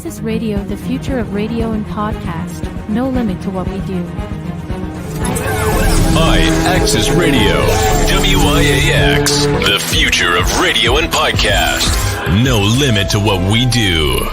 Access Radio, the future of radio and podcast. No limit to what we do. Access Radio, WIAX, the future of radio and podcast. No limit to what we do.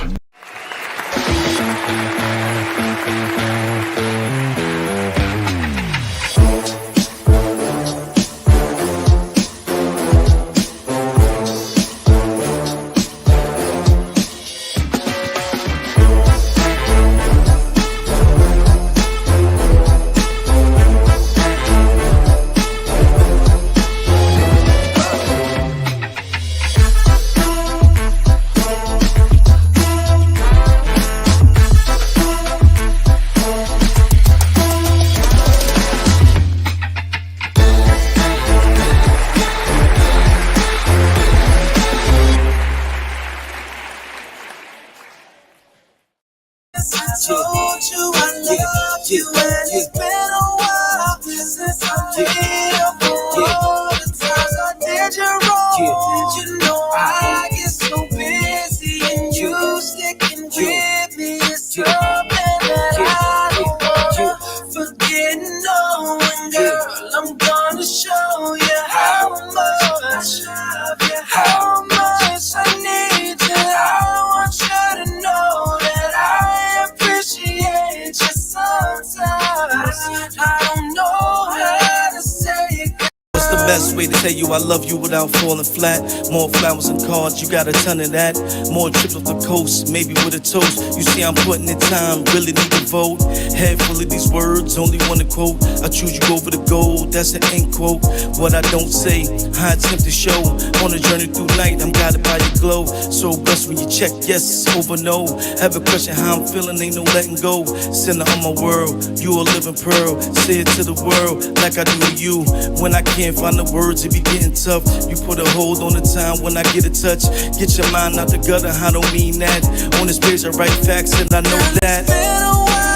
Best way to tell you I love you without falling flat. More flowers and cards, you got a ton of that. More trips off the coast, maybe with a toast. You see I'm putting in time, really need to vote. Head full of these words, only one to quote. I choose you over the gold, that's an end quote. What I don't say, I attempt to show. On a journey through light, I'm guided by your glow. So blessed when you check yes over no. Have a question how I'm feeling, ain't no letting go. Center of my world, you a living pearl. Say it to the world like I do to you. When I can't find the words, it be getting tough. You put a hold on the time when I get a touch. Get your mind out the gutter, I don't mean that. On this page I write facts and I know that. It's been a while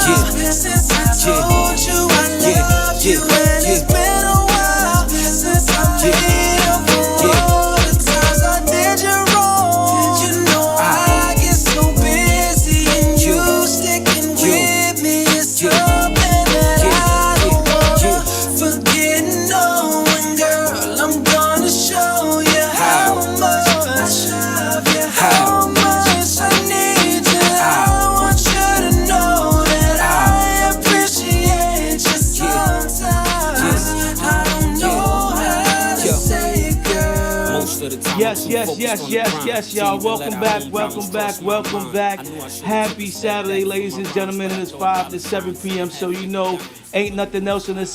since I told you I love you. And it's been a while since I made up for all the times I did you wrong. You know I get so busy and you sticking with me is something that I don't wanna forget. No, and girl, I'm gonna show you how much I love you, how much I need you. I want you to know that I appreciate you sometimes. I don't know how to say it, girl. Most of the time, Yes, y'all. Welcome back. Happy Saturday, ladies and gentlemen. It's 5 to 7 p.m. So you know, ain't nothing else in the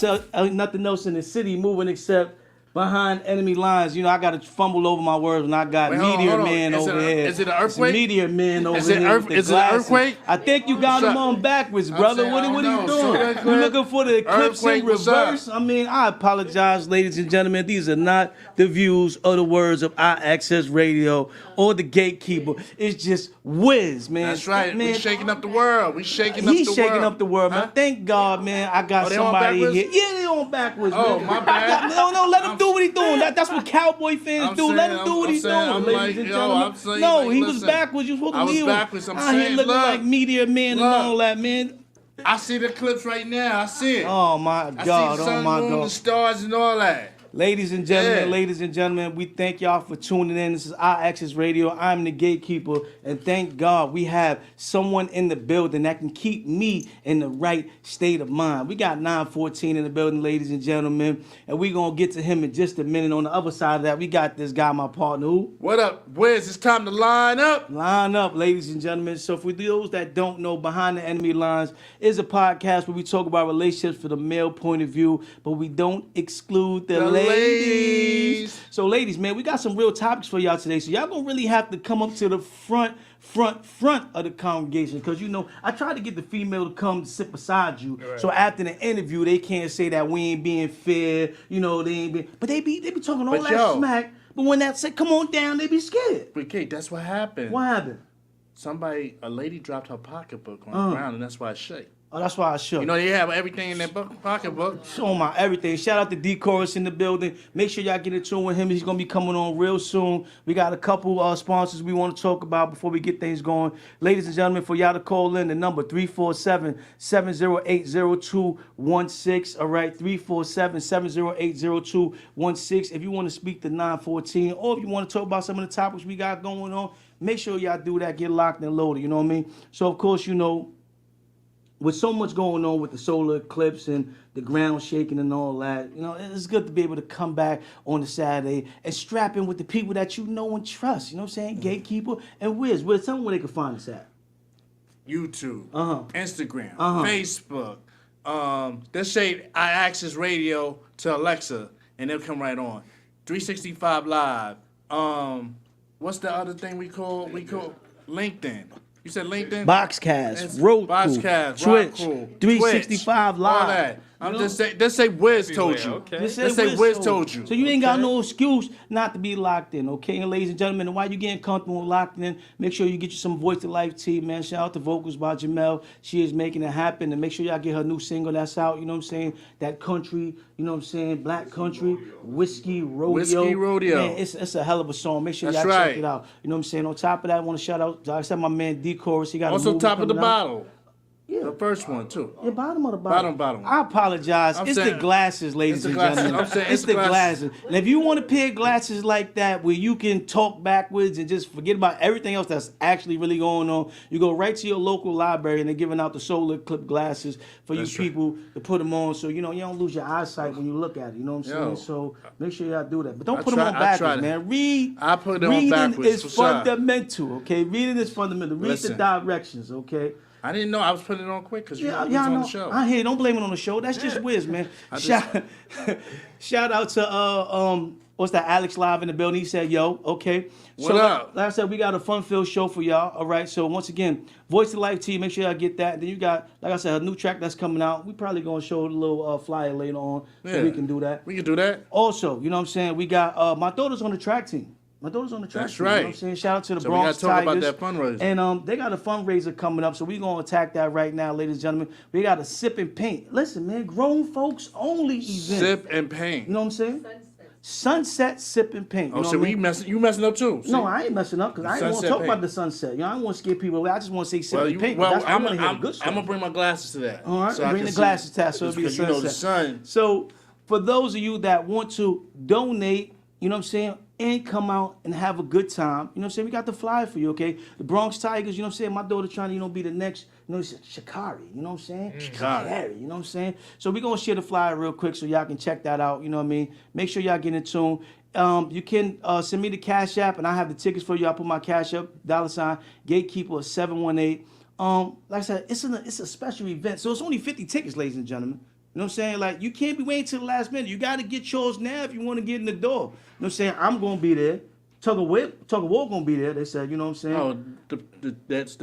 city moving except behind enemy lines. You know, I got to fumble over my words when I got Meteor Man over here. Is it an earthquake? Meteor Man over Is it here. is it an earthquake? I think you got him on backwards, brother. What are you doing? You looking for the eclipse in reverse? I mean, I apologize, ladies and gentlemen. These are not the views or the words of Access Radio or the Gatekeeper. It's just WIZZ, man. That's right. Man, We shaking up the world. He's shaking up the world, man. Thank God, man. I got somebody in here. Yeah, they on backwards, man. My bad. No, let him do what he doing. That's what Cowboy fans do. Let him do what he's doing, ladies and gentlemen. No, he was backwards. You supposed to leave him out here looking like Meteor Man and all that, man. I see the clips right now. I see it. Oh my God. I see the sun, moon, the stars, and all that. Ladies and gentlemen, we thank y'all for tuning in. This is Access Radio. I'm the Gatekeeper, and thank God we have someone in the building that can keep me in the right state of mind. We got 914 in the building, ladies and gentlemen, and we're going to get to him in just a minute. On the other side of that, we got this guy, my partner, who? What up, WIZZ? It's time to line up. Line up, ladies and gentlemen. So for those that don't know, Behind the Enemy Lines is a podcast where we talk about relationships from the male point of view, but we don't exclude the ladies. So ladies, man, we got some real topics for y'all today. So y'all gonna really have to come up to the front of the congregation, because you know I tried to get the female to come sit beside you. Right. So after the interview, they can't say that we ain't being fair. You know they ain't being, but they be talking all that smack. But when that say come on down, they be scared. But Kate, that's what happened. What happened? A lady dropped her pocketbook on the ground, and that's why it shake. Oh, that's why I shook. You know, they have everything in their pocketbook. Show my everything. Shout out to D Chorus in the building. Make sure y'all get in tune with him. He's gonna be coming on real soon. We got a couple sponsors we want to talk about before we get things going. Ladies and gentlemen, for y'all to call in, the number 347-708-0216. All right, 347-708-0216. If you want to speak to 914, or if you want to talk about some of the topics we got going on, make sure y'all do that. Get locked and loaded. You know what I mean? So of course, you know, with so much going on with the solar eclipse and the ground shaking and all that, you know, it's good to be able to come back on a Saturday and strap in with the people that you know and trust. You know what I'm saying? Gatekeeper and WIZZ. WIZZ, tell them where they can find us at. YouTube, Instagram, Facebook. Let's say I access radio to Alexa, and they'll come right on. 365 Live. What's the other thing we call LinkedIn? You said LinkedIn? Boxcast, Roku, Twitch, 365 Live. All that. Just say WIZZ told you. Okay. Just say WIZZ told you. So you ain't got no excuse not to be locked in, okay? And ladies and gentlemen, while you getting comfortable locked in, make sure you get you some Voice to Life tea, man. Shout out to Vocals by Jamel. She is making it happen. And make sure y'all get her new single that's out, you know what I'm saying? That country, you know what I'm saying? Black country, Whiskey Rodeo. Whiskey Rodeo. Man, it's a hell of a song. Make sure That's y'all right. check it out. You know what I'm saying? On top of that, I want to shout out, like I said, my man D Chorus. He got Also a movie top of the coming out. bottle. Yeah. The first one, too. The bottom of the bottom. Bottom. I apologize. I'm it's saying- the glasses, ladies It's and the glasses. gentlemen. I'm saying it's it's the the glasses. And if you want a pair of glasses like that where you can talk backwards and just forget about everything else that's actually really going on, you go right to your local library and they're giving out the solar clip glasses for That's you right. people to put them on so, you know, you don't lose your eyesight when you look at it. You know what I'm saying? Yo. So make sure y'all do that. But don't I put them on try- I tried backwards, it. man. Read. I put it on Reading backwards, is for sure. fundamental, okay? Reading is fundamental. Read Listen. the directions, okay? I didn't know I was putting it on quick because you Yeah, was y'all on know. the show. I hear. Don't blame it on the show. That's just WIZZ, man. Shout out to what's that? Alex live in the building. He said, "Yo, okay." What up? Like I said, we got a fun-filled show for y'all. All right. So once again, Voice to Life T. Make sure y'all get that. Then you got, like I said, a new track that's coming out. We probably gonna show a little flyer later on, so Yeah. we can do that. We can do that. Also, you know what I'm saying? We got my daughter's on the track team. My daughter's on the track That's team. You know right. what I'm saying? Shout out to the So we Bronx gotta talk about Tigers. that fundraiser. And they got a fundraiser coming up, so we're going to attack that right now, ladies and gentlemen. We got a Sip and Paint. Listen, man, grown folks only event. Sip and paint. You know what I'm saying? Sunset Sip and Paint. You know so what I mean? you messing up too? See? No, I ain't messing up because I ain't want to Sunset talk Paint. about the sunset. You know, I don't want to scare people away. I just want to say Sip Well, and Paint. That's, I I'm want to hear the good stuff. gonna bring my glasses to that. All right, so I bring can the see. glasses test so it'll be a Because you know the sunset. sun. So for those of you that want to donate, you know what I'm saying, and come out and have a good time, you know what I'm saying, we got the flyer for you, okay? The Bronx Tigers, you know what I'm saying, my daughter trying to, you know, be the next, you know, Shikari, you know what I'm saying? Shikari, you know what I'm saying? So we're going to share the flyer real quick so y'all can check that out, you know what I mean? Make sure y'all get in tune. You can send me the Cash App, and I have the tickets for you. I'll put my Cash App, $ Gatekeeper 718. Like I said, it's a special event, so it's only 50 tickets, ladies and gentlemen. You know what I'm saying? Like, you can't be waiting till the last minute. You got to get yours now if you want to get in the door. You know what I'm saying? I'm going to be there. Tug of War going to be there, they said. You know what I'm saying? Oh, that's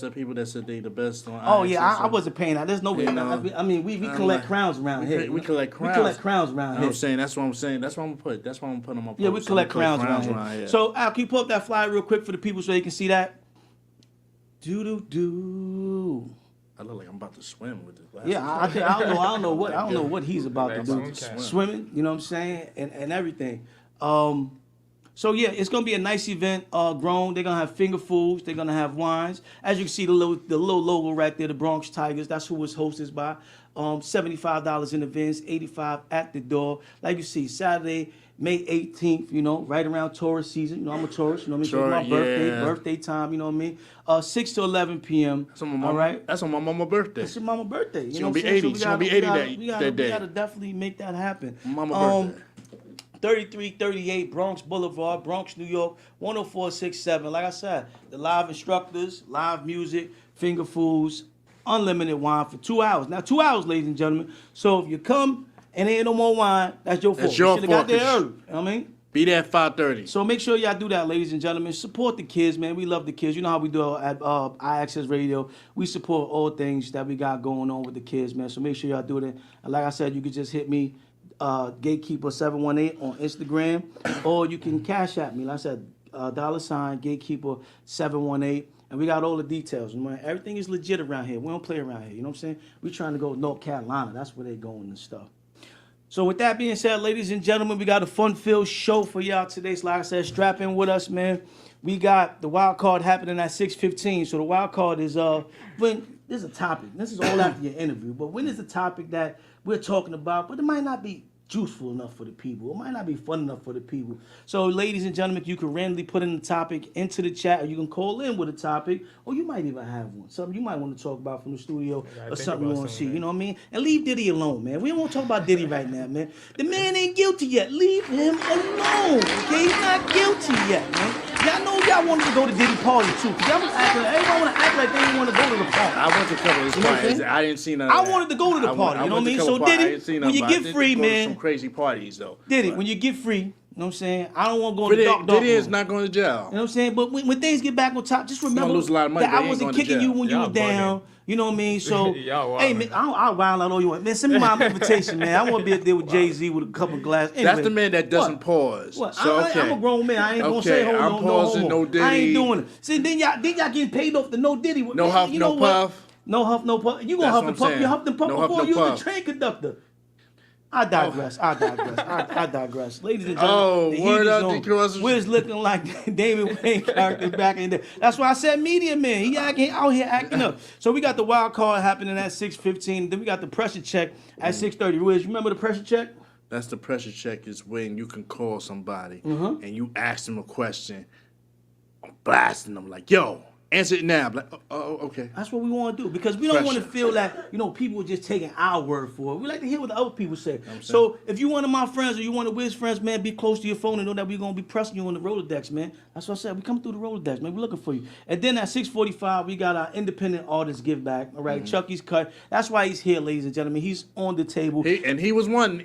the people that said they the best on. Oh, yeah, I wasn't paying that. There's no way. You know, I mean, we collect crowns around here. We collect crowns. We collect crowns around You know here. what I'm saying? That's what I'm saying. That's what I'm gonna put. That's what I'm gonna put on my post. Yeah, we collect crowns around here. here. So, Al, can you pull up that flyer real quick for the people so they can see that? Do. I look like I'm about to swim with this glasses. Yeah, I don't know what he's about to do. Relax on Swimming, you know what I'm saying, and everything. So yeah, it's gonna be a nice event. Grown, they're gonna have finger foods, they're gonna have wines. As you can see, the little logo right there, the Bronx Tigers. That's who it's hosted by. $75 in advance, $85 at the door. Like you see, Saturday, May 18th. You know, right around tourist season. You know, I'm a tourist. You know what I mean? So it's my Sure, yeah. birthday time. You know what I mean? 6 to 11 p.m. That's on my mama, All right. That's on my mama's birthday. It's your mama's birthday. You She know gonna what be I'm saying? 80. She gonna be 80 that day. We gotta definitely make that happen. Mama birthday. 3338 Bronx Boulevard, Bronx, New York, 10467. Like I said, the live instructors, live music, finger foods, unlimited wine for 2 hours. Now, 2 hours, ladies and gentlemen. So if you come and there ain't no more wine, that's your fault. That's your You should have got there fault, 'cause early. You know what I mean? Be there at 5:30. So make sure y'all do that, ladies and gentlemen. Support the kids, man. We love the kids. You know how we do at iAccess Radio. We support all things that we got going on with the kids, man. So make sure y'all do that. And like I said, you can just hit me, Gatekeeper 718 on Instagram, or you can Cash App me. Like I said, $ Gatekeeper 718. And we got all the details. Man. Everything is legit around here. We don't play around here. You know what I'm saying? We trying to go to North Carolina. That's where they going and stuff. So with that being said, ladies and gentlemen, we got a fun-filled show for y'all today. So like I said, strap in with us, man. We got the wild card happening at 6:15. So the wild card is when there's a topic. This is all after your interview. But when is the topic that we're talking about, but it might not be useful enough for the people. It might not be fun enough for the people. So, ladies and gentlemen, you can randomly put in the topic into the chat, or you can call in with a topic, or you might even have one. Something you might want to talk about from the studio, or something you want to see. You know what I mean? And leave Diddy alone, man. We don't want to talk about Diddy right now, man. The man ain't guilty yet. Leave him alone, okay? He's not guilty yet, man. Y'all know y'all wanted to go to Diddy party too. Y'all was acting, everybody want to act like they didn't want to go to the party. I went to a couple of his parties. I didn't see none of that. I wanted to go to the party. You know what I mean? So Diddy, when you get free, man. Some crazy parties though. Diddy, when you get free, you know what I'm saying? I don't want to go to the dark Diddy is not going to jail. You know what I'm saying? But when things get back on top, just remember lose a lot of money, that I wasn't kicking you when you were down. You know what I mean? So, hey, man, I'll wild out all you want. Man, send me my invitation, man. I want to be up there with Jay-Z with a couple of glasses. Anyway, that's the man that doesn't pause. What? So, I'm a grown man. I ain't going to say, hold on, pausing, no Diddy. I ain't doing it. See, then y'all getting paid off the no Diddy. No huff, no puff. No huff, no puff. You going to huff and puff. You huffed and puff before you was a train conductor. I digress. I digress. Ladies and gentlemen, the word up, WIZZ looking like David Wayne character back in the day. That's why I said media man. He out here acting up. So we got the wild card happening at 6:15. Then we got the pressure check at 6:30. WIZZ, you remember the pressure check? That's the pressure check is when you can call somebody and you ask them a question. I'm blasting them like, yo, answer it now. Like, okay. That's what we want to do because we don't want to feel that, people are just taking our word for it. We like to hear what the other people say. So if you one of my friends or you one of WIZZ friends, man, be close to your phone and know that we're going to be pressing you on the Rolodex, man. That's what I said. We come through the Rolodex, man. We're looking for you. And then at 6:45, we got our independent artist give back. All right, Chucky's cut. That's why he's here, ladies and gentlemen. He's on the table. He was one,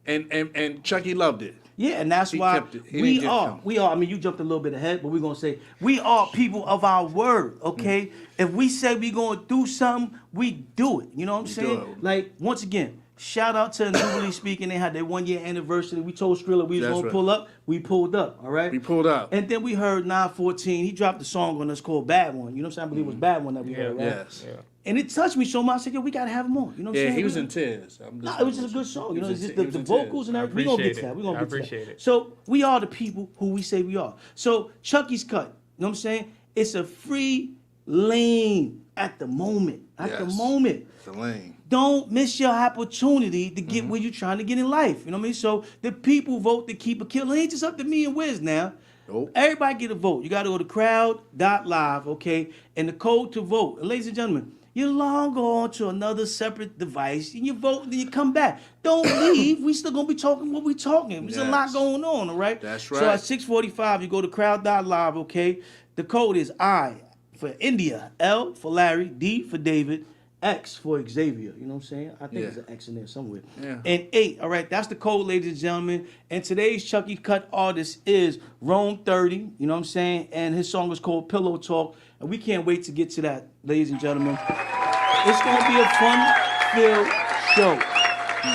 and Chucky loved it. Yeah, and that's why we are. I mean, you jumped a little bit ahead, but we're going to say we are people of our word, okay? If we say we're going to do something, we do it. You know what I'm saying? Like, once again, shout out to Newly Speaking. They had their 1 year anniversary. We told Skrilla we was going to pull up. We pulled up, all right? We pulled up. And then we heard 914. He dropped a song on us called Bad One. You know what I'm saying? I believe it was Bad One that we heard, right? Yes. Yeah. And it touched me so much. I said, yo, we got to have him on. You know what I'm saying? He was in tears. No, it was just a good song. It's just the vocals and everything. We're going to get to that. We're going to get to that. So we are the people who we say we are. So Chucky's cut. You know what I'm saying? It's a free lane at the moment. The moment. It's a lane. Don't miss your opportunity to get where you're trying to get in life. You know what I mean? So the people vote to keep a killer. It ain't just up to me and WIZZ now. Nope. Everybody get a vote. You got to go to crowd.live, okay? And the code to vote. And ladies and gentlemen, you log on to another separate device and you vote and then you come back. Don't leave. We still going to be talking what we talking. There's a lot going on, all right? That's right. So at 6:45, you go to crowd.live, okay? The code is I for India, L for Larry, D for David, X for Xavier. You know what I'm saying? I think there's an X in there somewhere. Yeah. And 8. All right, that's the code, ladies and gentlemen. And today's Chucky Cut artist is Rome 30. You know what I'm saying? And his song is called Pillow Talk. And we can't wait to get to that, ladies and gentlemen. It's going to be a fun-filled show.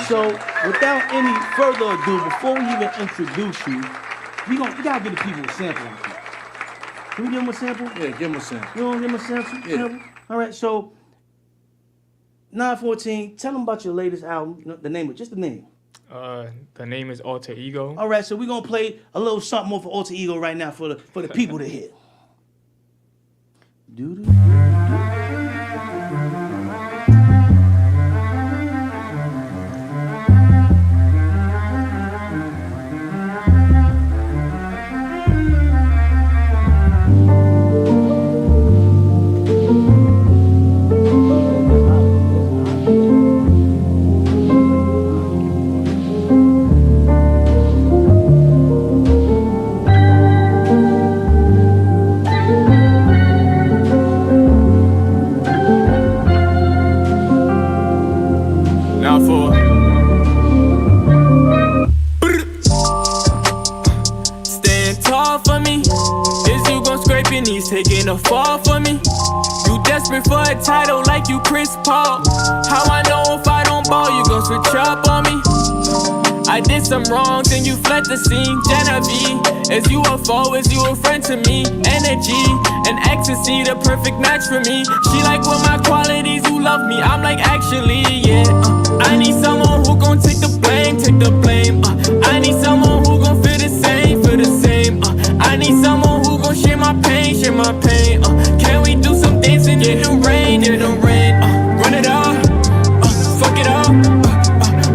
So without any further ado, before we even introduce you, we got to give the people a sample. Can we give them a sample? Yeah, give them a sample. You want to give them a sample? Yeah. All right, so 914, tell them about your latest album, the name, just the name. The name is Alter Ego. All right, so we're going to play a little something more for Alter Ego right now for the people to hear. Taking a fall for me. You desperate for a title like you Chris Paul. How I know if I don't ball, you gon' switch up on me. I did some wrong, then you fled the scene. Genevieve, is you a foe, is you a friend to me? Energy and ecstasy, the perfect match for me. She like with my qualities, you love me. I'm like, actually, yeah. I need someone who gon' take the blame, take the blame. I need someone who gon' feel the same, feel the same. I need someone who gon' share my pain, share my pain. Can we do some dancing in the rain, in the rain? Run it up, fuck it up,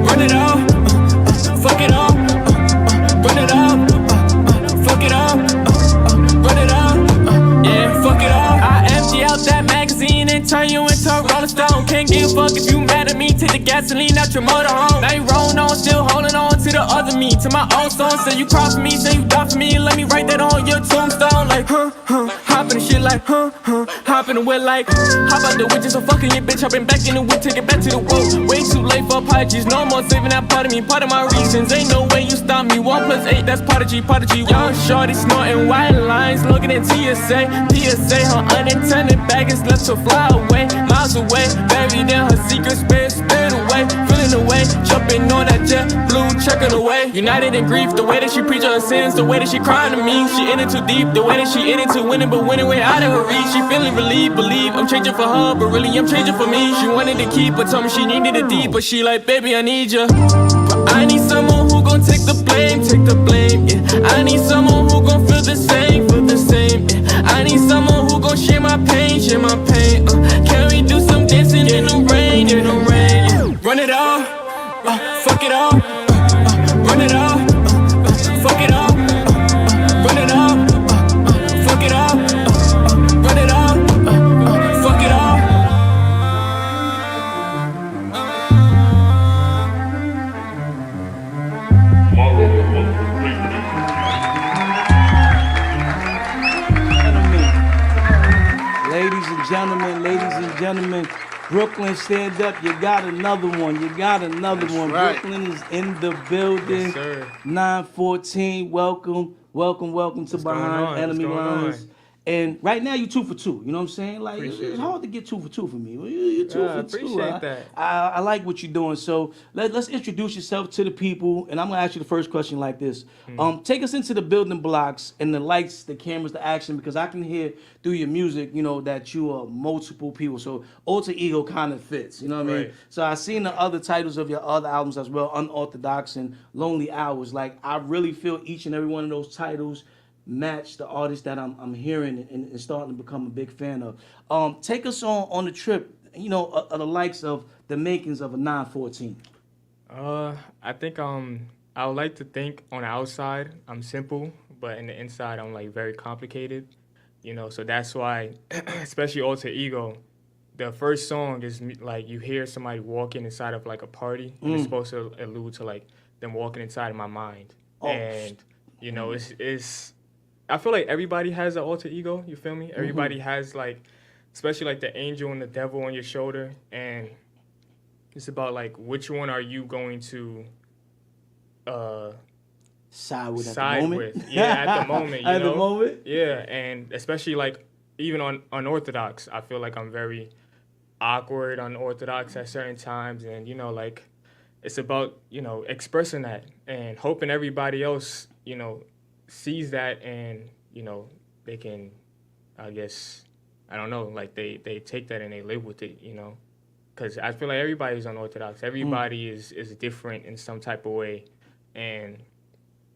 run it up, fuck it up, run it up, fuck it up, run it up, yeah, fuck it up. I empty out that magazine and turn you into a Rolling Stone. Can't give a fuck if you mad at me. Take the gasoline out your motorhome. Now you rolling on, still holding on to the other me, to my own song. Say you cry for me, say you die for me. Let me write that on your tombstone. Like hop in the shit like hop in the whip like hop out the witches, so fucking your bitch. I've been back in the whip, take it back to the wood. Way too late for apologies, no more saving that part of me, part of my reasons. Ain't no way you stop me. 1 + 8, that's part of G, part of G. Young shorty snorting white lines, looking at TSA. PSA, her unintended baggage left to fly away, miles away. Buried in her secret space, spit away, feeling away, jumping on that jet blue, checking away. United in grief, the way that she preach her sins, the way that she crying to me. She in it too deep, the way that she in it to winning, but winning way out of her reach. She feeling relieved, believe I'm changing for her, but really I'm changing for me. She wanted to keep, but told me she needed it deep, but she like, baby, I need you. But I need someone who gon' take the blame, yeah. I need someone who gon' feel the same, yeah. I need someone who gon' share my pain, Can we do some dancing in the rain, yeah. Run it up, fuck it up, run it up, fuck it up, run it up, fuck it up, run it up, fuck it up. Ladies and gentlemen, Brooklyn, stand up. You got another one. Right. Brooklyn is in the building. Yes, sir. 914. Welcome to Behind Enemy Lines. And right now you 2 for 2. You know what I'm saying? Like it's hard to get 2 for 2 for me. You're 2 for 2. Appreciate that. I like what you're doing. So let's introduce yourself to the people. And I'm gonna ask you the first question like this. Take us into the building blocks and the lights, the cameras, the action, because I can hear through your music, you know, that you are multiple people. So Alter Ego kind of fits. You know what I mean? Right. So I seen the other titles of your other albums as well, Unorthodox and Lonely Hours. Like I really feel each and every one of those titles match the artist that I'm hearing and starting to become a big fan of. Take us on the trip, you know, of the likes of the makings of a 914. I think I would like to think on the outside I'm simple, but in the inside I'm like very complicated. You know, so that's why, especially Alter Ego, the first song is like you hear somebody walking inside of like a party, and it's supposed to allude to like them walking inside of my mind. And you know, it's I feel like everybody has an alter ego, you feel me? Everybody has like, especially like the angel and the devil on your shoulder, and it's about like which one are you going to Side with. Yeah, at the moment, you at know? the moment? Yeah, and especially like even on unorthodox, I feel like I'm very awkward, unorthodox at certain times, and you know, like it's about, you know, expressing that and hoping everybody else, you know, sees that and, you know, they can, I guess, I don't know, like they take that and they live with it, you know, because I feel like everybody's unorthodox. Everybody is different in some type of way, and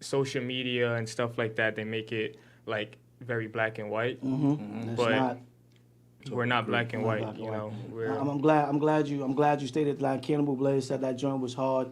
social media and stuff like that, they make it like very black and white, but we're not black and white, you know. I'm glad you stated like Cannibal Blaze said that joint was hard.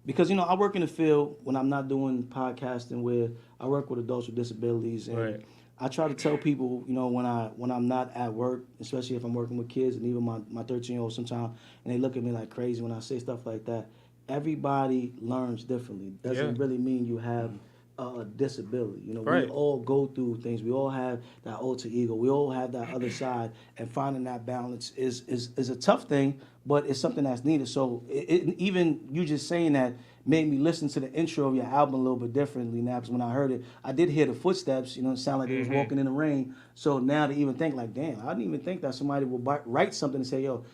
Because, you know, I work in the field when I'm not doing podcasting where I work with adults with disabilities, and I try to tell people, you know, when I'm not at work, especially if I'm working with kids and even my 13-year-old sometimes, and they look at me like crazy when I say stuff like that. Everybody learns differently. Doesn't really mean you have a disability. You know, we all go through things. We all have that alter ego. We all have that other side, and finding that balance is a tough thing, but it's something that's needed. So even you just saying that made me listen to the intro of your album a little bit differently now, because when I heard it, I did hear the footsteps, you know, it sounded like they was walking in the rain. So now to even think like, damn, I didn't even think that somebody would write something and say, yo,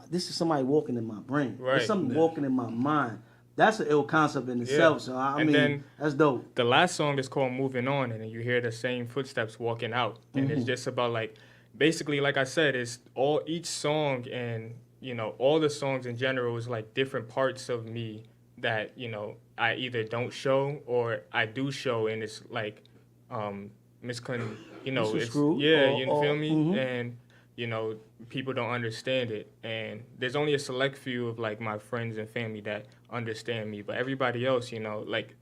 this is somebody walking in my brain. There's something walking in my mind. that's an ill concept in itself. So I mean, then that's dope. The last song is called Moving On, and then you hear the same footsteps walking out. And it's just about, like, basically, like I said, it's each song and, you know, all the songs in general is like different parts of me that, you know, I either don't show or I do show, and it's like, you know, it's, yeah, you feel me? And, you know, people don't understand it. And there's only a select few of, like, my friends and family that understand me. But everybody else, you know, like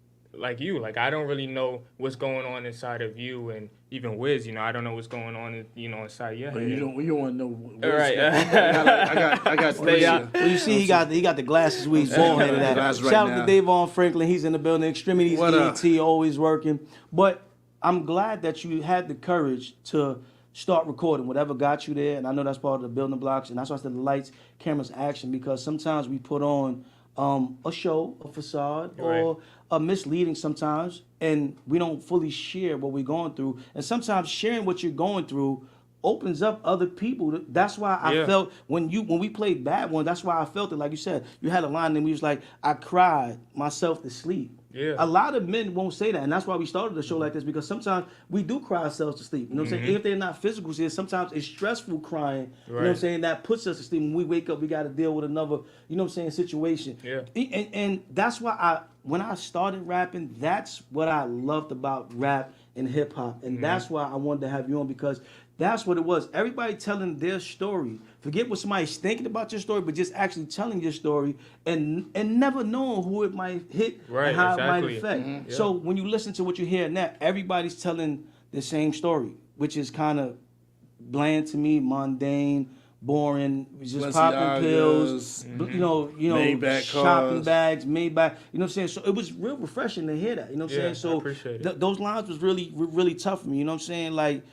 you, like, I don't really know what's going on inside of you, and even WIZZ, you know, I don't know what's going on, you know, inside your head. You don't want to know what right. I got Stay out. Well, you see, he got the glasses with his bald head of that. Right Shout now. out to Davon Franklin. He's in the building. Extremities What up? ENT, always working. But I'm glad that you had the courage to start recording whatever got you there. And I know that's part of the building blocks. And that's why I said the lights, cameras, action. Because sometimes we put on a show, a facade, or a misleading sometimes. And we don't fully share what we're going through. And sometimes sharing what you're going through opens up other people. That's why I felt when we played Bad One, that's why I felt it. Like you said, you had a line and we was like, I cried myself to sleep. Yeah. A lot of men won't say that, and that's why we started the show like this, because sometimes we do cry ourselves to sleep. You know what I'm saying? Even if they're not physical tears, sometimes it's stressful crying. You know what I'm saying? That puts us to sleep. When we wake up, we got to deal with another, you know what I'm saying, situation. Yeah. And that's why when I started rapping, that's what I loved about rap and hip hop, and that's why I wanted to have you on, because that's what it was. Everybody telling their story. Forget what somebody's thinking about your story, but just actually telling your story and never knowing who it might hit and how it might affect. So when you listen to what you hear now, everybody's telling the same story, which is kind of bland to me, mundane, boring, just popping pills, you know, Maybach shopping cars. bags, Maybach. You know what I'm saying? So it was real refreshing to hear that. You know what I'm saying? So I appreciate it. those lines was really tough for me. You know what I'm saying? Like,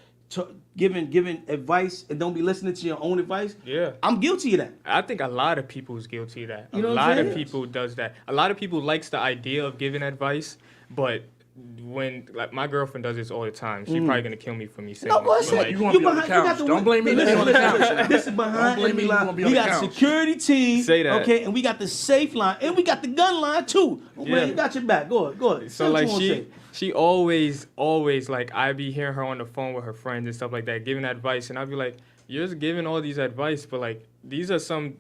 giving advice and don't be listening to your own advice. Yeah. I'm guilty of that. I think a lot of people is guilty of that. You know A what I'm lot of saying? people does that. A lot of people likes the idea of giving advice, but when, like, my girlfriend does this all the time, she's probably gonna kill me for me saying No, boy, this. but, like, you gonna be on the couch. Don't blame me. Listen, on the couch. this is behind Don't blame me, enemy you line. gonna be on We the got couch. security team. Say that. Okay, and we got the safe line, and we got the gun line too. Man, you got your back. Go ahead. Say So, what like, you wanna say. she always, like, I be hearing her on the phone with her friends and stuff like that, giving advice, and I be like, you're just giving all these advice, but, like, these are some,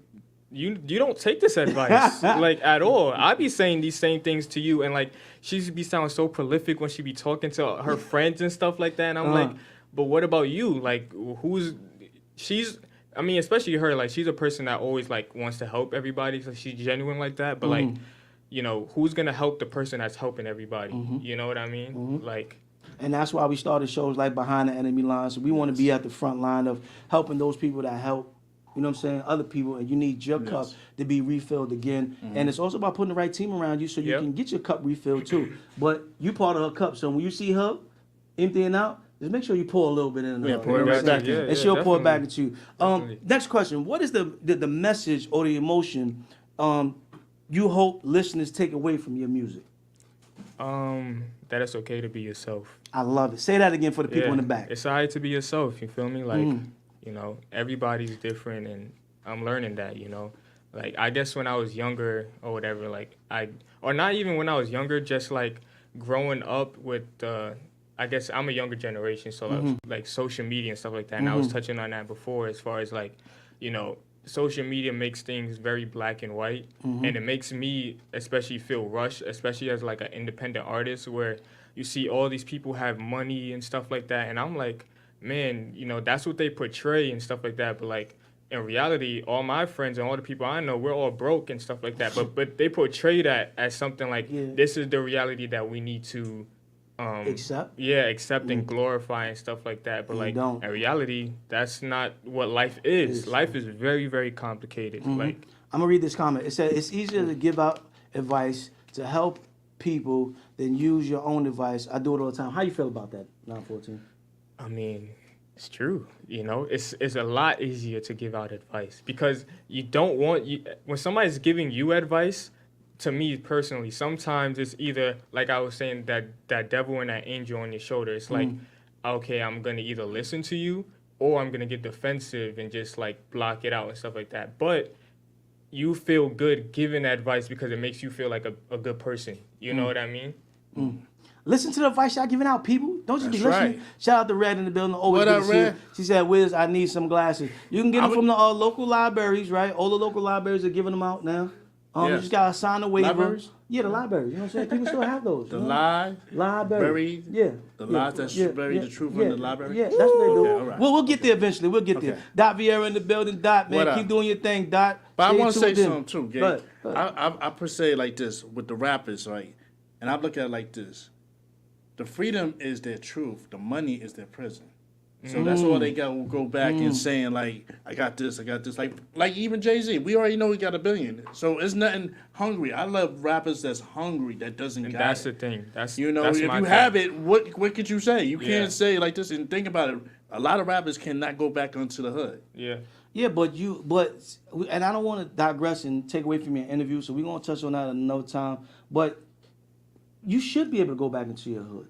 you don't take this advice, like, at all. I be saying these same things to you, and, like, she be sounding so prolific when she be talking to her friends and stuff like that, and I'm like, but what about you? Like, I mean, especially her, like, she's a person that always, like, wants to help everybody, so she's genuine like that, but, like, you know, who's gonna help the person that's helping everybody? You know what I mean? Like, And that's why we started shows like Behind the Enemy Lines. So we want to be at the front line of helping those people that help, you know what I'm saying, other people, and you need your cup to be refilled again. And it's also about putting the right team around you so you can get your cup refilled too. But you part of her cup, so when you see her emptying out, just make sure you pour a little bit in her. pour it right back in. And she'll pour it back definitely. at you. Next question. What is the message or the emotion you hope listeners take away from your music? that it's okay to be yourself. I love it. Say that again for the people in the back. It's all right to be yourself, you feel me? Like, you know, everybody's different, and I'm learning that, you know? Like, I guess when I was younger or whatever, like, or not even when I was younger, just, like, growing up with, I guess I'm a younger generation, so, like, social media and stuff like that, and I was touching on that before as far as, like, you know, social media makes things very black and white, and it makes me especially feel rushed, especially as, like, an independent artist, where you see all these people have money and stuff like that, and I'm like, man, you know, that's what they portray and stuff like that, but, like, in reality, all my friends and all the people I know, we're all broke and stuff like that, but they portray that as something like, this is the reality that we need to accept? Yeah, accept and glorify and stuff like that. But, like, in reality, that's not what life is. Life is very, very complicated. Like, I'm gonna read this comment. It said, it's easier to give out advice to help people than use your own advice. I do it all the time. How you feel about that, 914? I mean, it's true. You know, it's a lot easier to give out advice because you don't want when somebody's giving you advice. To me personally, sometimes it's either, like I was saying, that devil and that angel on your shoulder. It's like, okay, I'm gonna either listen to you or I'm gonna get defensive and just, like, block it out and stuff like that. But you feel good giving advice because it makes you feel like a good person. You know what I mean? Listen to the advice y'all giving out, people. Don't just be That's listening. right. Shout out to Red in the building. Always What good up, to see Red? you. She said, "Wiz, I need some glasses." You can get them from the local libraries, right? All the local libraries are giving them out now. You Yeah. just gotta sign a waiver. Libraries? Yeah, the libraries. You know what I'm saying? People still have those. The you know? library? Yeah. The yeah. lies that bury the truth in the library? Yeah, that's what they do. Okay, all right. We'll get there eventually. We'll get there. Okay. Dot Vieira in the building. Dot, man, What up? keep doing your thing. Dot. But I Stay want to say tuned in. something too, Gabe. Go ahead, go ahead. I per se like this with the rappers, right? And I look at it like this. The freedom is their truth. The money is their prison. So that's all they got to go back and saying, like, I got this. Like even Jay-Z. We already know he got $1 billion. So it's nothing hungry. I love rappers that's hungry, that doesn't got That's it. the thing. That's You know, that's if my you thing. have it, what could you say? You Yeah. can't say like this. And think about it. A lot of rappers cannot go back onto the hood. Yeah. Yeah, and I don't want to digress and take away from your interview, so we're going to touch on that another time. But you should be able to go back into your hood.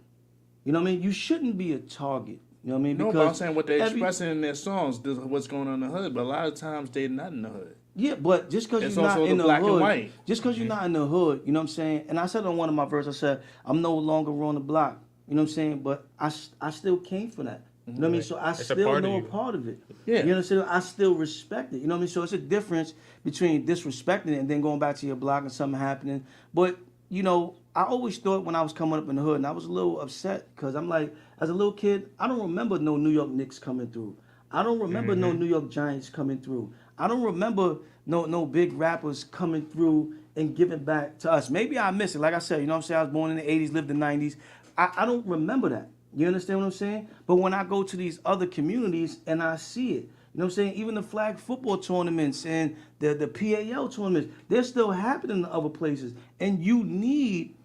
You know what I mean? You shouldn't be a target. You know what I mean? No, Because but I'm saying what they're expressing in their songs, what's going on in the hood. But a lot of times they're not in the hood. Yeah, but just because It's you're not also in the the black and hood, white. just because you're not in the hood, you know what I'm saying? And I said on one of my verses, I said, I'm no longer on the block. You know what I'm saying? But I still came for that. You know what I mean? So I It's a still part of know a you. part of it. Yeah. You understand? I still respect it. You know what I mean? So it's a difference between disrespecting it and then going back to your block and something happening. But, you know, I always thought when I was coming up in the hood, and I was a little upset because I'm like, as a little kid, I don't remember no New York Knicks coming through. I don't remember no New York Giants coming through. I don't remember no big rappers coming through and giving back to us. Maybe I miss it. Like I said, you know what I'm saying? I was born in the 80s, lived in the 90s. I don't remember that. You understand what I'm saying? But when I go to these other communities and I see it, you know what I'm saying? Even the flag football tournaments and the PAL tournaments, they're still happening in other places. And you need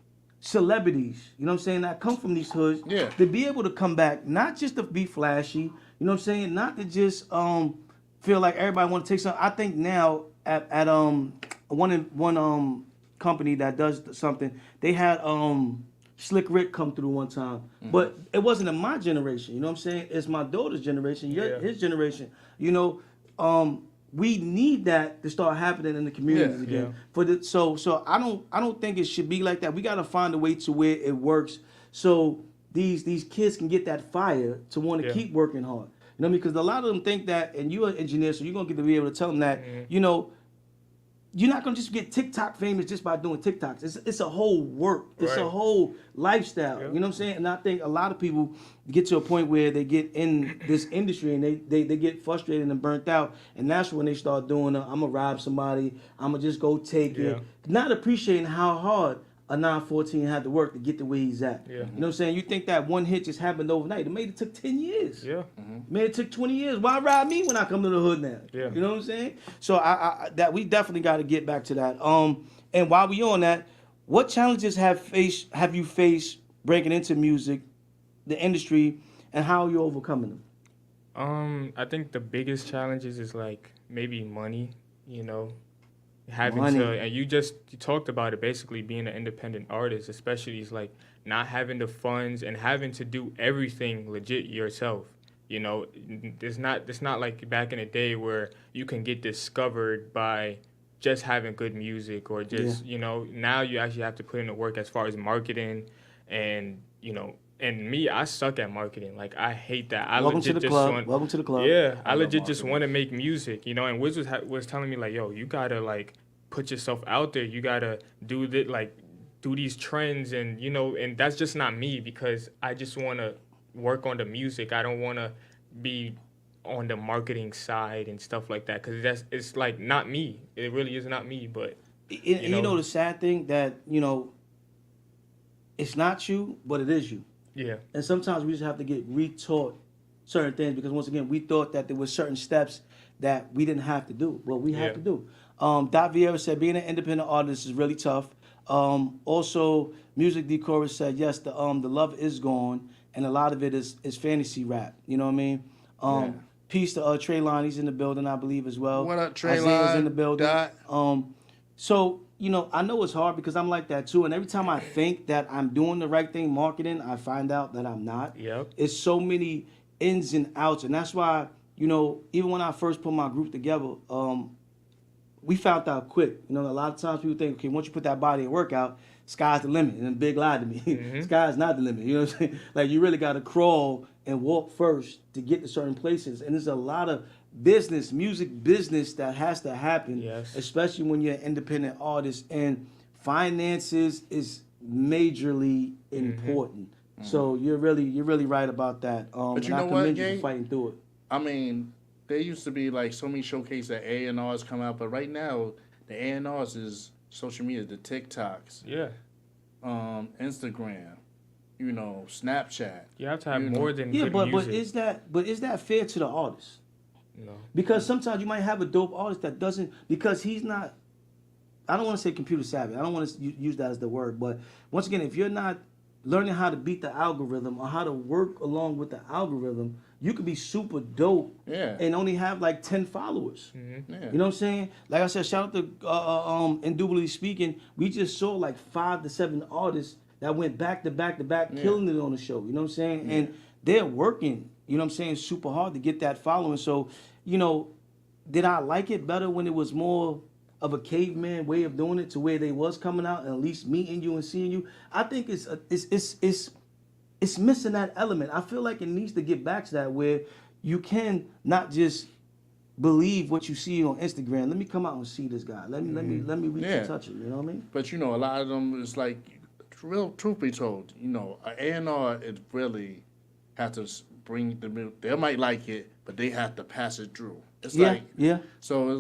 celebrities, you know what I'm saying, that come from these hoods to be able to come back, not just to be flashy, you know what I'm saying, not to just feel like everybody want to take something. I think now at one company that does something, they had Slick Rick come through one time, but it wasn't in my generation. You know what I'm saying? It's my daughter's generation, his generation. You know, we need that to start happening in the communities again. Yeah. So I don't think it should be like that. We got to find a way to where it works, so these kids can get that fire to want to keep working hard. You know, because a lot of them think that, and you're an engineer, so you're gonna get to be able to tell them that, you know, you're not gonna just get TikTok famous just by doing TikToks. It's a whole work. It's a whole lifestyle. You know what I'm saying? And I think a lot of people get to a point where they get in this industry and they get frustrated and burnt out, and that's when they start doing I'm gonna rob somebody, I'm gonna just go take it, not appreciating how hard a 914 had to work to get to where he's at. You know what I'm saying? You think that one hit just happened overnight. It took 10 years. It took 20 years. Have rob me when I come to the hood now? You know what I'm saying? So that we definitely got to get back to that. And while we on that, what challenges have you faced breaking into music, the industry, and how are you overcoming them? I think the biggest challenges is like maybe money, you know. Having Money. to, and you talked about it, basically being an independent artist, especially is like not having the funds and having to do everything legit yourself. You know, it's not like back in the day where you can get discovered by just having good music or just, you know, now you actually have to put in the work as far as marketing and, you know, and me, I suck at marketing. Like, I hate that. Welcome to the club. Welcome to the club. Yeah, I legit just want to make music, you know. And Wiz was telling me, like, yo, you got to, like, put yourself out there. You got to do these trends and, you know, and that's just not me because I just want to work on the music. I don't want to be on the marketing side and stuff like that because it's, like, not me. It really is not me, but, you know the sad thing that, you know, it's not you, but it is you. Yeah. And sometimes we just have to get retaught certain things because once again, we thought that there were certain steps that we didn't have to do. Well, we have to do. Dot Vieira said being an independent artist is really tough. Also, Music Decor said yes, the love is gone, and a lot of it is fantasy rap. You know what I mean? Peace to Traylon, he's in the building, I believe, as well. What up, Traylon? Isaiah's in the building. Dot. So, you know, I know it's hard because I'm like that too. And every time I think that I'm doing the right thing, marketing, I find out that I'm not. It's so many ins and outs. And that's why, you know, even when I first put my group together, we found out quick. You know, a lot of times people think, okay, once you put that body in workout, sky's the limit. And big lie to me. Sky's not the limit. You know what I'm saying? Like, you really got to crawl and walk first to get to certain places. And there's a lot of business, music business that has to happen, especially when you're an independent artist. And finances is majorly important. So you're really right about that. But you and know I commend what, you Gabe? for fighting through it. I mean, there used to be like so many showcases that A&Rs come out, but right now the A&Rs is social media, the TikToks, Instagram, you know, Snapchat. You have to have more than Yeah, good but music. is that fair to the artist? No. Because sometimes you might have a dope artist that doesn't, because he's not, I don't want to say computer savvy. I don't want to use that as the word. But once again, if you're not learning how to beat the algorithm or how to work along with the algorithm, you could be super dope and only have like 10 followers. You know what I'm saying? Like I said, shout out to Indubitably Speaking. We just saw like 5 to 7 artists that went back to back to back, killing it on the show. You know what I'm saying? And they're working, you know what I'm saying, super hard to get that following. So, you know, did I like it better when it was more of a caveman way of doing it, to where they was coming out and at least meeting you and seeing you? I think it's missing that element. I feel like it needs to get back to that, where you can not just believe what you see on Instagram. Let me come out and see this guy. Let me reach and touch him. You know what I mean? But you know, a lot of them is like, real truth be told, you know, an A&R it really have to bring the. They might like it, but they have to pass it through. It's So a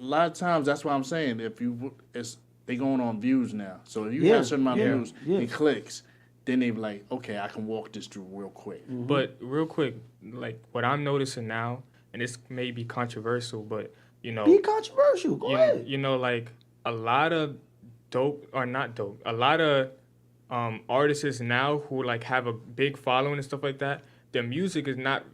lot of times that's why I'm saying, they going on views now. So if you have a certain amount of views and clicks, then they be like, okay, I can walk this through real quick. But real quick, like what I'm noticing now, and this may be controversial, but you know, be controversial. Go ahead. You know, like a lot of a lot of artists now who like have a big following and stuff like that, their music is not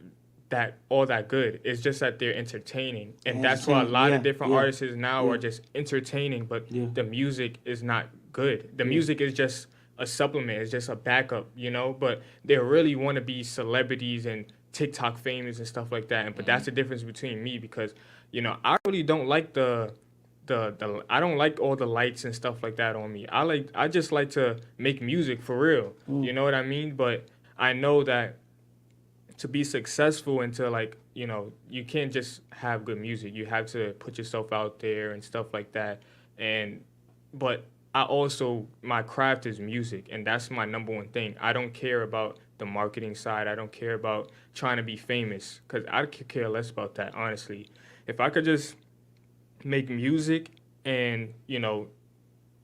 that good. It's just that they're entertaining, and that's why a lot of different artists now are just entertaining, but the music is not good. The music is just a supplement. It's just a backup, you know. But they really want to be celebrities and TikTok famous and stuff like that. But that's the difference between me, because you know I really don't like the I don't like all the lights and stuff like that on me. I just like to make music for real. You know what I mean? But I know that to be successful and to, like, you know, you can't just have good music. You have to put yourself out there and stuff like that. But I also, my craft is music, and that's my number one thing. I don't care about the marketing side. I don't care about trying to be famous, because I could care less about that, honestly. If I could just make music and, you know,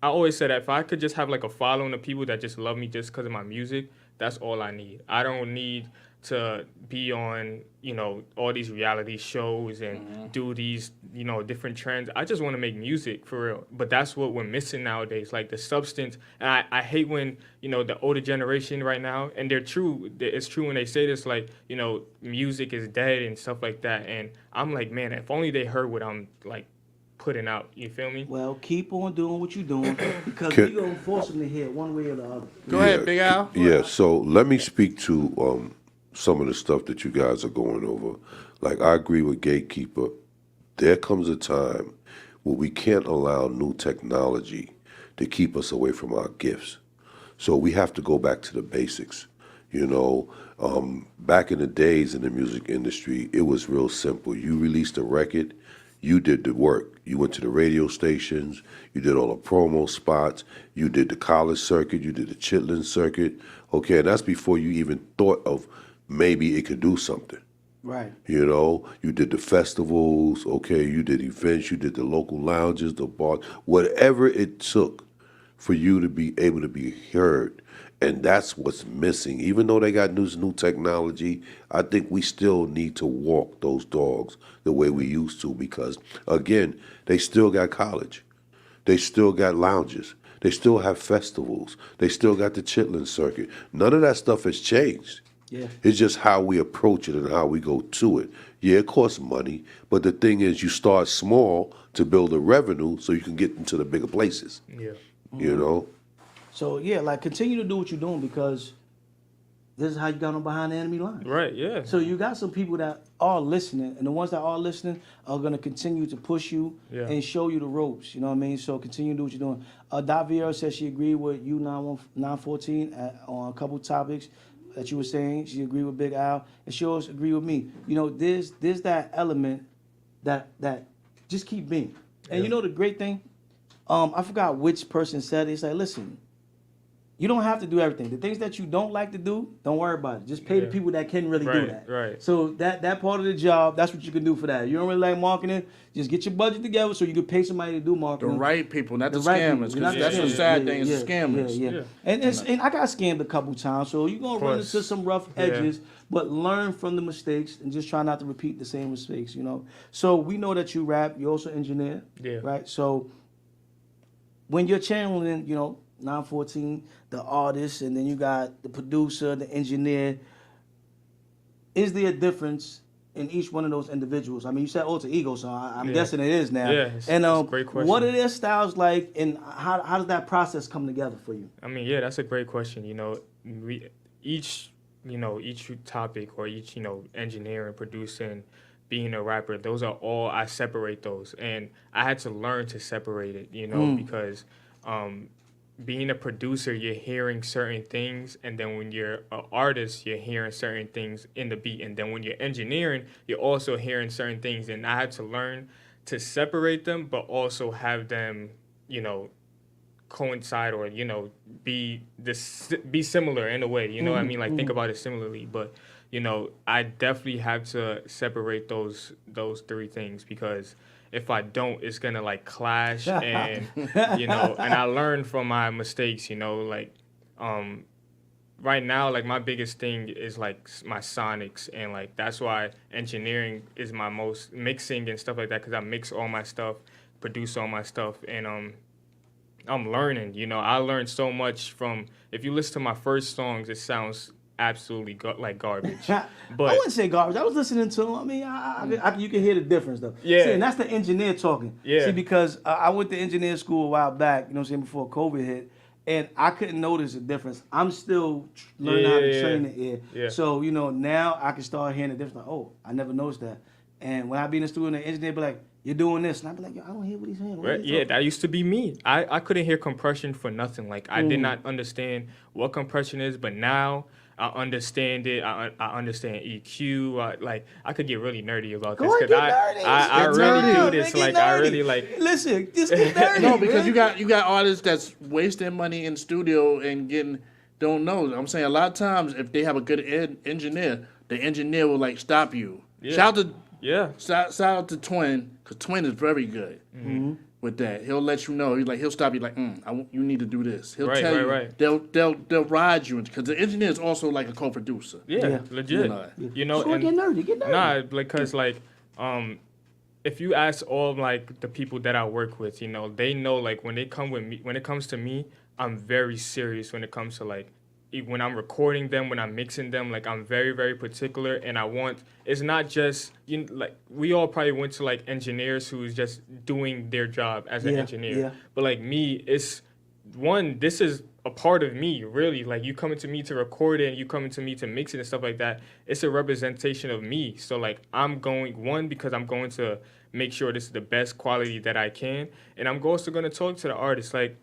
I always say that if I could just have like a following of people that just love me just because of my music, that's all I need. I don't need to be on, you know, all these reality shows and do these, you know, different trends. I just want to make music for real. But that's what we're missing nowadays, like the substance. And I hate when, you know, the older generation right now, and they're true. It's true when they say this, like, you know, music is dead and stuff like that. And I'm like, man, if only they heard what I'm like putting out. You feel me? Well, keep on doing what you're doing, because we're going to force them to hear one way or the other. Go ahead, Big Al. Yeah, so let me speak to some of the stuff that you guys are going over. Like, I agree with Gatekeeper. There comes a time where we can't allow new technology to keep us away from our gifts. So we have to go back to the basics. You know, back in the days in the music industry, it was real simple. You released a record, you did the work. You went to the radio stations, you did all the promo spots, you did the college circuit, you did the Chitlin circuit. Okay, and that's before you even thought of maybe it could do something. Right. You know, you did the festivals, okay, you did events, you did the local lounges, the bars, whatever it took for you to be able to be heard. And that's what's missing. Even though they got new technology, I think we still need to walk those dogs the way we used to, because, again, they still got college. They still got lounges. They still have festivals. They still got the Chitlin circuit. None of that stuff has changed. Yeah. It's just how we approach it and how we go to it. Yeah, it costs money, but the thing is, you start small to build a revenue so you can get into the bigger places. Yeah. You know? So, yeah, like, continue to do what you're doing, because this is how you got on behind the enemy line. Right, yeah. So you got some people that are listening, and the ones that are listening are going to continue to push you and show you the ropes. You know what I mean? So continue to do what you're doing. Dot Vieira said she agreed with you 914 on a couple topics that you were saying. She agreed with Big Al, and she also agreed with me. You know, there's that element that just keep being. And you know the great thing? I forgot which person said it. It's like, listen, you don't have to do everything. The things that you don't like to do, don't worry about it. Just pay the people that can really do that. Right. So that part of the job, that's what you can do for that. You don't really like marketing, just get your budget together so you can pay somebody to do The marketing. right people, not the right scammers. people, not Because that's the the scammers. sad thing is the scammers. Yeah. And I got scammed a couple times, so you're going to run into some rough edges, but learn from the mistakes and just try not to repeat the same mistakes, you know. So we know that you rap, you also engineer, right? So when you're channeling, you know, 914, the artist, and then you got the producer, the engineer. Is there a difference in each one of those individuals? I mean, you said alter ego, so I'm guessing it is now. Yeah, it's a great question. What are their styles like, and how does that process come together for you? I mean, yeah, that's a great question. You know, each topic or each, you know, engineering, producing, being a rapper, those are all, I separate those. And I had to learn to separate it, you know, because being a producer, you're hearing certain things, and then when you're an artist, you're hearing certain things in the beat, and then when you're engineering, you're also hearing certain things, and I had to learn to separate them, but also have them, you know, coincide or, you know, be similar in a way, you know what I mean? Like, think about it similarly, but, you know, I definitely have to separate those three things, because if I don't, it's gonna like clash, and you know, and I learned from my mistakes, you know, like right now, like my biggest thing is like my sonics, and like that's why engineering is my most, mixing and stuff like that, because I mix all my stuff, produce all my stuff, and I'm learning, you know, I learned so much from, if you listen to my first songs, it sounds absolutely like garbage. But I wouldn't say garbage. I was listening to them. I mean, you can hear the difference though. Yeah. See, and that's the engineer talking. Yeah. See, because I went to engineer school a while back, you know what I'm saying, before COVID hit, and I couldn't notice the difference. I'm still learning how to train the ear. Yeah. So, you know, now I can start hearing the difference. Like, oh, I never noticed that. And when I be in the studio and the engineer be like, you're doing this. And I be like, yo, I don't hear what he's saying. Right, yeah, that used to be me. I couldn't hear compression for nothing. Like, I did not understand what compression is, but now I understand it. I understand EQ. I could get really nerdy about this, because I really do this. Like, I really like. Listen, just get nerdy. No, because you got artists that's wasting money in studio and don't know. I'm saying a lot of times if they have a good engineer, the engineer will like stop you. Yeah. Shout out to Twin, because Twin is very good with that. He'll let you know. He'll stop you like, you need to do this. He'll tell you. Right. They'll ride you, because the engineer is also like a co-producer. Yeah, legit. So You know, get nerdy. Nah, because like, if you ask all like the people that I work with, you know, they know like when it comes to me, I'm very serious when it comes to like, when I'm recording them, when I'm mixing them, like I'm very, very particular, and it's not just, you know, like we all probably went to like engineers who's just doing their job as an engineer, but like me, this is a part of me, really. Like, you coming to me to record it, and you coming to me to mix it and stuff like that, it's a representation of me. So like, I'm going, because I'm going to make sure this is the best quality that I can, and I'm also going to talk to the artist. Like,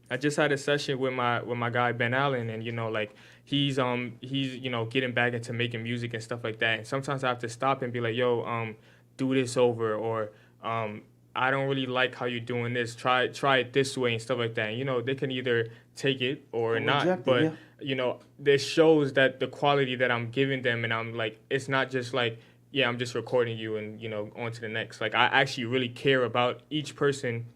I just had a session with my guy Ben Allen, and you know, like he's you know, getting back into making music and stuff like that. And sometimes I have to stop and be like, yo, do this over, or I don't really like how you're doing this. Try it this way and stuff like that. And, you know, they can either take it or not. But you know, this shows that the quality that I'm giving them, and I'm like, it's not just like, yeah, I'm just recording you and, you know, on to the next. Like, I actually really care about each person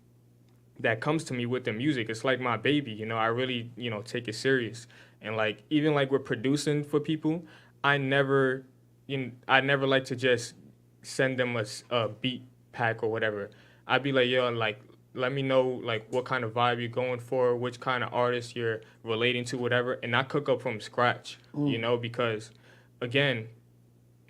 that comes to me with the music. It's like my baby, you know. I really, you know, take it serious. And like, even like we're producing for people, I never like to just send them a beat pack or whatever. I'd be like, yo, like, let me know like what kind of vibe you're going for, which kind of artist you're relating to, whatever, and I cook up from scratch, you know, because again,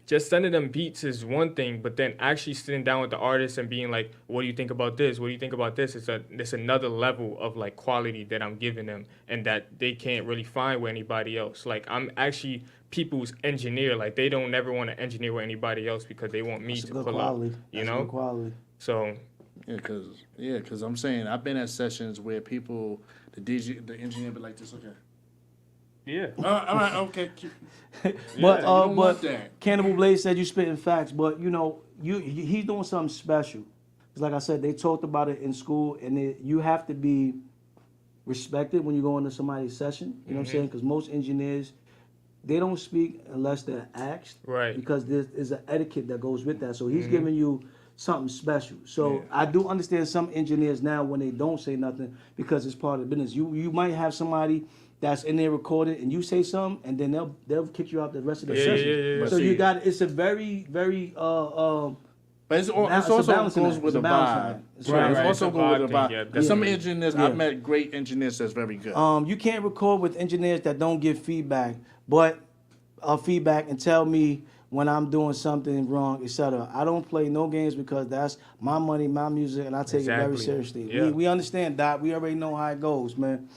just sending them beats is one thing, but then actually sitting down with the artist and being like, what do you think about this? What do you think about this? It's another level of like quality that I'm giving them and that they can't really find with anybody else. Like I'm actually people's engineer. Like they don't never want to engineer with anybody else because they want me to pull quality. up. You know? Good quality. So Cause I'm saying I've been at sessions where people, the engineer be like this, okay. Yeah. All right, okay. But Cannibal Blaze said you spitting facts, but you know, he's doing something special. Cause like I said, they talked about it in school, and you have to be respected when you go into somebody's session. You know what I'm saying? Because most engineers, they don't speak unless they're asked. Right. Because there's an etiquette that goes with that. So he's giving you something special. So I do understand some engineers now when they don't say nothing because it's part of the business. You might have somebody that's in there recording and you say something and then they'll kick you out the rest of the session. So you got it's a very but it's also goes with the vibe. Right. It's also goes with the vibe. There's some engineers I've met great engineers that's very good. You can't record with engineers that don't give feedback, but feedback and tell me when I'm doing something wrong, etc. I don't play no games because that's my money, my music, and I take it very seriously. Yeah. We understand that. We already know how it goes, man.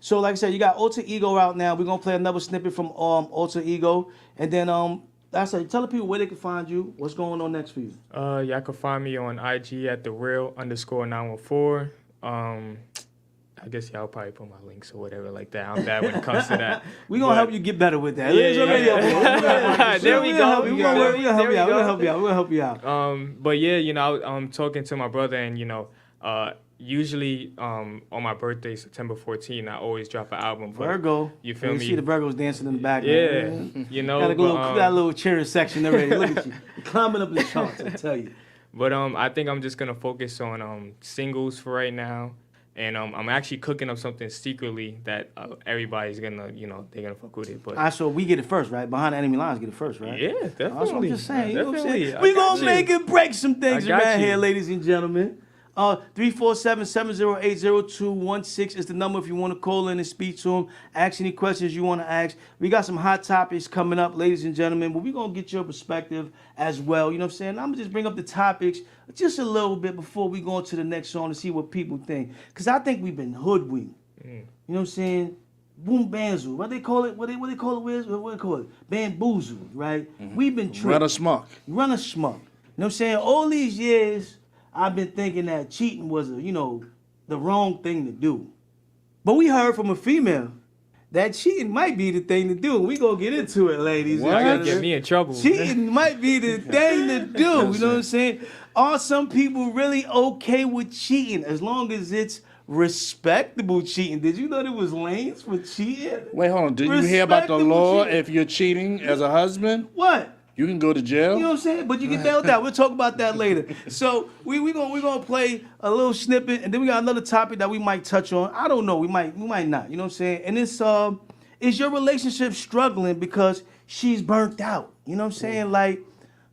So like I said, you got Alter Ego out now. We're gonna play another snippet from Alter Ego, and then I said, tell the people where they can find you. What's going on next for you? Y'all can find me on IG at @thereal_914. I guess y'all probably put my links or whatever like that. I'm bad when it comes to that. We're going to help you get better with that. There we go. We're going to help you out. But yeah, you know, I'm talking to my brother and, you know, usually on my birthday, September 14th, I always drop an album. Virgo. You feel me? You see the Virgos dancing in the back. Yeah. You know. Got a little cheering section already. Look at you. Climbing up the charts, I tell you. But I think I'm just going to focus on singles for right now. And I'm actually cooking up something secretly that everybody's gonna, you know, they're gonna fuck with it. But so we get it first, right? Behind the enemy lines, get it first, right? Yeah, definitely. That's what I'm just saying. You know what I'm saying? We gonna make it break some things around here, ladies and gentlemen. 347-708-0216 is the number if you want to call in and speak to him. Ask any questions you want to ask. We got some hot topics coming up, ladies and gentlemen, but we're going to get your perspective as well. You know what I'm saying? I'm going to just bring up the topics just a little bit before we go into the next song to see what people think. Because I think we've been hoodwinked. You know what I'm saying? Boom bamboozled. What they call it? What they call it? What they call it? Bamboozled, right? We've been tricked. Run a schmuck. You know what I'm saying? All these years, I've been thinking that cheating was, the wrong thing to do. But we heard from a female that cheating might be the thing to do. We gonna get into it, ladies. Y'all gotta get me in trouble. Cheating might be the thing to do. You know what I'm saying? Are some people really okay with cheating as long as it's respectable cheating? Did you know there was lanes for cheating? Wait, hold on. Did you hear about the law if you're cheating as a husband? What? You can go to jail. You know what I'm saying? But you get bailed out. We'll talk about that later. So we're gonna play a little snippet, and then we got another topic that we might touch on. I don't know. We might not. You know what I'm saying? And it's is your relationship struggling because she's burnt out? You know what I'm saying? Like,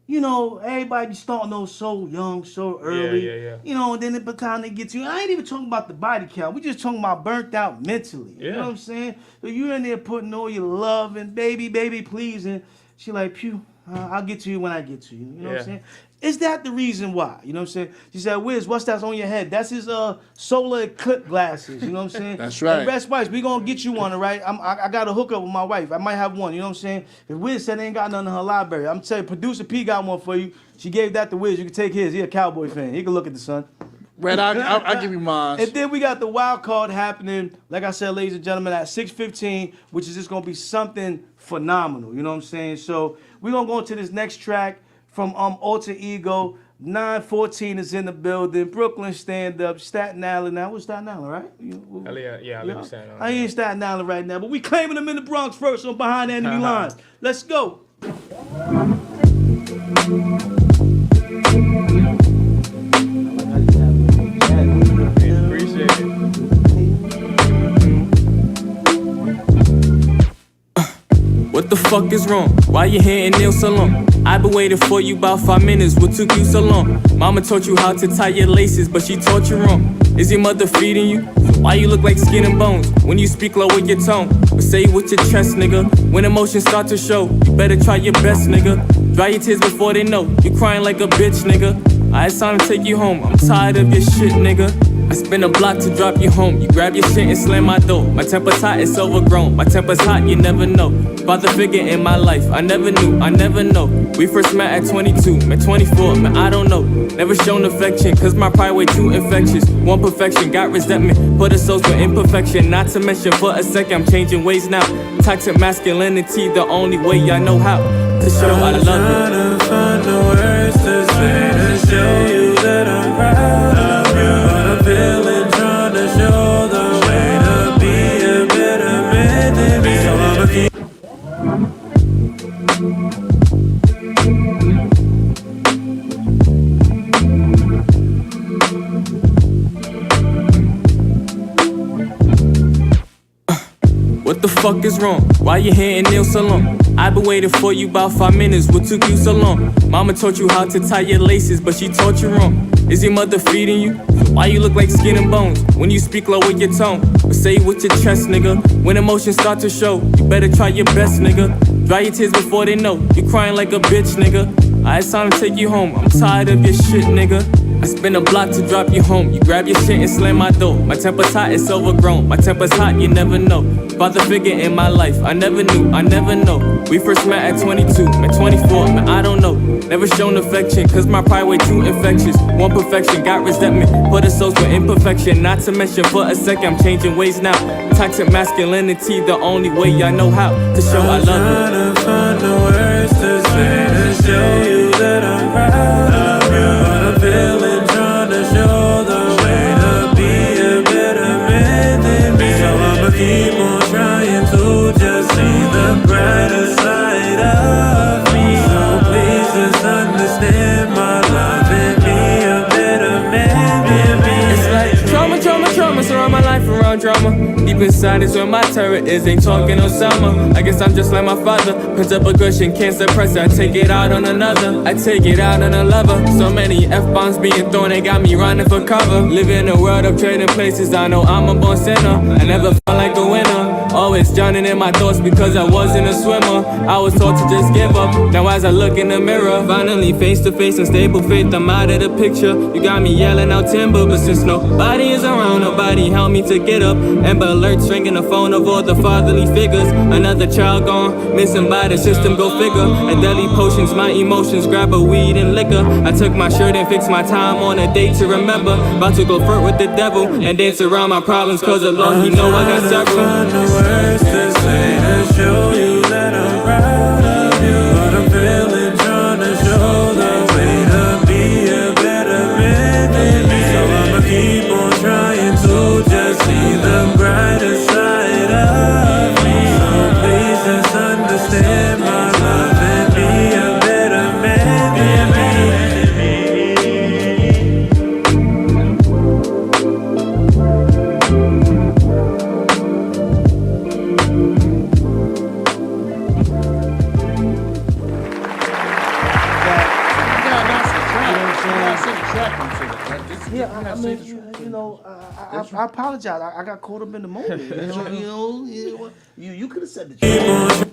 you know, everybody be starting those so young, so early. Yeah. You know, and then by the time they get to you, I ain't even talking about the body count. We just talking about burnt out mentally. You know what I'm saying? So you in there putting all your love and baby, please, and she like, pew. I'll get to you when I get to you. You know what I'm saying? Is that the reason why? You know what I'm saying? She said, Wiz, what's that on your head? That's his solar eclipse glasses. You know what I'm saying? That's right. And Rest Spice, we gonna get you one, all right? I got a hookup with my wife. I might have one. You know what I'm saying? If Wiz said they ain't got none in her library, I'm telling you, producer P got one for you. She gave that to Wiz. You can take his. He a Cowboy fan. He can look at the son. Red, I'll give you mine. And then we got the wild card happening, like I said, ladies and gentlemen, at 6:15, which is just going to be something phenomenal. You know what I'm saying? So we're going to go into this next track from Alter Ego. 914 is in the building. Brooklyn Stand Up. Staten Island now. We're Staten Island, right? Hell yeah, I live in Staten Island. I ain't in Staten Island right now, but we claiming them in the Bronx first on Behind the Enemy Lines. Let's go. Appreciate it. What the fuck is wrong? Why you here in nail salon? I been waiting for you about 5 minutes. What took you so long? Mama taught you how to tie your laces, but she taught you wrong. Is your mother feeding you? Why you look like skin and bones? When you speak low with your tone, but say it with your chest, nigga. When emotions start to show, you better try your best, nigga. Dry your tears before they know you crying like a bitch, nigga. It's time to take you home. I'm tired of your shit, nigga. I spin a block to drop you home. You grab your shit and slam my door. My temper's hot, it's overgrown. My temper's hot, you never know. Father figure in my life, I never knew, I never know. We first met at 22, met 24, man, I don't know. Never shown affection, cause my pride way too infectious. Want perfection, got resentment, put a soul for imperfection. Not to mention for a second, I'm changing ways now. Toxic masculinity, the only way I know how to show I love you. Trying to find the words to say to show you that I'm proud of you. But I'm feeling trying to show the way to be a better man than me. So I'ma keep. What the fuck is wrong? Why you here in nail salon? I've been waiting for you about 5 minutes. What took you so long? Mama taught you how to tie your laces, but she taught you wrong. Is your mother feeding you? Why you look like skin and bones? When you speak low with your tone, but say it with your chest, nigga. When emotions start to show, you better try your best, nigga. Dry your tears before they know you crying like a bitch, nigga. It's time to take you home. I'm tired of your shit, nigga. I spin a block to drop you home. You grab your shit and slam my door. My temper's hot, it's overgrown. My temper's hot, you never know. Father figure in my life, I never knew, I never know. We first met at 22, met 24, man, I don't know. Never shown affection, cause my pride way too infectious. Want perfection, got resentment, put a soul for imperfection. Not to mention for a second, I'm changing ways now. Toxic masculinity, the only way I know how to show I love you. Trying to find the words to say to show you that I'm proud of you. But I'm feeling trying to show the way to be a better man than me. So I'ma keep on trying to just see the brighter side of me. So please just understand my love and be a better man than me. It's like trauma, trauma, trauma, surround my life around drama. Deep inside is where my terror is, ain't talking no summer. I guess I'm just like my father, pent up aggression, can't suppress it. I take it out on another, I take it out on a lover. So many F-bombs being thrown, they got me running for cover. Live in a world of trading places, I know I'm a born sinner. I never felt like a winner, always drowning in my thoughts because I wasn't a swimmer. I was taught to just give up, now as I look in the mirror, finally face to face and stable faith, I'm out of the picture. You got me yelling out timber, but since nobody is around, nobody helped me to get up. Amber alerts ringing the phone of all the fatherly figures. Another child gone, missing by the system, go figure. And deadly potions, my emotions, grab a weed and liquor. I took my shirt and fixed my time on a date to remember. About to go flirt with the devil and dance around my problems, cause the Lord, he know I got several. Find the words to say to show you that I'm proud of you. But I'm feeling trying to show the way to be a better man than me. So I'ma keep on trying to just see the brighter side of me. So please just understand my love and be a better man than me. Yeah, I mean, you know, I apologize. I got caught up in the moment. You could have said the truth.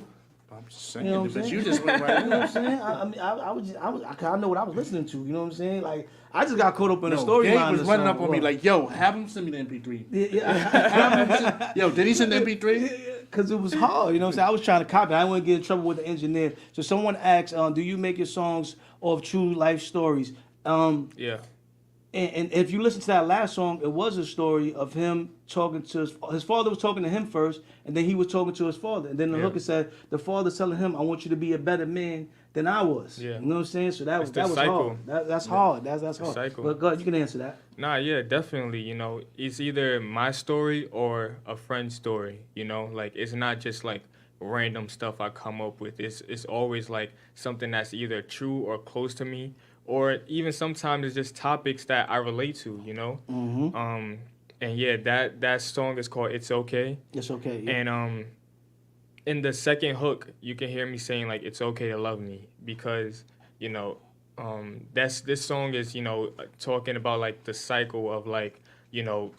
I'm just saying, You know what I'm but saying? you just went right You know what I'm saying? I know what I was listening to. You know what I'm saying? Like, I just got caught up in the storyline. Gabe was running up on me like, yo, have him send me the MP3. Yeah. Yo, did he send the MP3? Because it was hard, you know what I'm saying? I was trying to copy. I didn't want to get in trouble with the engineer. So someone asked, do you make your songs off true life stories? Yeah. And if you listen to that last song, it was a story of him talking to his father was talking to him first, and then he was talking to his father. And then the hooker said, the father's telling him, I want you to be a better man than I was. Yeah. You know what I'm saying? So that was cycle. hard. That's hard. That's hard. Cycle. But go ahead, you can answer that. Nah, yeah, definitely. You know, it's either my story or a friend's story. You know, like it's not just like random stuff I come up with. It's always like something that's either true or close to me, or even sometimes it's just topics that I relate to. You know. Mm-hmm. And yeah, that song is called "It's Okay." It's okay. Yeah. And in the second hook, you can hear me saying like, "It's okay to love me," because you know. This song is, you know, talking about like the cycle of like you know,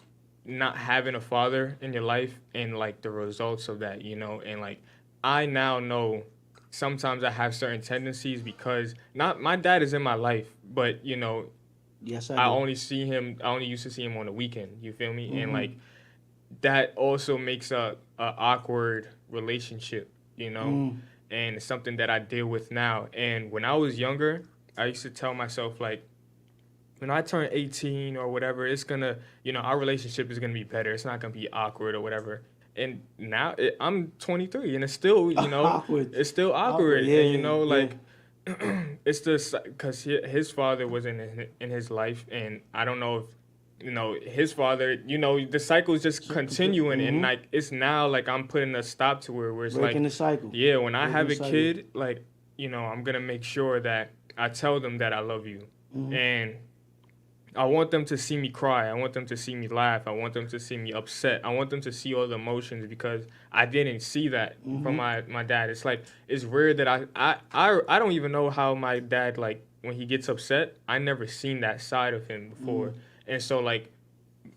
not having a father in your life and like the results of that, you know, and like I now know sometimes I have certain tendencies because not my dad is in my life, but you know, yes, I only used to see him on the weekend. You feel me? And like that also makes a awkward relationship, you know, and it's something that I deal with now. And when I was younger, I used to tell myself like, when I turn 18 or whatever, it's gonna, you know, our relationship is gonna be better. It's not gonna be awkward or whatever. And now I'm 23 and it's still, you know, awkward. It's still awkward. Yeah, and you know, yeah. like it's just because his father was in his life, and I don't know if, you know, his father, you know, the cycle is just continuing, and like it's now like I'm putting a stop to where it's breaking like the cycle. Yeah, when I have a cycle. kid, like, you know, I'm gonna make sure that I tell them that I love you, and I want them to see me cry. I want them to see me laugh. I want them to see me upset. I want them to see all the emotions because I didn't see that from my dad. It's like, it's rare that I don't even know how my dad, like, when he gets upset, I never seen that side of him before. And so, like,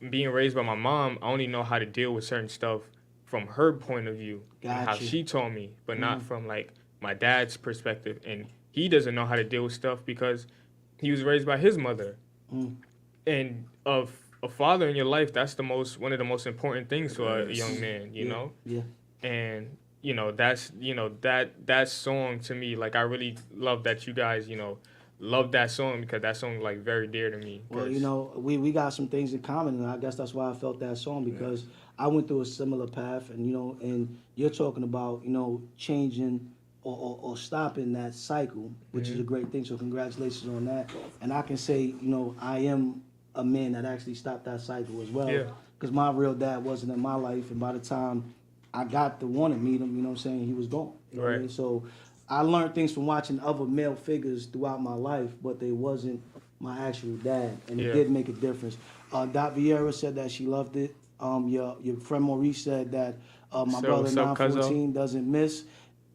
being raised by my mom, I only know how to deal with certain stuff from her point of view and how Gotcha. she told me, but not from, like, my dad's perspective. And he doesn't know how to deal with stuff because he was raised by his mother. And of a father in your life, that's one of the most important things for a young man, you know? Yeah. And, you know, that's, you know, that song to me, like, I really love that you guys, you know, love that song because that song, like, very dear to me. Well, you know, we got some things in common, and I guess that's why I felt that song, because I went through a similar path, and, you know, and you're talking about, you know, changing or stopping that cycle, which is a great thing, so congratulations on that. And I can say, you know, I am a man that actually stopped that cycle as well, because my real dad wasn't in my life, and by the time I got to want to meet him, you know what I'm saying, he was gone. You know what I mean? So I learned things from watching other male figures throughout my life, but they wasn't my actual dad, and it did make a difference. Dot Vieira said that she loved it. Your friend Maurice said that my brother 914 doesn't miss.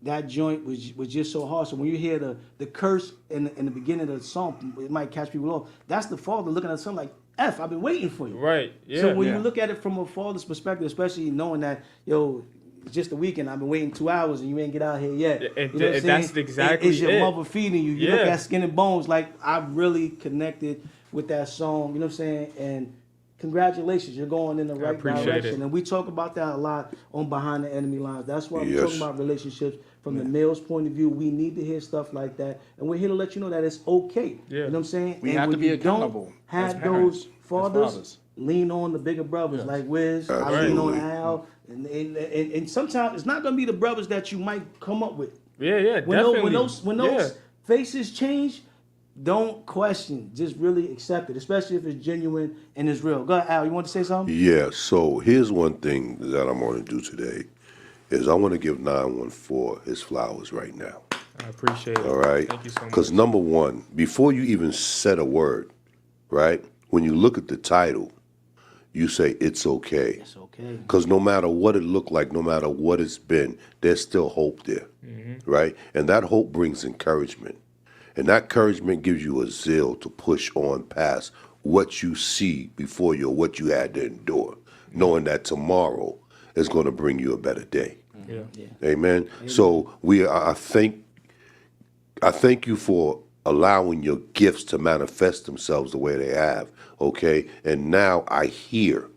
That joint was just so hard. So when you hear the curse in the beginning of the song, it might catch people off. That's the father looking at something like, F, I've been waiting for you. Right, yeah. So when you look at it from a father's perspective, especially knowing that, yo, it's just a weekend, I've been waiting 2 hours and you ain't get out here yet. You know what I'm saying? That's exactly It's your it. mother feeding you. You look at Skin and Bones, like, I really connected with that song, you know what I'm saying? And congratulations, you're going in the right direction. And we talk about that a lot on Behind the Enemy Lines. That's why we're talking about relationships from the male's point of view. We need to hear stuff like that. And we're here to let you know that it's okay. You know what I'm saying? We and have when to be you accountable don't have as parents, those fathers, lean on the bigger brothers like Wiz. I lean on Al. And sometimes it's not going to be the brothers that you might come up with. Definitely. When those faces change, don't question. Just really accept it, especially if it's genuine and it's real. Go ahead, Al. You want to say something? Yeah, so here's one thing that I'm going to do today is I want to give 914 his flowers right now. I appreciate it. All right? Thank you so much. Because number one, before you even said a word, right, when you look at the title, you say it's okay. It's okay. Because no matter what it looked like, no matter what it's been, there's still hope there, right? And that hope brings encouragement. And that encouragement gives you a zeal to push on past what you see before you or what you had to endure, knowing that tomorrow is going to bring you a better day. Amen. So I thank you for allowing your gifts to manifest themselves the way they have, okay? And now I hear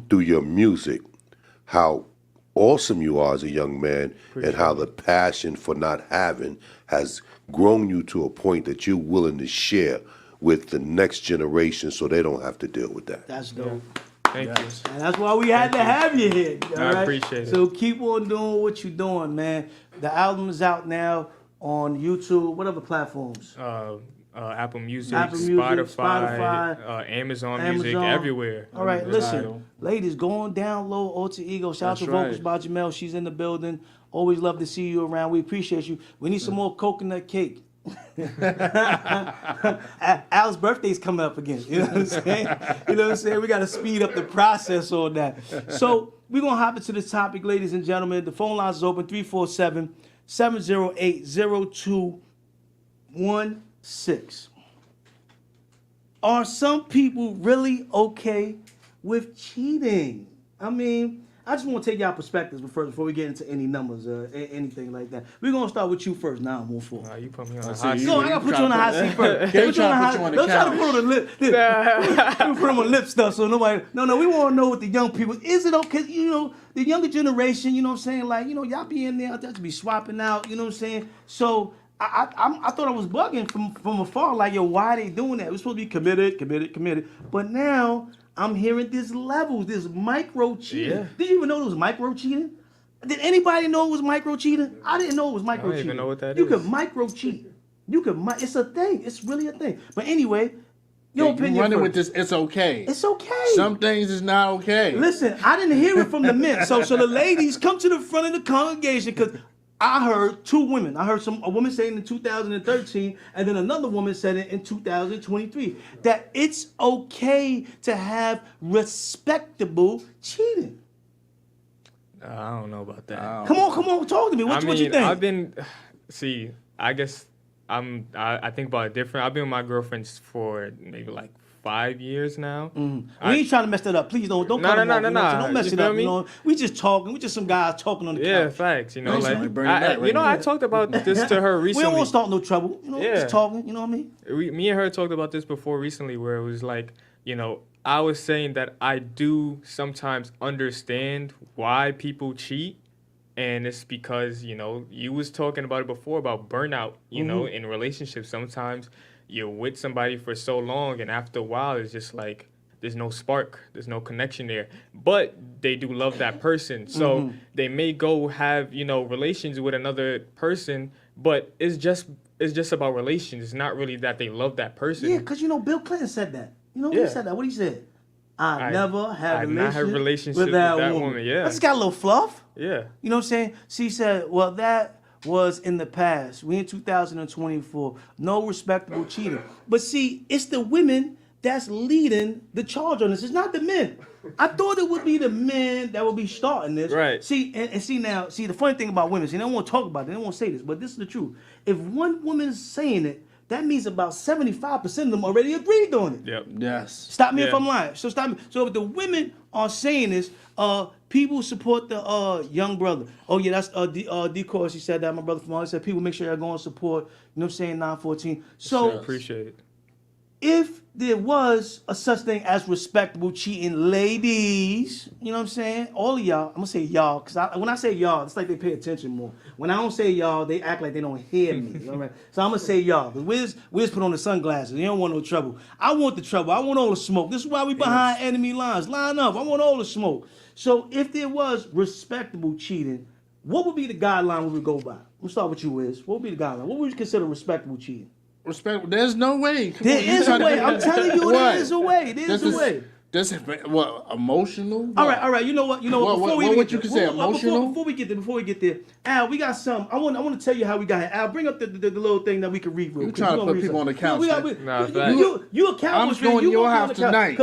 through your music how awesome you are as a young man and how the passion for not having has grown you to a point that you're willing to share with the next generation so they don't have to deal with that. That's dope. Thank you. And that's why we had to have you here. I appreciate it. So keep on doing what you're doing, man. The album is out now on YouTube, whatever platforms. Apple Music, Spotify, Amazon Music, everywhere. All right, listen, ladies, go on download Alter Ego. Shout out to Vocals by Jamel. She's in the building. Always love to see you around. We appreciate you. We need some more coconut cake. Al's birthday's coming up again. You know what I'm saying? You know what I'm saying? We got to speed up the process on that. So we're going to hop into the topic, ladies and gentlemen. The phone lines is open, 347-708-0216. Are some people really okay with cheating? I mean, I just want to take y'all perspectives before we get into any numbers or anything like that. We're going to start with you first. Now I'm on four. You put me on the hot seat. No, I got to put you on the hot seat first. Don't try to put you on the Don't try to couch. put on the lip. Put them on lip stuff so nobody. No, we want to know what the young people. Is it okay? You know, the younger generation. You know what I'm saying? Like, you know, y'all be in there to be swapping out. You know what I'm saying? So I thought I was bugging from afar. Like, yo, why are they doing that? We're supposed to be committed. But now I'm hearing this levels, this micro cheating. Yeah. Did you even know it was micro cheating? Did anybody know it was micro cheating? I didn't know it was micro cheating. I don't even know what that you is. You can micro cheat. It's a thing. It's really a thing. But anyway, your opinion. Running with this, it's okay. It's okay. Some things is not okay. Listen, I didn't hear it from the men. So the ladies come to the front of the congregation because I heard two women. I heard a woman saying in 2013, and then another woman said it in 2023, that it's okay to have respectable cheating. I don't know about that. Come on, talk to me. What you think? I think about it different. I've been with my girlfriends for maybe like 5 years now. We ain't trying to mess that up. Please don't cut them off. Don't mess it up. You know, we just talking. We just some guys talking on the couch. Yeah, facts. You know, like I talked about this to her recently. We don't want to start no trouble. You know, just talking. You know what I mean? Me and her talked about this before recently, where it was like, you know, I was saying that I do sometimes understand why people cheat. And it's because, you know, you was talking about it before about burnout, you know, in relationships. Sometimes you're with somebody for so long, and after a while, it's just like there's no spark, there's no connection there. But they do love that person. So they may go have, you know, relations with another person, but it's just about relations. It's not really that they love that person. Yeah, because, you know, Bill Clinton said that. You know, he said that. What he said? I never had a relationship with that woman. Yeah. I just got a little fluff. Yeah. You know what I'm saying? She said, well, that was in the past. We in 2024. No respectable cheating. But see, it's the women that's leading the charge on this. It's not the men. I thought it would be the men that would be starting this. Right. See, and see now, the funny thing about women, they don't want to talk about it. They don't want to say this, but this is the truth. If one woman's saying it, that means about 75% of them already agreed on it. Yep. Yes. Stop me if I'm lying. So stop me. So if the women are saying this, people support the young brother. Oh yeah, that's D-Course. He said that. My brother from all. He said people make sure y'all go and support. You know what I'm saying? 914. So appreciate it. If there was a such thing as respectable cheating, ladies, you know what I'm saying? All of y'all, I'm gonna say y'all, because when I say y'all, it's like they pay attention more. When I don't say y'all, they act like they don't hear me. All right? So I'm gonna say y'all, because Wiz put on the sunglasses. He don't want no trouble. I want the trouble. I want all the smoke. This is why we behind enemy lines. Line up. I want all the smoke. So if there was respectable cheating, what would be the guideline we would go by? We'll start with you, Wiz. What would be the guideline? What would you consider respectable cheating? Respect. There's no way. There is a way. I'm telling you, there is a way. There's a way. This is what emotional. All right. You know what? Before we what you can say emotional. Before we get there, Al, we got some. I want to tell you how we got here. Al, bring up the little thing that we can read. You trying to put people on the couch? You a Cowboys fan. I'm going to your house tonight.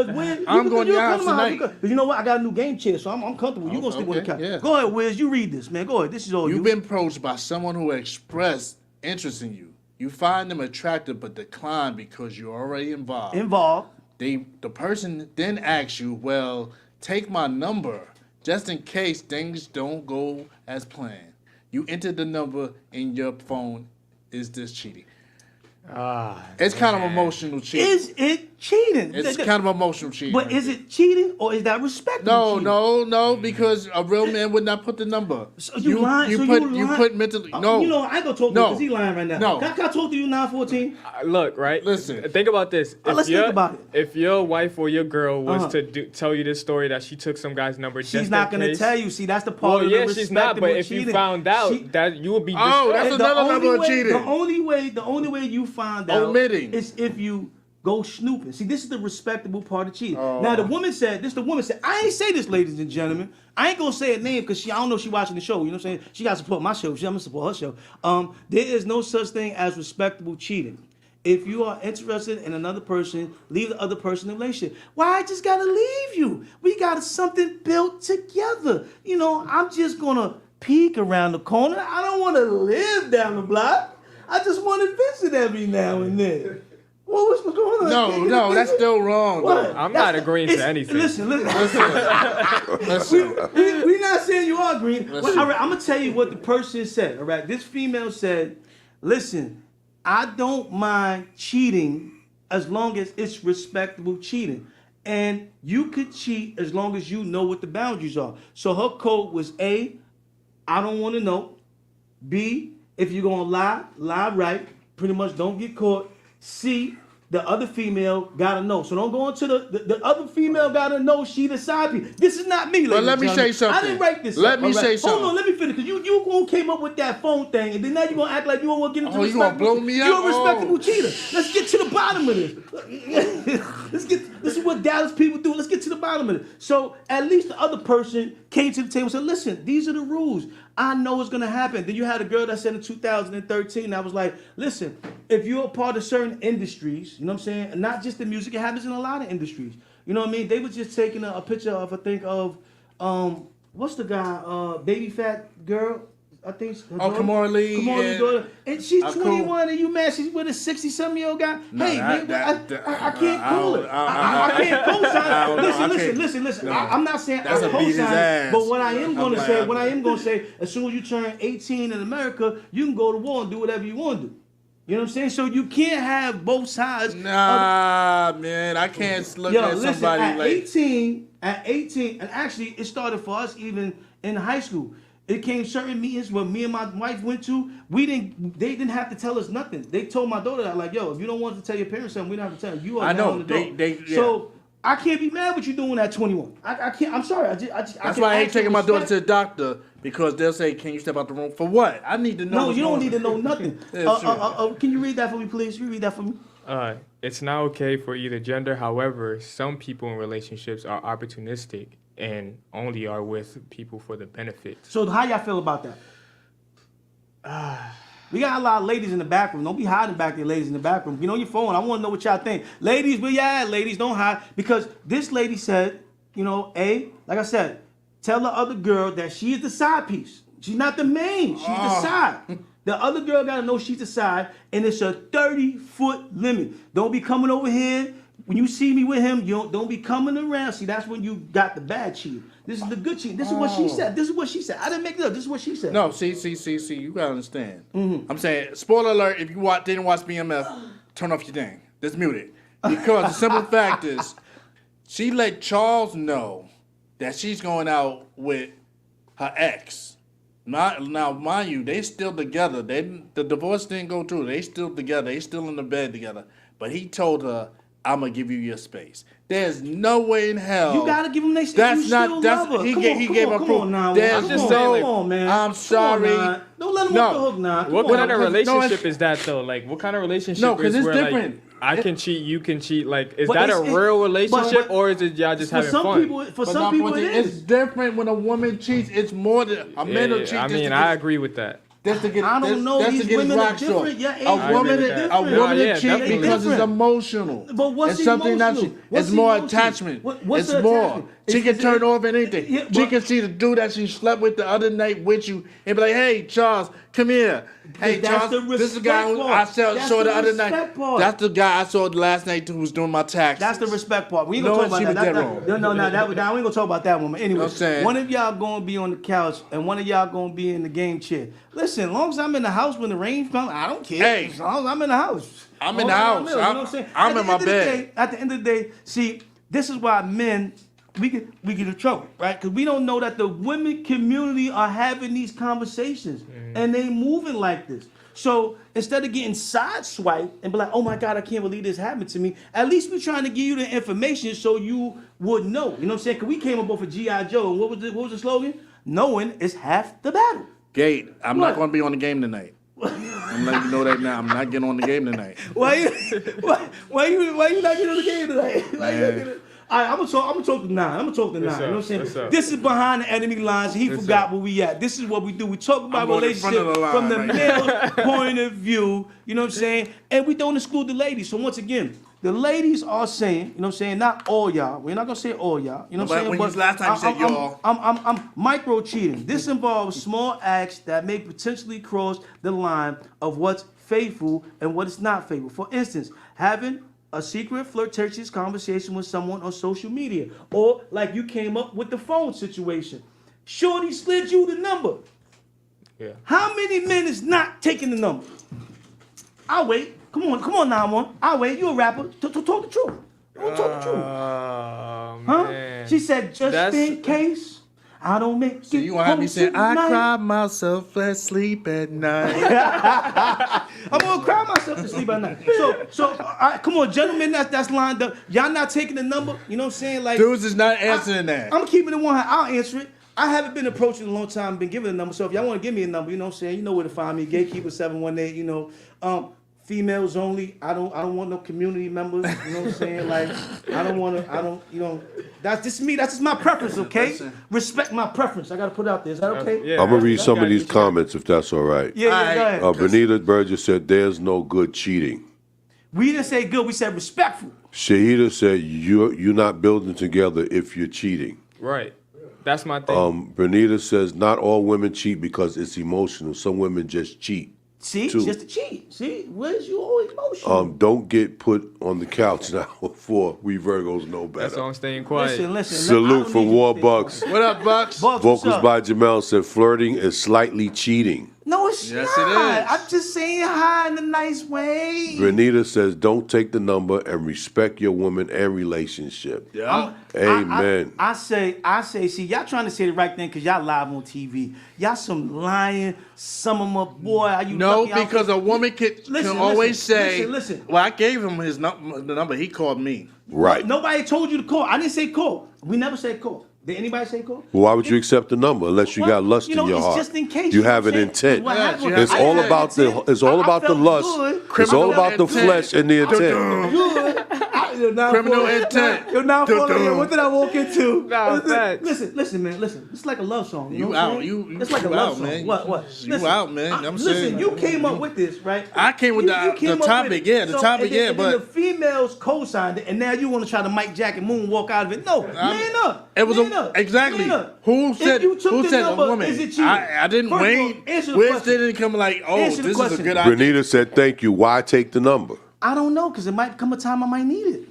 I'm going to your house tonight. Because you know what? I got a new game chair, so I'm comfortable. You gonna stick on the couch? Yeah. Go ahead, Wiz. You read this, man. Go ahead. This is all you. You've been approached by someone who expressed interest in you. You find them attractive but decline because you're already involved. The person then asks you, well, take my number just in case things don't go as planned. You enter the number in your phone. Is this cheating? It's kind of emotional cheating. Is it cheating? It's kind of emotional cheating. But is it cheating or is that respectable cheating? No, because a real man would not put the number. So you lying? You put mentally. No. You know, I ain't gonna talk to you because he lying right now. No. Can I talk to you 914? Look, right? Listen. Think about this. Let's think about it. If your wife or your girl was to tell you this story that she took some guy's number she's not going to tell you. See, that's the part of the respectable cheating. She's not, but if you found out, that you would be that's another level of cheating. The only way you find out omitting is if you go snooping. See, this is the respectable part of cheating. Now, the woman said, I ain't say this, ladies and gentlemen. I ain't gonna say a name because I don't know if she watching the show. You know what I'm saying? She got to support my show. I'm gonna support her show. There is no such thing as respectable cheating. If you are interested in another person, leave the other person in a relationship. Why I just gotta leave you? We got something built together. You know, I'm just gonna peek around the corner. I don't want to live down the block. I just want to visit every now and then. What's going on? No, that's still wrong. What? I'm not agreeing to anything. Listen. Listen. We're not saying you are agreeing. Well, all right, I'm gonna tell you what the person said. All right, this female said, "Listen, I don't mind cheating as long as it's respectable cheating, and you could cheat as long as you know what the boundaries are." So her code was A, I don't want to know. B, if you're gonna lie right. Pretty much don't get caught. C, the other female gotta know. So don't go into the other female gotta know she the side piece. This is not me. But let me say something. I didn't write this. Let me say something. Hold on, let me finish. Cause you gonna came up with that phone thing, and then now you gonna act like you don't want to get into you gonna blow me up? You're a respectable cheater. Let's get to the bottom of this. This is what Dallas people do. Let's get to the bottom of it. So at least the other person came to the table and said, listen, these are the rules. I know it's gonna happen. Then you had a girl that said in 2013, I was like, listen, if you're a part of certain industries, you know what I'm saying? And not just the music, it happens in a lot of industries. You know what I mean? They were just taking a picture of, I think of, what's the guy, baby fat girl? I think Kamora Lee. Kamora Lee's daughter. And she's 21 and you mad she's with a 60-something-year-old guy? No, hey, man, I can't call it. I can't co-sign. Listen. No. I'm not saying That's I a beat his co-sign, ass. but what I am going to say, as soon as you turn 18 in America, you can go to war and do whatever you want to do. You know what I'm saying? So you can't have both sides. Nah, man, I can't look at somebody at like 18, and actually it started for us even in high school. It came certain meetings where me and my wife went to. They didn't have to tell us nothing. They told my daughter that, like, yo, if you don't want to tell your parents something, we don't have to tell them. You are down the door. So I can't be mad with you doing that 21. I can't. I'm sorry. That's why I ain't taking my daughter to the doctor, because they'll say, "Can you step out the room for what?" I need to know. No, you don't need to know nothing. Can you read that for me, please? Can you read that for me? It's not okay for either gender. However, some people in relationships are opportunistic and only are with people for the benefit. So how y'all feel about that? We got a lot of ladies in the back room. Don't be hiding back there, ladies in the back room. You know your phone. I want to know what y'all think. Ladies, where y'all at? Ladies, don't hide. Because this lady said, you know, like I said, tell the other girl that she is the side piece. She's not the main. She's the side. The other girl got to know she's the side, and it's a 30-foot limit. Don't be coming over here. When you see me with him, you don't be coming around. See, that's when you got the bad cheat. This is the good cheat. This is what she said. I didn't make it up. This is what she said. No, see. You gotta understand. I'm saying, spoiler alert. If you didn't watch BMF, turn off your thing. Just mute it. Because the simple fact is, she let Charles know that she's going out with her ex. Now, mind you, they still together. The divorce didn't go through. They still together. They still in the bed together. But he told her, I'm gonna give you your space. There's no way in hell. You gotta give him their space. He gave her proof. There's come on, man. I'm sorry. Don't let him off the hook now. What kind of relationship is that though? Like, what kind of relationship? No, because it's where, different. Like, I can cheat, you can cheat. Like, is that a real relationship, or is it y'all just having fun? For some people, it is. It's different when a woman cheats. It's more than a man will cheat. I mean, I agree with that. I don't know. These women are different. A woman will cheat because it's emotional. But what's it's something emotional? It's more attachment. What's it's more. Attachment? She can turn off anything. She can see the dude that she slept with the other night with you and be like, "Hey, Charles, come here. Hey, Charles, this is the guy who I saw the other night. That's the guy I saw last night who was doing my taxes." That's the respect part. We ain't gonna talk about that. No, we ain't gonna talk about that woman. Anyway, one of y'all gonna be on the couch and one of y'all gonna be in the game chair. Listen, as long as I'm in the house when the rain comes, I don't care. Hey, as long as I'm in the house. I'm in the house. You know what I'm saying? I'm in my bed. At the end of the day, see, this is why men we get in trouble, right? Because we don't know that the women community are having these conversations and they moving like this. So instead of getting sideswiped and be like, "Oh my God, I can't believe this happened to me," at least we're trying to give you the information so you would know. You know what I'm saying? Because we came up with a G.I. Joe, and what was the slogan? Knowing is half the battle. Gate, I'm not going to be on the game tonight. I'm letting you know that now. I'm not getting on the game tonight. Why you not getting on the game tonight? I'm gonna talk to Nine. You know what I'm saying? This is behind the enemy lines. He forgot where we at. This is what we do. We talk about relationship from the male point of view. You know what I'm saying? And we don't exclude the ladies. So once again, the ladies are saying, you know what I'm saying, not all y'all. We're not gonna say all y'all. You know what I'm saying? When was the last time you said y'all? I'm micro cheating. This involves small acts that may potentially cross the line of what's faithful and what is not faithful. For instance, having a secret flirtatious conversation with someone on social media, or like you came up with the phone situation. Shorty slid you the number. Yeah. How many men is not taking the number? I'll wait. Come on, 911. I'll wait. You a rapper. Talk the truth. Talk the truth. Huh? Man. She said, just in case I don't make So it you gonna have me home say, I tonight." cry myself to sleep at night. I'm gonna cry myself to sleep at night. So, all right, come on, gentlemen, that's lined up. Y'all not taking the number. You know what I'm saying? Like, Dudes is not answering that. I'm keeping it 100. I'll answer it. I haven't been approached in a long time, been given a number. So if y'all want to give me a number, you know what I'm saying? You know where to find me. Gatekeeper 718. You know, females only. I don't want no community members. You know what I'm saying? Like, I don't. You know, that's just me. That's just my preference. Okay. Respect my preference. I gotta put it out there. Is that okay? Yeah. I'm gonna read some of these comments if that's all right. Yeah. Go ahead. Benita Burgess said, "There's no good cheating." We didn't say good. We said respectful. Shahida said, "You're not building together if you're cheating." Right. That's my thing. Benita says, "Not all women cheat because it's emotional. Some women just cheat." See, Two. just a cheat. See, where's you always emotional? Don't get put on the couch now. For we Virgos know better. That's why I'm staying quiet. Listen. Salute from War Bucks. What up, Bucks? Bucks, what's Vocals up? by Jamel said, "Flirting is slightly cheating." No, it's Yes, not. it is. I'm just saying hi in a nice way. Benita says, "Don't take the number and respect your woman and relationship." Yeah. Amen. I say, see, y'all trying to say the right thing because y'all live on TV. Y'all some lying, sum 'em up, boy. Are you No, lucky? because a woman can always say, listen. well, I gave him the number, he called me. Right. Nobody told you to call. I didn't say call. We never said call. Did anybody say call? Why would you accept the number unless you got lust in your it's heart? just in case. You know have what an I'm saying? intent. What happened? you have It's I all had about intent. the. It's all I about the felt lust. good. It's all Criminal about the intent. flesh and the intent. Good. Criminal intent. You're not following. What did I walk into? Nah, facts. Listen, man. Listen. It's like a love song. You know You what I'm out. saying? You It's like a you love out, song. man. What? You out, man. I'm listen, saying. you came up with this, right? I came with the came up with topic, it. yeah, the topic, and then, yeah, and then but- the females co-signed it, and now you want to try to Mike Jack and moonwalk out of it. No, man up. It was man up, exactly. man up. Who If said? you took Who the said number, a woman? Is it cheating? I didn't First of all, wait. answer the Wiz question. didn't come like, oh, Answer the this is a question. good idea. Benita said, "Thank you. Why take the number?" I don't know, because it might come a time I might need it.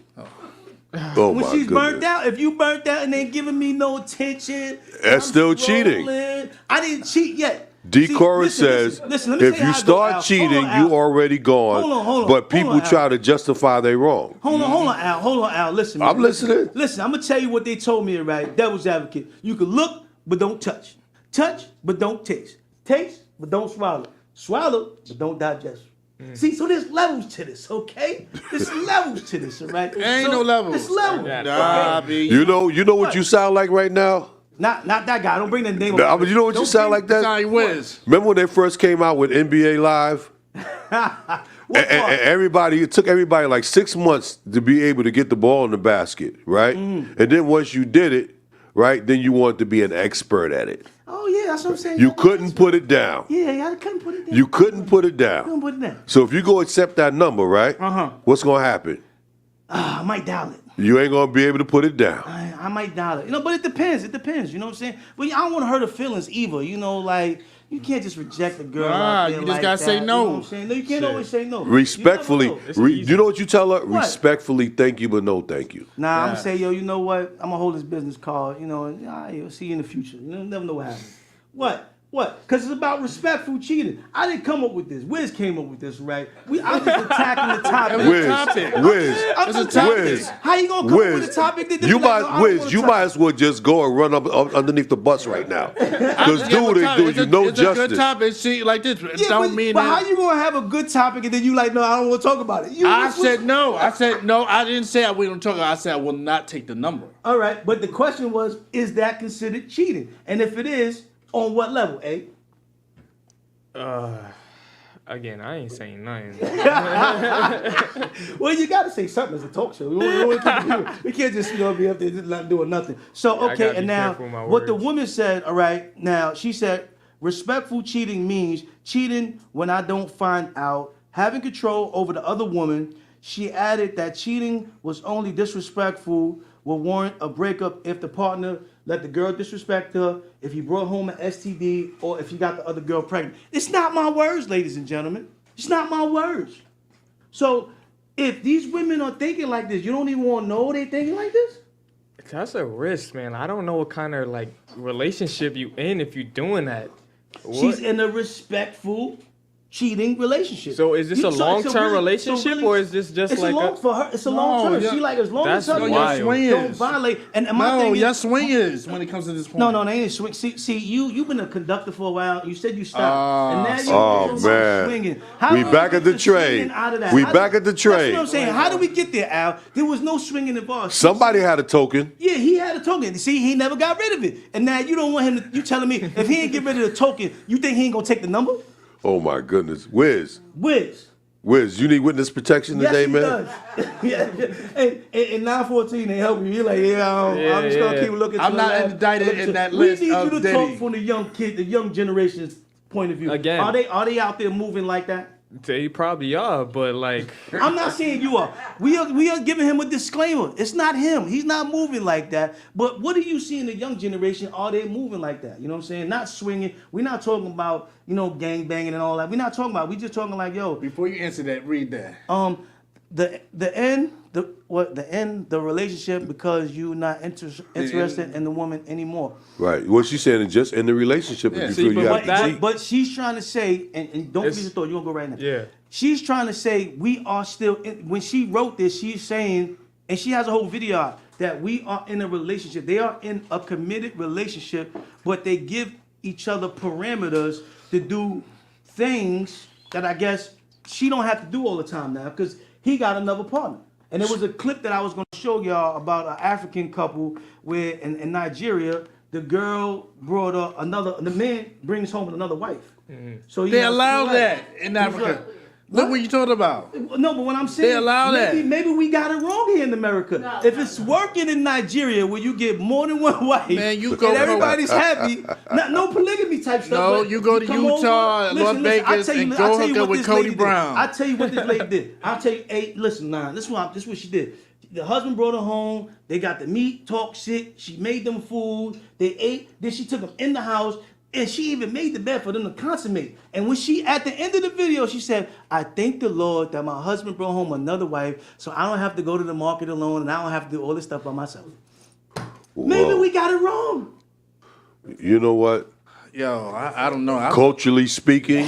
Oh When my she's burnt goodness. out, if you burnt out and ain't giving me no attention, That's I'm still cheating. scrolling. I didn't cheat yet. D. See, Cora listen, says, listen, let me if tell you how I go, start Al. cheating, Hold on, Al. you already gone. Hold on, but hold people on, Al. try to justify they wrong. Hold on, Al. Listen, I'm man. listening. Listen, I'm gonna tell you what they told me, right? Devil's advocate. You can look, but don't touch. Touch, but don't taste. Taste, but don't swallow. Swallow, but don't digest. See, so there's levels to this, okay? There's levels to this, all right? Ain't no levels. There's levels. Nah, okay? B. You know what you sound like right now? Not that guy. Don't bring that name Nah, up. but you know what you sound like that? Sorry, Wiz. Remember when they first came out with NBA Live? What part? And everybody, it took everybody like 6 months to be able to get the ball in the basket, right? And then once you did it, right, then you wanted to be an expert at it. Oh yeah, that's what I'm saying. You couldn't put it down. Yeah, I couldn't put it down. You couldn't put it down. couldn't put it down. So if you go accept that number, right? What's gonna happen? I might dial it. You ain't gonna be able to put it down. I might dial it. But it depends. It depends. You know what I'm saying? But I don't want to hurt her feelings either. You know, like you can't just reject a girl. Nah, out there you just like gotta say that. no. You know what I'm saying? No, you can't always say no. Respectfully, You never know. you know what you tell her? What? Respectfully, thank you, but no thank you. Nah, I'm gonna say, yo, you know what? I'm gonna hold this business card. You know, and I'll see you in the future. You know, never know what happens. What? Because it's about respectful cheating. I didn't come up with this. Wiz came up with this, right? I'm just attacking the topic. Wiz, How you gonna come up with a topic that you might as well just go and run up underneath the bus right now. Because dude ain't doing you no It's a good justice. topic. See, like this. Yeah, don't mean but that. how you gonna have a good topic and then you like, no, I don't want to talk about it? I said no. I said no. I didn't say I wouldn't talk. I said I will not take the number. All right, but the question was, is that considered cheating? And if it is, on what level, eh? Again, I ain't saying nothing. Well, you got to say something as a talk show. We can't just be up there just not doing nothing. So, I okay, gotta and be now careful with my what the words. woman said, all right, now she said, respectful cheating means cheating when I don't find out, having control over the other woman. She added that cheating was only disrespectful, will warrant a breakup if the partner let the girl disrespect her, if he brought home an STD, or if he got the other girl pregnant. It's not my words, ladies and gentlemen. It's not my words. So if these women are thinking like this, you don't even want to know they thinking like this? That's a risk, man. I don't know what kind of like relationship you in if you're doing that. She's in a respectful cheating relationship. So is this a long-term relationship or is this just it's like long for her? It's a long term. yeah. She like as long as That's her wild. don't violate. And my thing is, y'all swingers when it comes to this point. no, they ain't swing. See, you've been a conductor for a while. You said you stopped, and now you're man. swinging. How We do back get at the the swinging trade. out of that? We How back do- at the That's trade. what I'm saying. How did we get there, Al? There was no swinging involved. Somebody had a token. Yeah, he had a token. See, he never got rid of it. And now you don't want him to, you telling me if he ain't get rid of the token, you think he ain't gonna take the number? Oh my goodness. Wiz, you need witness protection today, he man? does. Yeah. And 914, they help you. You're like, I'm just gonna keep looking. I'm to not the left. indicted in that list We need of you to Diddy. talk from the young kid, the young generation's point of view. Again. Are they out there moving like that? They probably are, but like I'm not saying you are. We are giving him a disclaimer. It's not him. He's not moving like that. But what do you see in the young generation? Are they moving like that? You know what I'm saying? Not swinging. We're not talking about, gang banging and all that. We're not talking about. We just talking like, Before you answer that, read that. the relationship because you're not interested in the woman anymore. Right. What she's saying is just in the relationship, if you see, feel you but have to cheat. But she's trying to say, and don't finish the thought. You're gonna go right now. Yeah. She's trying to say we are still. When she wrote this, she's saying, and she has a whole video out that we are in a relationship. They are in a committed relationship, but they give each other parameters to do things that I guess she don't have to do all the time now because he got another partner. And there was a clip that I was going to show y'all about an African couple where in Nigeria, the girl brought the man brings home another wife. So They allow that in Africa. Look what you talking about. No, but what I'm saying, They allow that. Maybe we got it wrong here in America. If it's working in Nigeria where you get more than one wife, Man, you go- and everybody's happy, no polygamy type stuff. No, but you go to come Utah, over, Las Vegas, and go hook up with Cody Brown. I'll tell you what this lady did. I'll tell you, hey, listen, this is what she did. The husband brought her home. They got the meat, talk shit. She made them food. They ate. Then she took them in the house. And she even made the bed for them to consummate. And when she, at the end of the video, she said, I thank the Lord that my husband brought home another wife, so I don't have to go to the market alone, and I don't have to do all this stuff by myself. Whoa. Maybe we got it wrong. You know what? Yo, I don't know. Culturally speaking,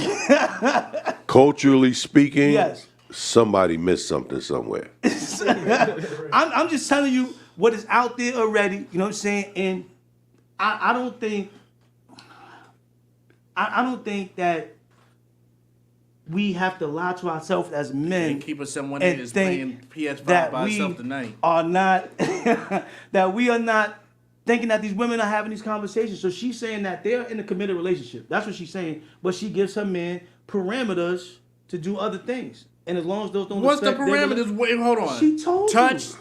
Yes. somebody missed something somewhere. I'm just telling you what is out there already. You know what I'm saying? And I don't think that we have to lie to ourselves as men. Gatekeeper someone and is think playing PS5 that by we herself tonight. are not that we are not thinking that these women are having these conversations. So she's saying that they're in a committed relationship. That's what she's saying. But she gives her man parameters to do other things. And as long as those don't What's the affect their parameters? Wait, hold on. She told Touch, you.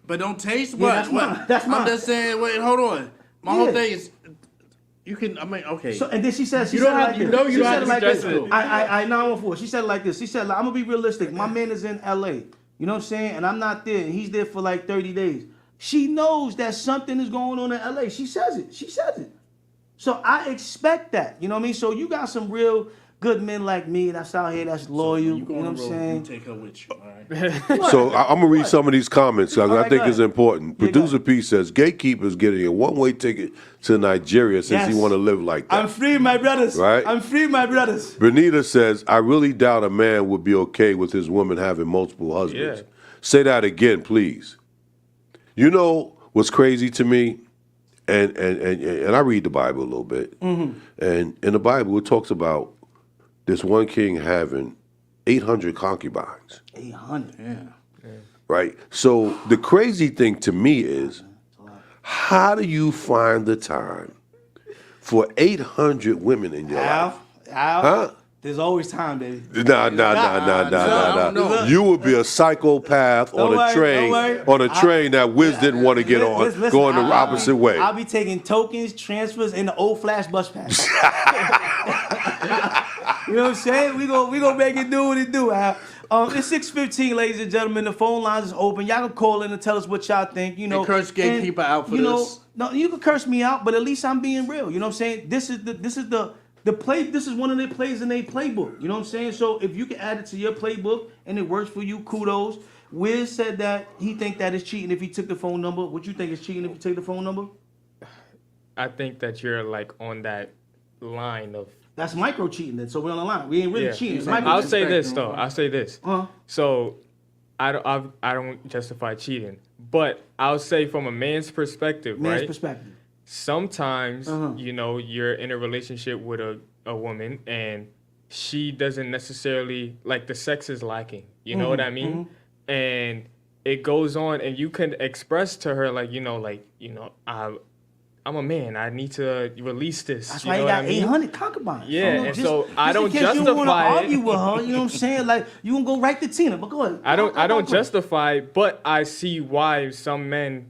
but don't taste. Yeah, What? that's What? mine. That's mine. I'm just saying. Wait, hold on. My whole Yeah. thing is, you can. I mean, okay. So and then she said, You don't have- like you this. know you She don't said have it to like this. stress it. I 914. She said it like this. She said, like, I'm gonna be realistic. My man is in LA. You know what I'm saying? And I'm not there. And he's there for like 30 days. She knows that something is going on in LA. She says it. She says it. So I expect that. You know what I mean? So you got some real good men like me that's out here that's loyal. You know what I'm saying? You take her with you. All right. So I'm gonna read some of these comments because All I right, think go it's ahead. important. Yeah, go Producer P says Gatekeeper's getting a one-way ticket to Nigeria since he Yes. want to live like that. I'm free, my brothers. Right? I'm free, my brothers. Benita says, I really doubt a man would be okay with his woman having multiple husbands. Yeah. Say that again, please. You know what's crazy to me? And I read the Bible a little bit. Mm-hmm. And in the Bible, it talks about this one king having 800 concubines. 800. Yeah. Right? So the crazy thing to me is, how do you find the time for 800 women in your life? Al, Huh? there's always time, baby. Nah. no. You would be a psychopath on Don't a worry, train, don't worry. that WIZZ didn't want to get on, Listen, going the I'll opposite way. I'll be taking tokens, transfers, and the old flash bus pass. You know what I'm saying? We gonna make it do what it do, Al. It's 6:15, ladies and gentlemen. The phone lines is open. Y'all can call in and tell us what y'all think. You know, And curse Gatekeeper out for you know, this. No, you can curse me out, but at least I'm being real. You know what I'm saying? This is the play. This is one of their plays in their playbook. You know what I'm saying? So if you can add it to your playbook and it works for you, kudos. Wiz said that he think that is cheating if he took the phone number. What you think is cheating if you take the phone number? I think that you're like on that line of. That's micro cheating then. So we're on the line. We ain't really cheating. It's micro I'll cheating. say this though. I'll say this. So, I don't justify cheating, but I'll say from a man's perspective, right? Sometimes you know you're in a relationship with a woman and she doesn't necessarily like the sex is lacking. You know what I mean? And it goes on, and you can express to her like I'm a man. I need to release this. That's why you got 800 concubines. Yeah, and so I don't justify you don't want to it. argue with her. You know what I'm saying? Like you gonna go right to Tina, but go ahead. I don't justify it, but I see why some men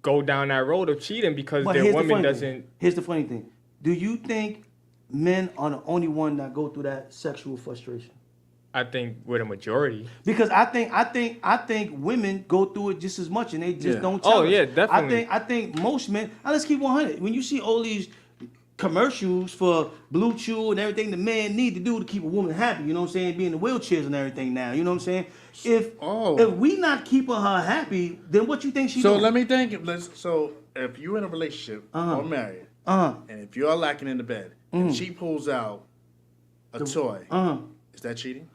go down that road of cheating because their woman doesn't. Here's the funny thing. Do you think men are the only one that go through that sexual frustration? I think we're the majority. Because I think women go through it just as much and they just don't tell us. Yeah, definitely. I think most men. Now let's keep 100. When you see all these commercials for Blue Chew and everything the man need to do to keep a woman happy, you know what I'm saying? Be in the wheelchairs and everything now, you know what I'm saying? If we not keeping her happy, then what you think she doing? So let me think. So if you're in a relationship or married, and if you're lacking in the bed, and she pulls out a toy, is that cheating?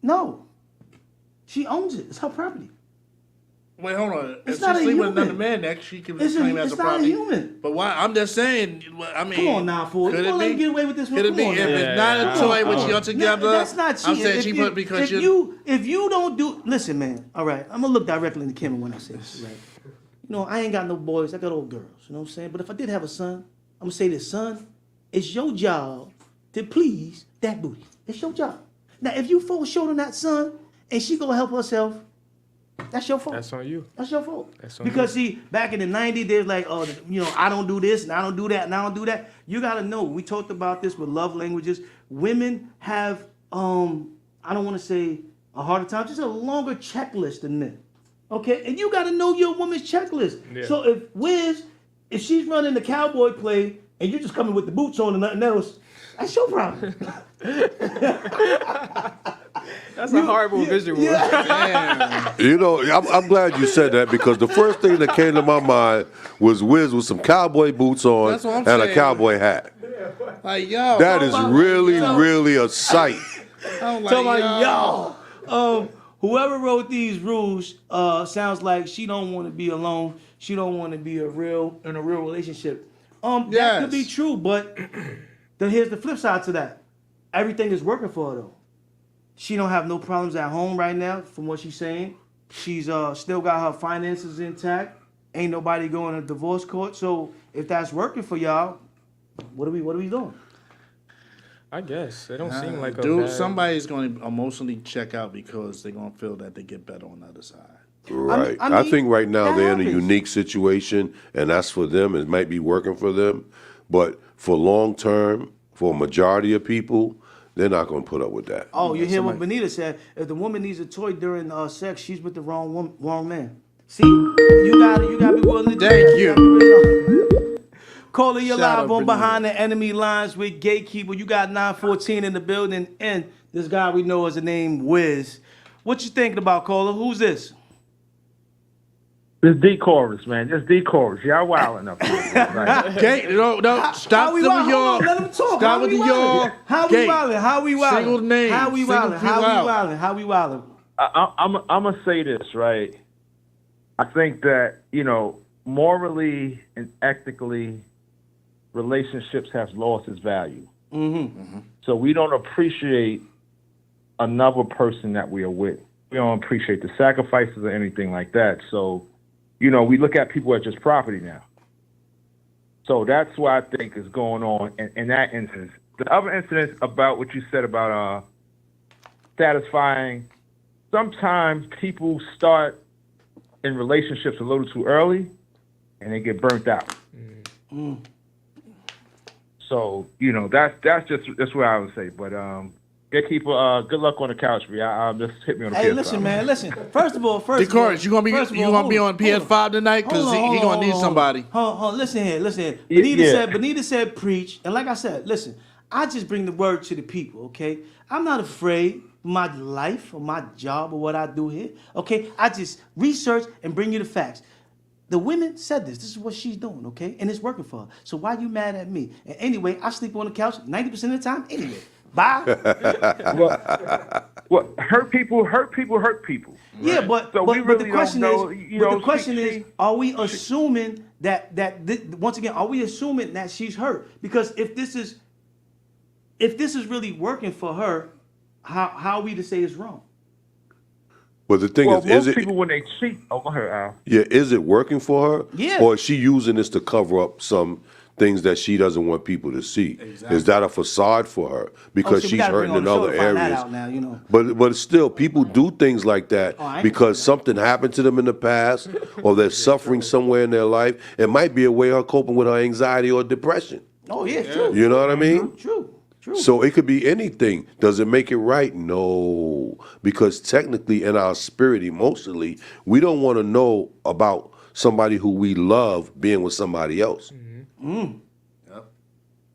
No. She owns it. It's her property. Wait, hold on. It's if not she's a sleeping with human. another man, that she can It's claim as a property. It's not a human. But why? I'm just saying. I mean, Come on now, fool. You won't let him get away with this one. Could it be if it's not a toy with you together? That's not cheating. I'm saying she put because if you don't do, listen, man. All right, I'm gonna look directly into Kim when I say this. Right? You know, I ain't got no boys. I got old girls. You know what I'm saying? But if I did have a son, I'm gonna say this, son. It's your job to please that booty. It's your job. Now, if you fall short on that son and she gonna help herself, that's your fault. That's on you. That's your fault. That's on because see, back in the 90s, they're like, oh, you know, I don't do this and I don't do that and I don't do that. You gotta know, we talked about this with love languages. Women have, I don't wanna say a harder time, just a longer checklist than men. Okay, and you gotta know your woman's checklist. Yeah. So if Wiz, if she's running the cowboy play and you're just coming with the boots on and nothing else, that's your problem. That's a horrible visual. Yeah. You know, I'm glad you said that because the first thing that came to my mind was Wiz with some cowboy boots on and a cowboy hat. Like, yo. That is really a sight. Whoever wrote these rules sounds like she don't want to be alone. She don't want to be in a real relationship. That could be true, but then here's the flip side to that. Everything is working for her though. She don't have no problems at home right now, from what she's saying. She's still got her finances intact. Ain't nobody going to divorce court. So if that's working for y'all, what are we doing? I guess it don't seem like dude. Somebody's going to emotionally check out because they're going to feel that they get better on the other side. Right. I think right now they're in a unique situation, and that's for them. It might be working for them, but for long term, for a majority of people, they're not going to put up with that. Oh, you hear what Benita said? If the woman needs a toy during sex, she's with the wrong man. See, you gotta be willing to do that. Thank you. Caller, you're live on Behind the Enemy Lines with Gatekeeper. You got 914 in the building, and this guy we know is the name Wiz. What you thinking about, caller? Who's this? This D-chorus, man. Just D-chorus. Y'all wilding up here. Right? Gate, no, stop with your. Let him talk. Stop with your. How we wilding? How we wilding? Single names. How we wilding? How we wilding? How we wilding? I'm gonna say this, right? I think that, you know, morally and ethically, relationships have lost its value. So we don't appreciate another person that we are with. We don't appreciate the sacrifices or anything like that. So, you know, we look at people as just property now. So that's what I think is going on in that instance. The other incidents about what you said about satisfying, sometimes people start in relationships a little too early and they get burnt out. So, you know, that's what I would say. But Gatekeeper, good luck on the couch, man. Just hit me on the PS5. Hey, listen, man. Listen. First of all, Decourage, you gonna be on PS5 tonight? Because he gonna need somebody. Hold on. Listen here. Benita said preach. And like I said, listen, I just bring the word to the people, okay? I'm not afraid of my life or my job or what I do here, okay? I just research and bring you the facts. The women said this. This is what she's doing, okay? And it's working for her. So why you mad at me? And anyway, I sleep on the couch 90% of the time anyway. Bye. Well, hurt people. Yeah, but the question is, are we assuming that once again, are we assuming that she's hurt? Because if this is really working for her, how are we to say it's wrong? But the thing is most it people when they cheat? Oh, go ahead, Al. Yeah, is it working for her? Yeah. Or is she using this to cover up some things that she doesn't want people to see? Exactly. Is that a facade for her because she's hurting in other areas? Now, you know. But still, people do things like that because something happened to them in the past, or they're suffering somewhere in their life. It might be a way of her coping with her anxiety or depression. Oh yeah, true. You know what I mean? True. So it could be anything. Does it make it right? No, because technically, in our spirit, emotionally, we don't want to know about somebody who we love being with somebody else. Yep.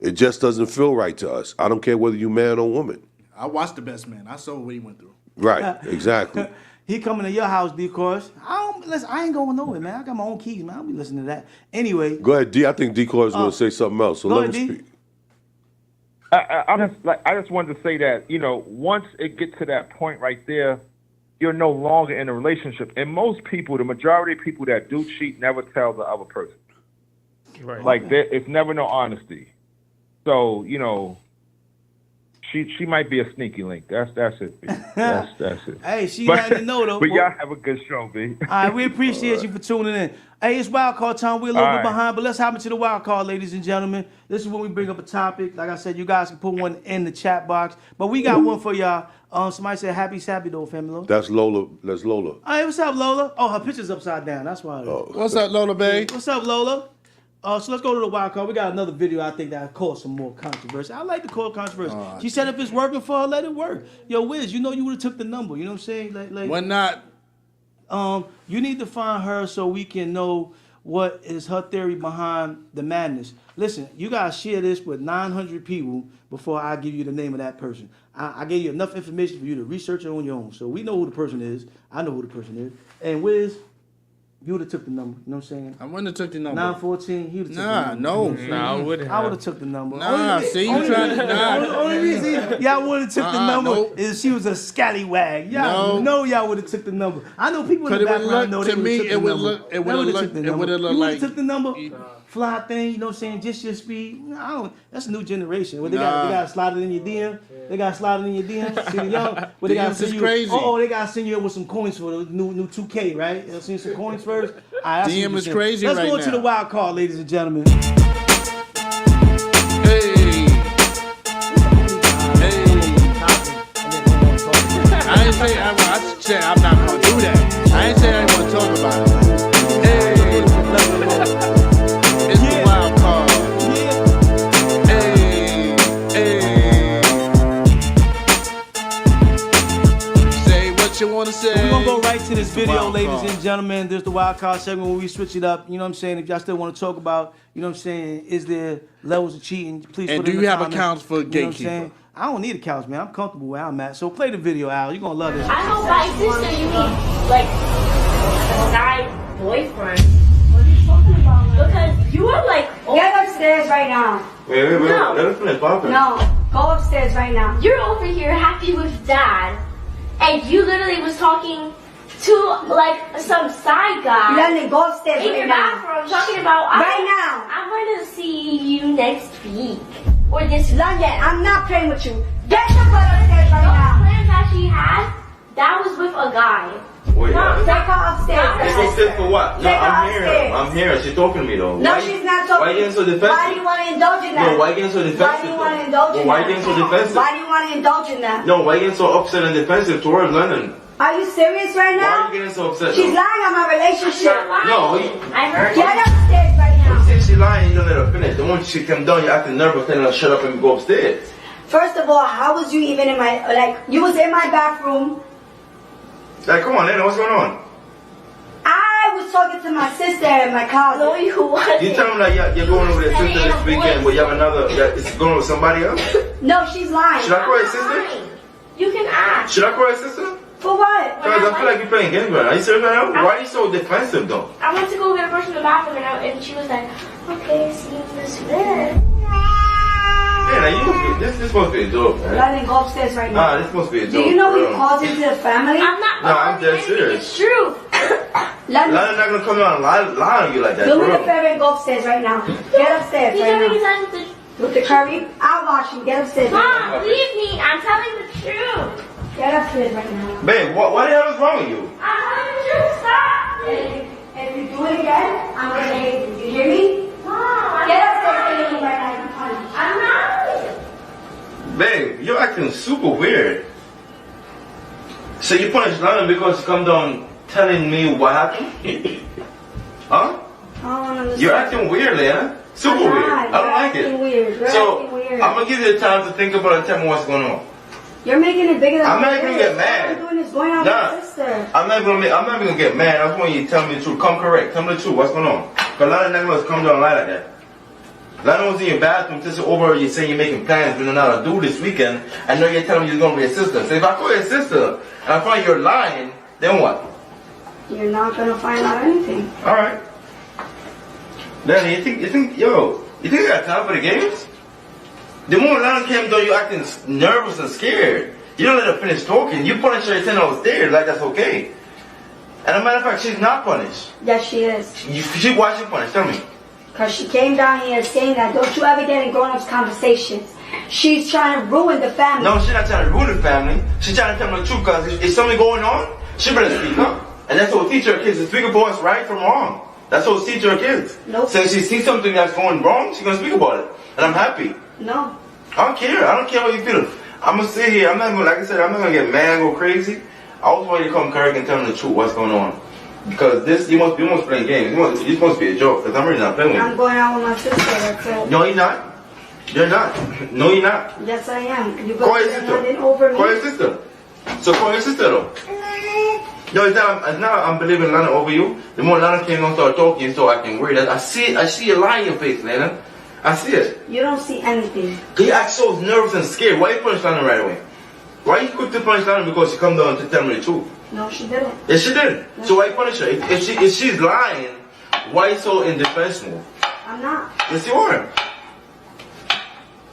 It just doesn't feel right to us. I don't care whether you man or woman. I watched The Best Man. I saw what he went through. Right, exactly. He coming to your house, D-Course. I ain't going nowhere, man. I got my own keys, man. I'll be listening to that. Anyway. Go ahead, D. I think D-Course is going to say something else. So let him speak. I just wanted to say that, once it gets to that point right there, you're no longer in a relationship. And most people, the majority of people that do cheat, never tell the other person. Right. Like, it's never no honesty. So, she might be a sneaky link. That's it, B. That's it. Hey, she let me know, though. But y'all have a good show, B. All right, we appreciate you for tuning in. Hey, it's wild card time. We're a little bit behind, but let's hop into the wild card, ladies and gentlemen. This is when we bring up a topic. Like I said, you guys can put one in the chat box. But we got one for y'all. Somebody said happy Sappy though, family. That's Lola. That's Lola. Hey, what's up, Lola? Oh, her picture's upside down. That's why. What's up, Lola, babe? What's up, Lola? So let's go to the wild card. We got another video I think that caused some more controversy. I like to cause controversy. She said if it's working for her, let it work. Yo, Wiz, you would have took the number. You know what I'm saying? Like Why not? You need to find her so we can know what is her theory behind the madness. Listen, you guys share this with 900 people before I give you the name of that person. I gave you enough information for you to research it on your own. So we know who the person is. I know who the person is. And Wiz, you would have took the number. You know what I'm saying? I wouldn't have took the number. 914, he would have took the number. I wouldn't. I would have took the number. Only reason y'all would have took the number is she was a scallywag. Y'all know y'all would have took the number. I know people in the background know they would have took the number. It would have looked You would like have took the number. Fly thing, you know what I'm saying? Just your speed. That's a new generation. Where they got to slide it in your DM. They got to slide it in your DM. See the young. Where they got to send you. Crazy. They got to send you with some coins for the new 2K, right? You know, send some coins first. DM is crazy right now. Let's go into the wild card, ladies and gentlemen. I said I'm not going to do that. I ain't saying I ain't going to talk about it. It's the wild card. Say what you want to say. We're going to go right to this video, ladies and gentlemen. There's the wild card segment where we switch it up. You know what I'm saying? If y'all still want to talk about, you know what I'm saying, is there levels of cheating, please and put it in the do you have comments. accounts for Gatekeeper? You know what I'm saying? I don't need a couch, man. I'm comfortable where I'm at. So play the video, Al. You're going to love this. I know my sister, you need, like, a guy boyfriend. What are you talking about? Because you are, like... Get upstairs right now. Wait, No. let us finish talking. No, go upstairs right now. You're over here happy with dad, and you literally was talking to, like, some side guy. Lenny, go upstairs in right your now. bathroom talking about... Right now. I'm going to see you next week. Or this London, I'm not playing with you. Get your butt upstairs right Those now. plans that she had, that was with a guy. Wait, Take her upstairs. Take her upstairs for what? No, Take her I'm here. upstairs. I'm here. She's talking to me though. No, she's not talking. Why are you getting so defensive? Why do you want to indulge in that? No, why are you getting so defensive? Why do you want to indulge in that? Why are you getting so defensive? Why do you want to indulge in that? No, why are you getting so upset and defensive towards Lennon? Are you serious right Why now? are you getting so upset? She's lying on my relationship. No, I heard Get upstairs right now. You say she's lying, you don't let her finish. The moment she come down, you're acting nervous, telling her shut up and go upstairs. First of all, how was you even in my, like, you was in my bathroom. Like, come on, Lena, what's going on? I was talking to my sister in my closet. No, you wasn't. You tell me that you're going over your sister this weekend, but you have another, it's going with somebody else? No, she's lying. Should I call your sister? You can ask. Should I call your sister? For what? Because I feel like you're playing games right now. Are you serious right now? Why are you so defensive, though? I went to go get a brush in the bathroom, and she was like, okay, see you this way. Man, this must be a joke, man. Let him go upstairs right now. This must be a joke. Do you know what you caused into the family? I'm not. No, I'm dead serious. It's true. Let Lana's not gonna come out and lie on you like that, do me bro. the favor and go upstairs right now. Get upstairs You right don't now. make sense With the curry, I'll wash him. Get upstairs. Mom, right now. leave me. I'm telling the truth. Get upstairs right now. Babe, what the hell is wrong with you? I'm telling the truth. Stop. If you do it again, I'm gonna hate you. You hear me? Mom, Get upstairs right now. I'm not. Babe, you're acting super weird. So you punish Lana because you come down telling me what happened? Huh? I don't understand. You're acting weird, Lana. Super I'm weird. not. I don't like You're it. acting weird. You're So acting weird. I'm gonna give you the time to think about it and tell me what's going on. You're making it bigger than I'm not it even is. gonna get mad. All I'm doing is going out Nah. with my sister. I'm not gonna get mad. I just want you to tell me the truth. Come correct. Tell me the truth. What's going on? Because Lana never gonna come down and lie like that. Lana was in your bathroom just over. You're saying you're making plans with another dude this weekend. I know you're telling me you're going with your sister. So if I call your sister and I find you're lying, then what? You're not gonna find out anything. All right. Lana, you think you got time for the games? The moment Lana came down, you acting nervous and scared. You don't let her finish talking. You punish her 10 upstairs like that's okay. And as a matter of fact, she's not punished. Yes, she is. Why she punished? Tell me. Because she came down here saying that don't you ever get in grown-ups conversations. She's trying to ruin the family. No, she's not trying to ruin the family. She's trying to tell me the truth because if something going on, she better speak up. And that's what we teach her kids, to speak up for what's right from wrong. That's what we teach her kids. Nope. So if she sees something that's going wrong, she's going to speak about it. And I'm happy. No. I don't care. I don't care how you feel. I'm going to sit here. I'm not going to, like I said, I'm not going to get mad and go crazy. I always want you to come correct and tell me the truth, what's going on. Because you must play games. This must be a joke. Because I'm really not playing with you. I'm going out with my sister. That's it. No, you're not. You're not. No, you're not. Yes, I am. You Call got your to sister. handing over me. Call your sister. So call your sister though. No, it's not, now I'm believing Lana over you. The more Lana came on start talking, you start acting weird. I see a lie in your face, Lana. I see it. You don't see anything. You act so nervous and scared. Why you punish Lana right away? Why you quick to punish Lana because she come down to tell me the truth? No, she didn't. Yes, she did. So why you punish her? If she's lying, why you so in defense mode? I'm not. Yes, you are.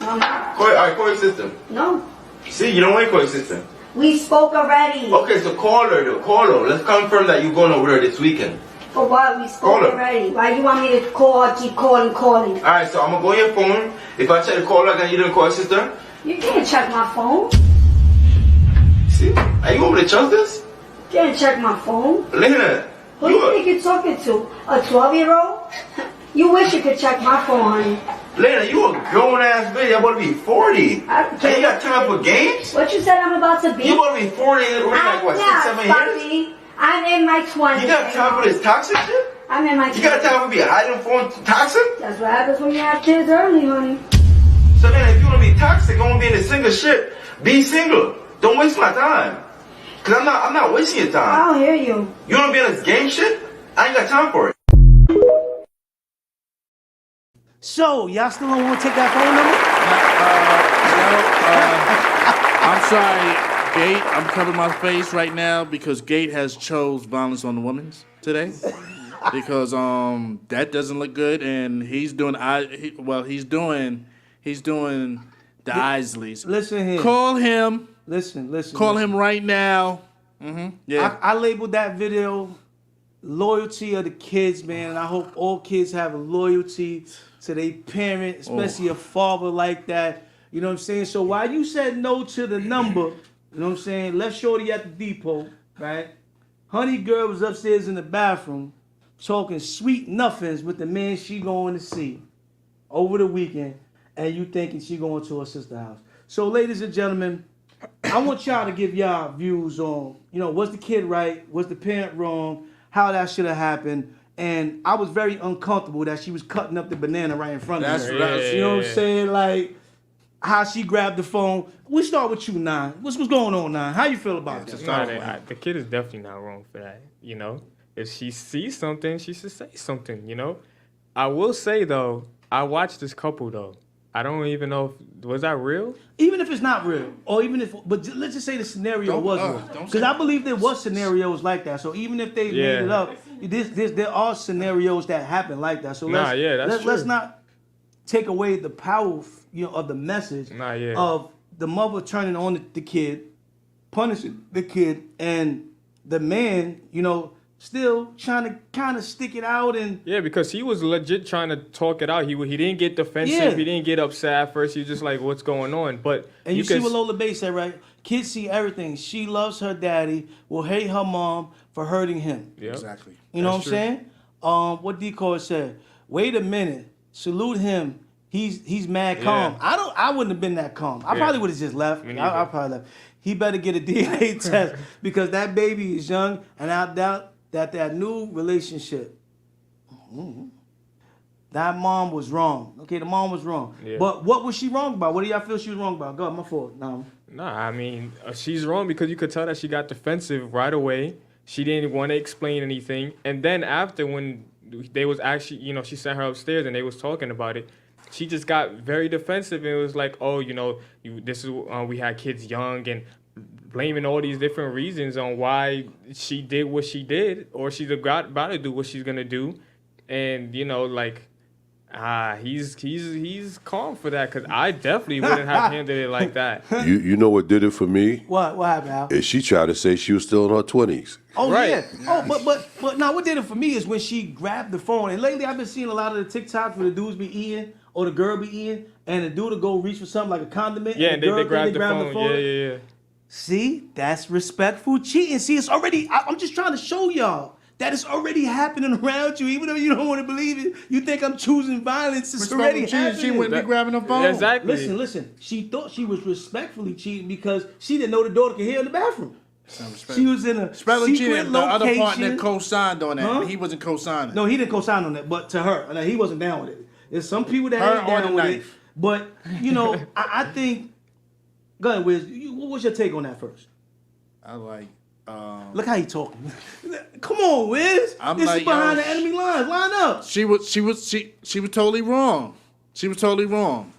No, I'm not. All right, call your sister. No. See, you don't want to call your sister. We spoke already. Okay, so call her though. Call her. Let's confirm that you're going over there this weekend. For what? We spoke Call her. already. Why you want me to call, keep calling? Alright, so I'm gonna go on your phone. If I try to call her again, you didn't call your sister? You can't check my phone. See? Are you able to trust this? You can't check my phone. Lena, Who do you think you're talking to? A 12-year-old? You wish you could check my phone, honey. Lena, you a grown ass bitch. You're about to be 40. And you got time for games? What you said I'm about to be? You about to be 40 in like what, 6, 7 years? I'm in my 20s. You got time for this toxic shit? I'm in my 20s. You got time for being hiding phone toxic? That's what happens when you have kids early, honey. So then if you wanna be toxic, I wanna be in this single shit. Be single. Don't waste my time. Cause I'm not wasting your time. I don't hear you. You wanna be in this game shit? I ain't got time for it. So, y'all still don't want to take that phone number? I'm sorry, Gate. I'm covering my face right now because Gate has chose violence on the women today. Because that doesn't look good, and he's doing he's doing the Isleys. Listen here. Call him. Listen. Call him right now. Yeah. I labeled that video loyalty of the kids, man. And I hope all kids have a loyalty to their parent, especially a father like that. You know what I'm saying? So while you said no to the number, you know what I'm saying, left shorty at the depot, right? Honey girl was upstairs in the bathroom talking sweet nothings with the man she going to see over the weekend, and you thinking she going to her sister's house. So ladies and gentlemen, I want y'all to give y'all views on, was the kid right? Was the parent wrong? How that should have happened? And I was very uncomfortable that she was cutting up the banana right in front of me. That's You know what I'm saying? Like, how she grabbed the phone. We start with you, Nine. What's going on, Nine? How you feel about this? The kid is definitely not wrong for that. You know, if she sees something, she should say something. You know, I will say though, I watched this couple though. I don't even know if was that real. Even if it's not real, or even if, but let's just say the scenario was real, because I believe there was scenarios like that. So even if they made it up, there are scenarios that happen like that. So let's not take away the power, of the message of the mother turning on the kid, punishing the kid, and the man, still trying to kind of stick it out. And because he was legit trying to talk it out. He didn't get defensive. He didn't get upset at first. He was just like, what's going on? But you see what Lola Bay said, right? Kids see everything. She loves her daddy, will hate her mom for hurting him. Yeah, exactly. You know what I'm saying? What Decoy said, wait a minute, salute him. He's mad calm. I wouldn't have been that calm. I probably would have just left. I probably left. He better get a DNA test because that baby is young, and I doubt that new relationship, that mom was wrong. Okay, the mom was wrong. Yeah. But what was she wrong about? What do y'all feel she was wrong about? Go, my fault. No, I mean, she's wrong because you could tell that she got defensive right away. She didn't want to explain anything. And then after, when they was actually, she sent her upstairs and they was talking about it, she just got very defensive and it was like, oh, this is we had kids young, and blaming all these different reasons on why she did what she did, or she's about to do what she's gonna do, and he's calm for that, because I definitely wouldn't have handled it like that. You know what did it for me? What happened, Al? Is she tried to say she was still in her 20s. Oh right. Yeah. Oh, but now what did it for me is when she grabbed the phone, and lately I've been seeing a lot of the TikToks where the dudes be eating or the girl be eating, and the dude will go reach for something like a condiment. Yeah, and they grab the phone. Yeah. See, that's respectful cheating. See, it's already, I'm just trying to show y'all that it's already happening around you. Even though you don't want to believe it, you think I'm choosing violence. It's already happening. She wouldn't be grabbing the phone. Exactly. Listen. She thought she was respectfully cheating because she didn't know the daughter could hear in the bathroom. She was in a secret location. The other partner co-signed on that. Huh? He wasn't co-signing. No, he didn't co-sign on that. But to her, he wasn't down with it. There's some people that ain't down with it. But, I think, go ahead, Wiz. What's your take on that first? I like. Look how he talking. Come on, Wiz. This is behind the enemy lines. Line up. She was totally wrong. She was totally wrong.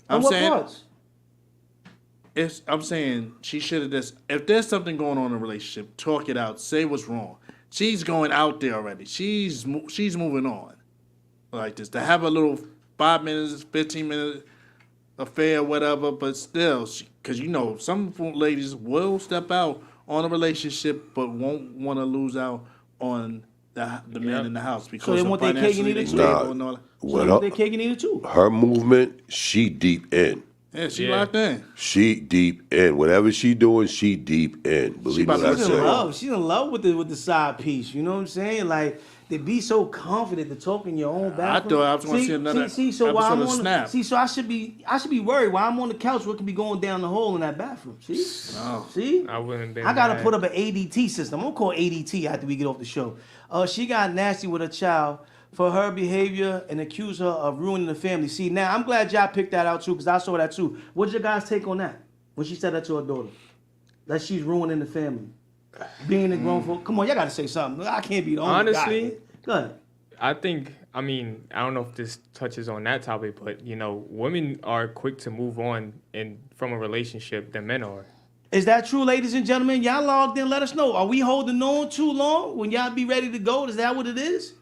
On what parts? I'm saying she should have just. If there's something going on in a relationship, talk it out. Say what's wrong. She's going out there already. She's moving on. Like this, to have a little 5 minutes, 15 minute affair, whatever. But still, because some ladies will step out on a relationship, but won't want to lose out on the man in the house because so they want their cake and eat it too. Their cake and eat it too. Her movement, she deep in. Yeah, she locked in. She deep in. Whatever she doing, she deep in. Believe me, I say. She's in love with the side piece. You know what I'm saying? Like, to be so confident to talk in your own bathroom. I thought I was going to see another episode of Snap. So I should be worried while I'm on the couch. What could be going down the hole in that bathroom? See? Oh. See? I wouldn't. I gotta put up an ADT system. I'm gonna call ADT after we get off the show. She got nasty with her child for her behavior and accuse her of ruining the family. See, now I'm glad y'all picked that out too, because I saw that too. What's your guys' take on that? When she said that to her daughter, that she's ruining the family, being a grown folk. Come on, y'all gotta say something. I can't be the only guy. Honestly, go ahead. I don't know if this touches on that topic, but women are quick to move on from a relationship than men are. Is that true, ladies and gentlemen? Y'all logged in, let us know. Are we holding on too long? When y'all be ready to go, is that what it is?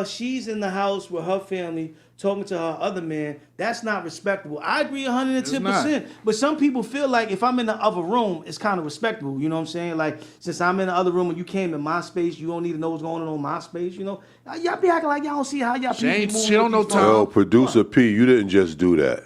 She's in the house with her family talking to her other man. That's not respectable. I agree 110%. But some people feel like if I'm in the other room, it's kind of respectable. You know what I'm saying? Like, since I'm in the other room and you came in my space, you don't need to know what's going on in my space. Y'all be acting like y'all don't see how y'all people move. She don't know time. Yo, producer P, you didn't just do that.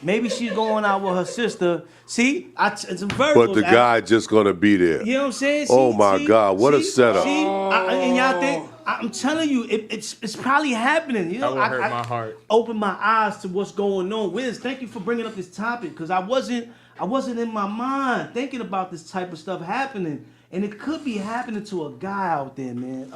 Maybe she's going out with her sister. See, it's a verbal. But the guy just gonna be there. You know what I'm saying? Oh my God, what a setup! And y'all think I'm telling you, it's probably happening. That would hurt my heart. Open my eyes to what's going on. Wiz, thank you for bringing up this topic because I wasn't in my mind thinking about this type of stuff happening, and it could be happening to a guy out there, man.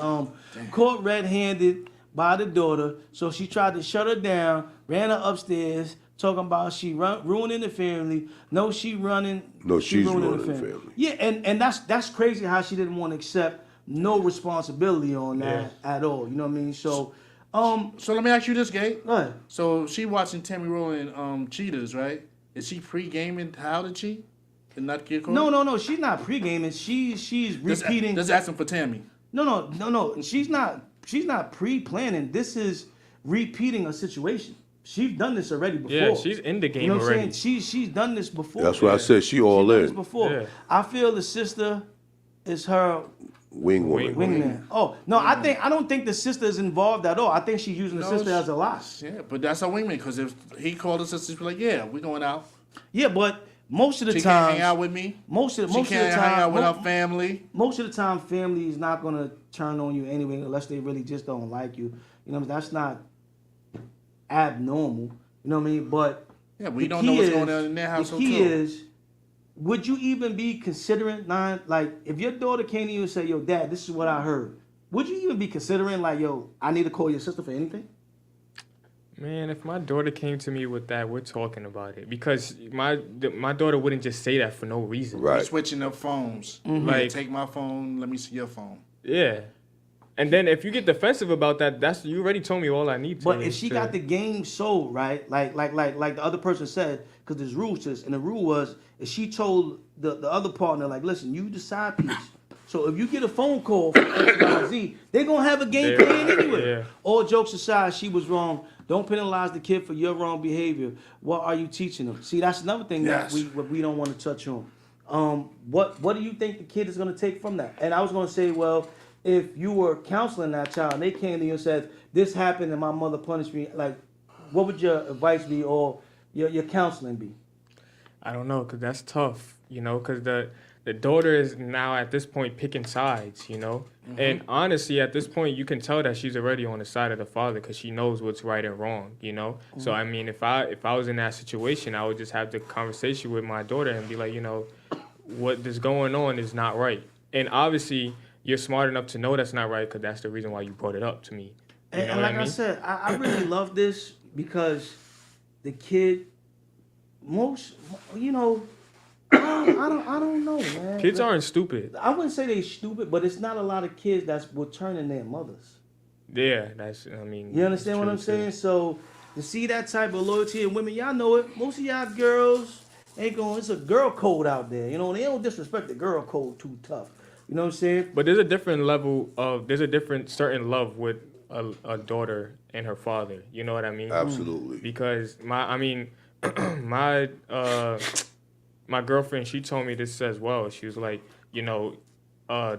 Caught red-handed by the daughter, so she tried to shut her down, ran her upstairs, talking about she ruining the family. No, she running. No, she's ruining ruining the family. Yeah, and that's crazy how she didn't want to accept no responsibility on that at all. You know what I mean? So let me ask you this, Gate. Go ahead. So she watching Tammy Roland Cheaters, right? Is she pre-gaming how to cheat and not get caught? No. She's not pre-gaming. She's repeating. Just asking for Tammy. No. She's not pre-planning. This is repeating a situation. She's done this already before. Yeah, she's in the game you know what already. I'm saying? She's done this before. That's what I said. She all done in. this before. Yeah. I feel the sister is her wingman. Oh no, I don't think the sister is involved at all. I think she's using the sister as a lie. Yeah, but that's her wingman because if he called her sister, she'd be like, "Yeah, we're going out." Yeah, but most of the she time, can't hang out with me. Most of the can't time, hang out with her family. Most of the time, family is not gonna turn on you anyway unless they really just don't like you. You know, that's not abnormal. You know what I mean? But yeah, we don't know what's going on in their household. The key is, would you even be considering if your daughter came to you and said, "Yo, Dad, this is what I heard," would you even be considering "Yo, I need to call your sister for anything"? Man, if my daughter came to me with that, we're talking about it because my daughter wouldn't just say that for no reason. Right. We're switching up phones. Mm-hmm. Like, take my phone. Let me see your phone. Yeah. And then if you get defensive about that, you already told me all I need to. But if she got the game sold, right, like the other person said, because there's rules to this, and the rule was if she told the other partner, like, listen, you the side piece. So if you get a phone call from X, Y, Z, they're gonna have a game plan anyway. Yeah. All jokes aside, she was wrong. Don't penalize the kid for your wrong behavior. What are you teaching them? See, that's another thing that we don't want to touch on. What do you think the kid is gonna take from that? And I was gonna say, well, if you were counseling that child and they came to you and said, this happened and my mother punished me, like, what would your advice be or your counseling be? I don't know, because that's tough, because the daughter is now at this point picking sides, Mm-hmm. And honestly, at this point, you can tell that she's already on the side of the father because she knows what's right and wrong, Mm-hmm. So, I mean, if I was in that situation, I would just have the conversation with my daughter and be like, what is going on is not right. And obviously, you're smart enough to know that's not right because that's the reason why you brought it up to me. And like I said, I really love this because the kid, I don't know, man. Kids aren't stupid. I wouldn't say they're stupid, but it's not a lot of kids that will turn in their mothers. Yeah, you understand what I'm saying? So to see that type of loyalty in women, y'all know it. Most of y'all girls ain't going. It's a girl code out there. They don't disrespect the girl code too tough. You know what I'm saying? But there's a different certain love with a daughter and her father. You know what I mean? Absolutely. Because my girlfriend, she told me this as well. She was like, a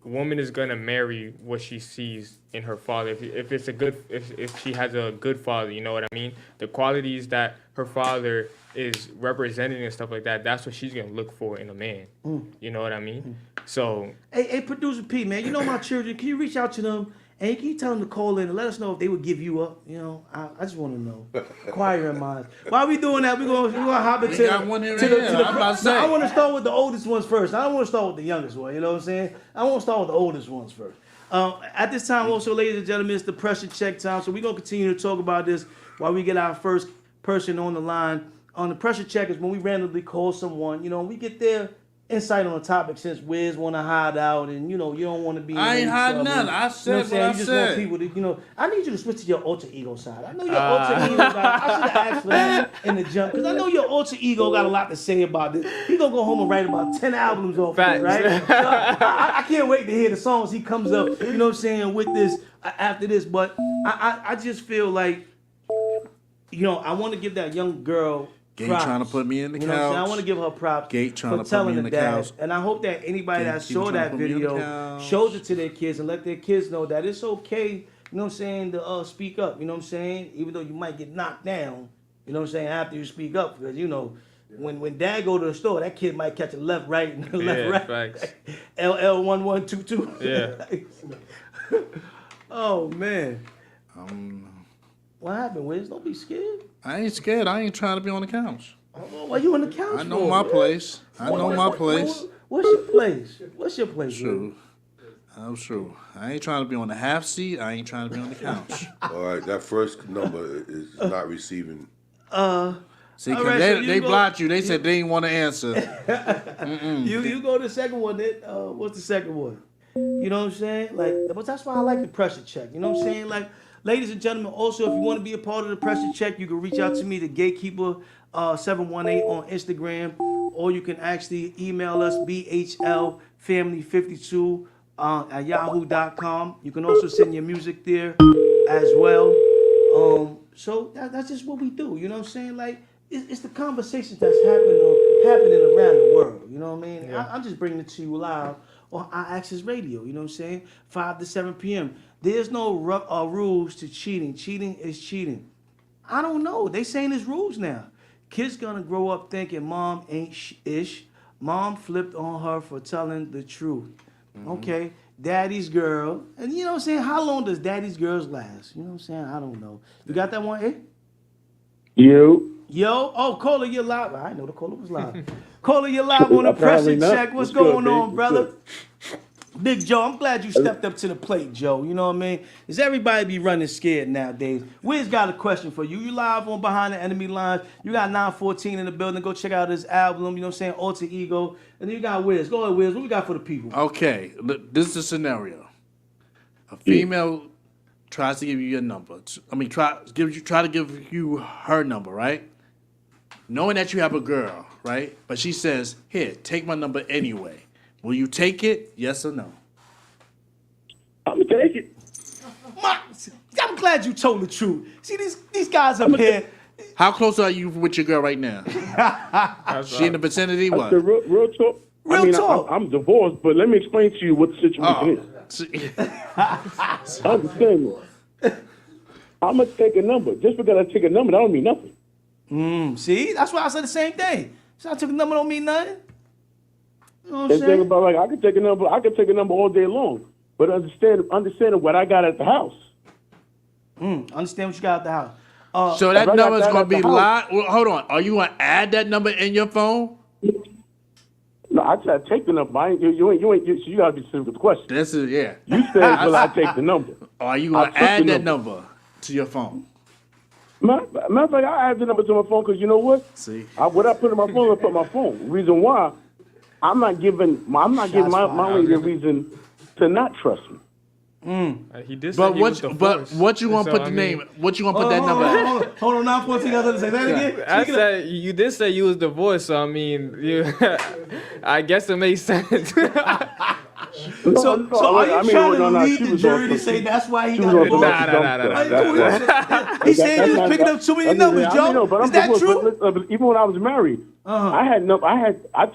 woman is gonna marry what she sees in her father. If she has a good father, you know what I mean? The qualities that her father is representing and stuff like that, that's what she's gonna look for in a man. You know what I mean? So hey, producer P, man, my children, can you reach out to them and can you tell them to call in and let us know if they would give you up? I just want to know. Inquiring minds. While we doing that, we're gonna hop into I want to start with the oldest ones first. I don't want to start with the youngest one. You know what I'm saying? I want to start with the oldest ones first. At this time, also, ladies and gentlemen, it's the pressure check time. So we're gonna continue to talk about this while we get our first person on the line. On the pressure check is when we randomly call someone, we get their insight on the topic since WIZZ want to hide out and, you don't want to be... I ain't hiding nothing. I said what I said. You just want people to, I need you to switch to your alter ego side. I know your alter ego got... I should have asked for that in the jump because I know your alter ego got a lot to say about this. He going to go home and write about 10 albums off it, right? So I can't wait to hear the songs he comes up, you know what I'm saying, with this, after this. But I just feel like, I want to give that young girl... Gate trying to put me in the couch. I want to give her props Gate trying for to telling put me in the the dad. couch. And I hope that anybody that saw that video shows it to their kids and let their kids know that it's okay, to speak up, you know what I'm saying? Even though you might get knocked down, you know what I'm saying, after you speak up. Because, when dad go to the store, that kid might catch a left, right, and left, right. Facts. LL1122. Yeah. Oh, man. What happened, Wiz? Don't be scared. I ain't scared. I ain't trying to be on the couch. Why you on the couch? I know my place. What's your place? What's your place? True. I'm true. I ain't trying to be on the half seat. I ain't trying to be on the couch. All right, that first number is not receiving See, because right, they blocked you. They said they didn't want to answer. You go to the second one. Then, what's the second one? You know what I'm saying? Like, but that's why I like the pressure check. You know what I'm saying? Like, ladies and gentlemen, also, if you want to be a part of the pressure check, you can reach out to me, the Gatekeeper 718 on Instagram, or you can actually email us, bhlfamily52 at yahoo.com. You can also send your music there as well. So that's just what we do. You know what I'm saying? Like, it's the conversations that's happening around the world. You know what I mean? Yeah. I'm just bringing it to you live on iAccess Radio. You know what I'm saying? 5 to 7 p.m. There's no rules to cheating. Cheating is cheating. I don't know. They saying there's rules now. Kids gonna grow up thinking mom ain't ish. Mom flipped on her for telling the truth. Okay, daddy's girl. And you know what I'm saying? How long does daddy's girls last? You know what I'm saying? I don't know. You got that one, eh? You. Yo, caller, you're live. I know the caller was live. Caller, you're live on the pressure check. What's going on, brother? Big Joe, I'm glad you stepped up to the plate, Joe. You know what I mean? Does everybody be running scared nowadays? Wiz got a question for you. You live on Behind the Enemy Lines. You got 914 in the building. Go check out his album, you know what I'm saying? Alter Ego. And then you got Wiz. Go ahead, Wiz. What we got for the people? Okay, look, this is a scenario. A female tries to give you your number. I mean, try to give you her number, right? Knowing that you have a girl, right? But she says, "Here, take my number anyway." Will you take it? Yes or no? I'm gonna take it. I'm glad you told the truth. See, these guys up here. How close are you with your girl right now? She in the vicinity? What? Real talk. Real talk. I'm divorced, but let me explain to you what the situation is. Understand this. I'm gonna take a number. Just because I take a number, that don't mean nothing. See, that's why I said the same thing. So I took a number, don't mean nothing. You know what I'm And saying? think about, like, I could take a number all day long, but understand what I got at the house. Understand what you got at the house. So that number is going to be house. live. Well, hold on. Are you going to add that number in your phone? No, I said take the number. You got to be specific with the question. This is, yeah. You said, well, I take the number. Are you going to add that number to your phone? Matter of fact, I add the number to my phone because you know what? See, what I put in my phone, I put my phone. Reason why, I'm not giving my lady a reason to not trust me. He did. But what you gonna put the name? What you gonna put that number at? Hold on, 914. I say that again. I said you did say you was divorced, so I mean, I guess it makes sense. So are you trying to lead the jury to say that's why he got divorced? Nah. He said he was picking up too many numbers, Joe. Is that true? But even when I was married, I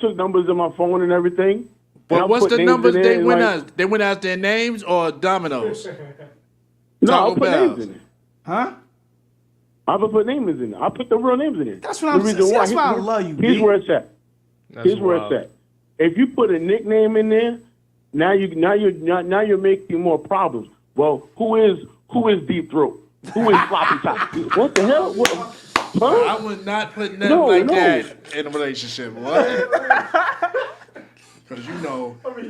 took numbers in my phone and everything. But what's the numbers they went as? They went as their names or Domino's? No, I put names in it. Huh? I put names in it. I put the real names in it. That's what I'm saying. That's why I love you. Here's where it's at. Here's where it's at. If you put a nickname in there, now you're making more problems. Well, who is Deep Throat? Who is Floppy Top? What the hell? Huh? I would not put nothing that in a relationship. What? Because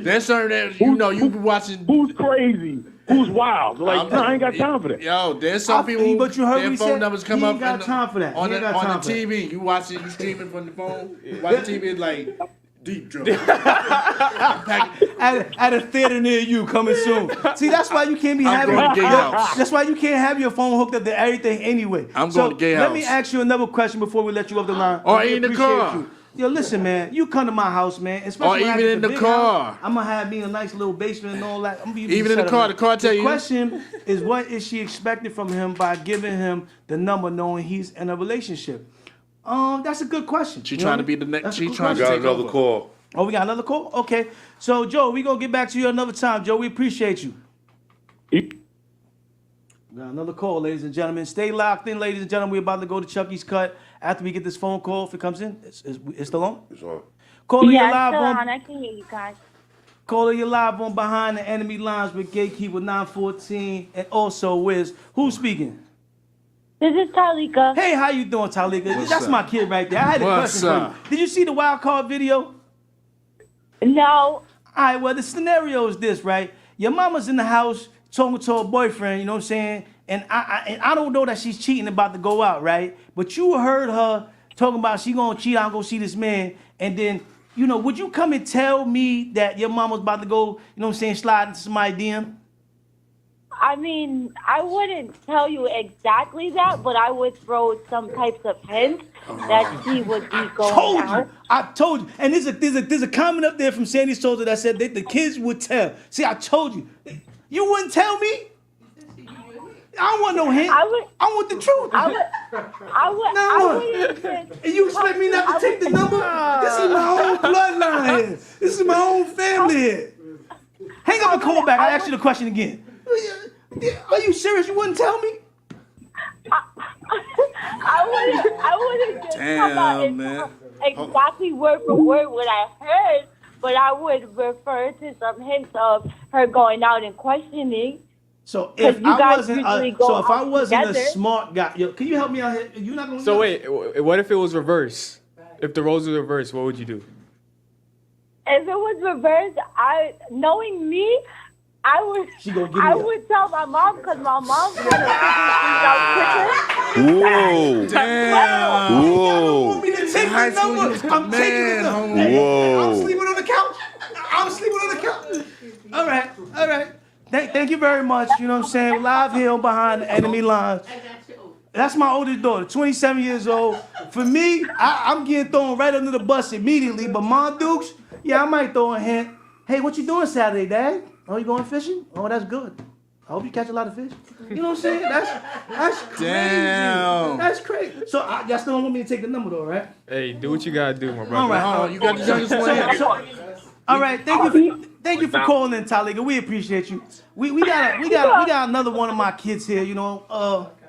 there's certain that you be watching. Who's crazy? Who's wild? Like, I ain't got time for that. Yo, there's some people. But you heard their me phone say numbers come he up ain't got time for that. on the TV. You watch it. You streaming from the phone. You watch the TV. It's like Deep Throat. at a theater near you coming soon. See, that's why you can't be having. That's why you can't have your phone hooked up to everything anyway. I'm going to gay house. Let me ask you another question before we let you off the line. Or in the car. Yo, listen, man. You come to my house, man. Especially or even in the car. House, I'm gonna have me a nice little basement and all that. Even in the car. The car tell you. The question is, what is she expecting from him by giving him the number, knowing he's in a relationship? That's a good question. She trying to be the next. She trying to got take another over. call. Oh, we got another call? Okay. So, Joe, we gonna get back to you another time, Joe. We appreciate you. We got another call, ladies and gentlemen. Stay locked in, ladies and gentlemen. We're about to go to Chucky's Cut. After we get this phone call, if it comes in, it's still on? It's on. Caller, yeah, you're live still on. I can hear you guys. Caller, you're live on Behind the Enemy Lines with Gatekeeper 914 and also Wiz. Who's speaking? This is Talika. Hey, how you doing, Talika? That's my kid right there. I had a question for you. Did you see the wild card video? No. All right, well, the scenario is this, right? Your mama's in the house talking to her boyfriend, you know what I'm saying? and I don't know that she's cheating about to go out, right? But you heard her talking about she gonna cheat, I'm gonna see this man, and then, you know, would you come and tell me that your mom was about to go, you know what I'm saying, slide into somebody's DM? I mean, I wouldn't tell you exactly that, but I would throw some types of hints that she would be going out. I told you. And there's a comment up there from Sandy Soldier that said that the kids would tell. See, I told you. You wouldn't tell me? I don't want no hint. I want the truth. I would. And you expect me not to take the number? This is my own bloodline here. This is my own family here. Hang up and call back. I'll ask you the question again. Are you serious? You wouldn't tell me? I wouldn't just come out exactly word for word what I heard, but I would refer to some hints of her going out and questioning. So if I wasn't, together. a smart guy, yo, can you help me out here? You're not gonna. So wait, what if it was reversed? If the roles were reversed, what would you do? If it was reversed, knowing me, I would tell my mom because my mom kind of figured things out quicker. Whoa! Damn! Whoa! Want me to take the number? I'm taking the number. Whoa! I'm sleeping on the couch. All right. Thank you very much. You know what I'm saying? Live here behind the enemy lines. That's my oldest daughter, 27 years old. For me, I'm getting thrown right under the bus immediately. But Mom Dukes, yeah, I might throw a hint. Hey, what you doing Saturday, Dad? Oh, you going fishing? Oh, that's good. I hope you catch a lot of fish. You know what I'm saying? That's crazy. Damn. That's crazy. So y'all still don't want me to take the number though, right? Hey, do what you gotta do, my brother. All right. You got the youngest one here. All right. Thank you for calling in, Taliga. We appreciate you. We got another one of my kids here. You know.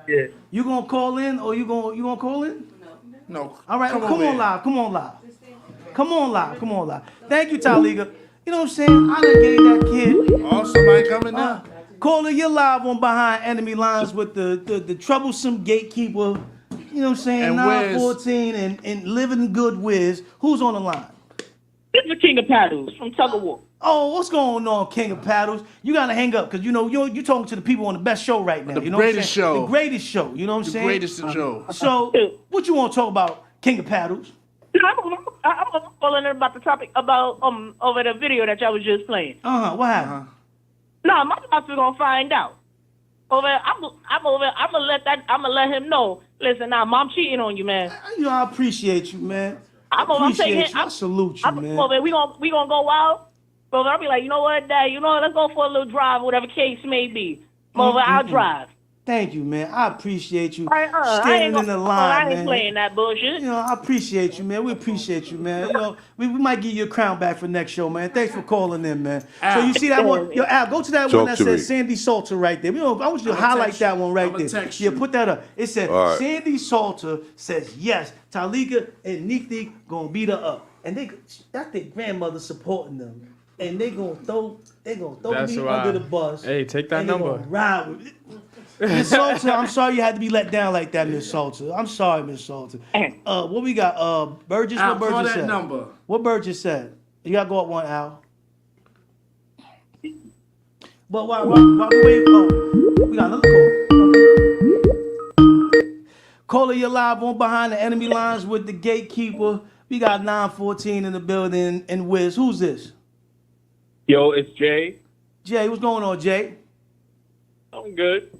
Yeah. You gonna call in or you gonna call in? No. All right. Come on live. Thank you, Taliga. You know what I'm saying? I done gave that kid. Oh, somebody coming now. Caller, you're live on Behind Enemy Lines with the troublesome gatekeeper. You know what I'm saying? And 914 and living good WIZZ. Who's on the line? This is the King of Paddles from Tug of War. Oh, what's going on, King of Paddles? You gotta hang up because you know you're talking to the people on the best show right now. You know greatest what I'm saying? show. The greatest show. You know what I'm saying? The greatest show. So, what you want to talk about, King of Paddles? I'm calling about the topic about over the video that y'all was just playing. What happened? No, my boss is gonna find out. I'm gonna let him know. Listen, now Mom cheating on you, man. You know, I appreciate you, man. I salute you, man. We gonna go out. But I'll be like, you know what, Dad? You know, let's go for a little drive, whatever case may be. I'll drive. Thank you, man. I appreciate you standing in the line, I ain't man. playing that bullshit. You know, I appreciate you, man. We appreciate you, man. You know, we might give you a crown back for next show, man. Thanks for calling in, man. So you see that one? Yo, Al, go to that one that says Sandy Salter right there. I want you to highlight that one right there. Yeah, put that up. It said Sandy Salter says yes. Taliga and Nikki gonna beat her up, and that's their grandmother supporting them. And they gonna throw me under the bus. Hey, take that number. Gonna ride with it. Miss Salter, I'm sorry you had to be let down like that, Miss Salter. I'm sorry, Miss Salter. What we got? Burgess. What Burgess said? Number. What Burgess said? You gotta go up one, Al. But while we wait, we got another call. Okay. Caller, you're live on Behind the Enemy Lines with the Gatekeeper. We got 914 in the building and WIZZ. Who's this? Yo, it's Jay. Jay, what's going on, Jay? I'm good.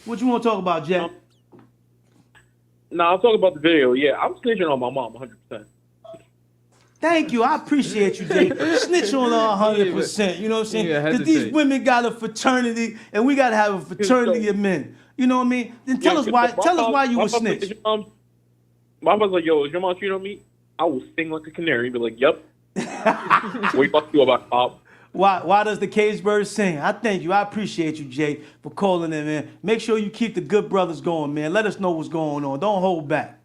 What you want to talk about, Jay? I'll talk about the video. Yeah, I'm snitching on my mom 100%. Thank you. I appreciate you, Jay. Snitch on her 100%. You know what I'm saying? Because these women got a fraternity, and we got to have a fraternity of men. You know what I mean? Then tell us why you would snitch. My mother's like, yo, is your mom cheating on me? I will sing like a canary. Be like, yep. What fuck you about, Pop? Why does the cage bird sing? I thank you. I appreciate you, Jay, for calling in, man. Make sure you keep the good brothers going, man. Let us know what's going on. Don't hold back.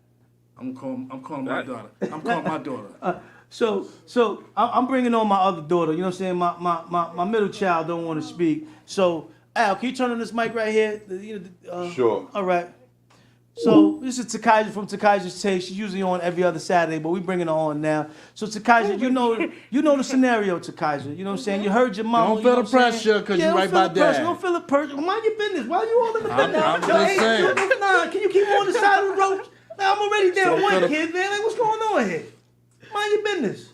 I'm calling my daughter. I'm calling my daughter. So I'm bringing on my other daughter. You know what I'm saying? My middle child don't want to speak. So Al, can you turn on this mic right here? Sure. All right. So this is Takaja from Takaja's Take. She's usually on every other Saturday, but we bringing her on now. So Takaja, you know the scenario, Takaja. You know what I'm saying? You heard your mama. Don't feel the pressure because you right by dad. Don't feel the pressure. Mind your business. Why you all in the business? I'm just saying. Nah, can you keep on the side of the road? Nah, I'm already down one kid, man. Like, what's going on here? Mind your business.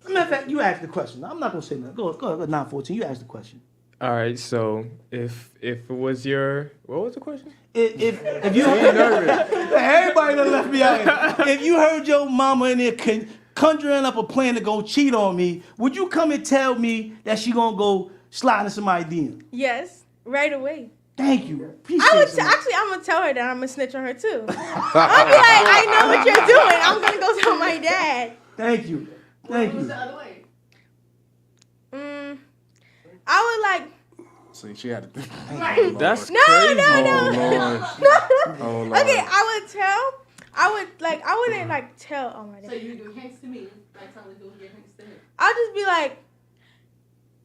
Matter of fact, you asked the question. I'm not gonna say nothing. Go 914. You asked the question. All right, so if it was your, what was the question? If you everybody done left me out. If you heard your mama in there conjuring up a plan to go cheat on me, would you come and tell me that she gonna go slide in somebody's DM? Yes, right away. Thank you. Actually, I'm gonna tell her that I'm gonna snitch on her too. I'll be like, I know what you're doing. I'm gonna go tell my dad. Thank you. Thank you. What's the other way? I would like. See, she had to. That's no, crazy. no. Oh, Lord. Okay, I wouldn't like tell. Oh my God. So you do hanks to me, like tell her to do your hanks to him. I'll just be like,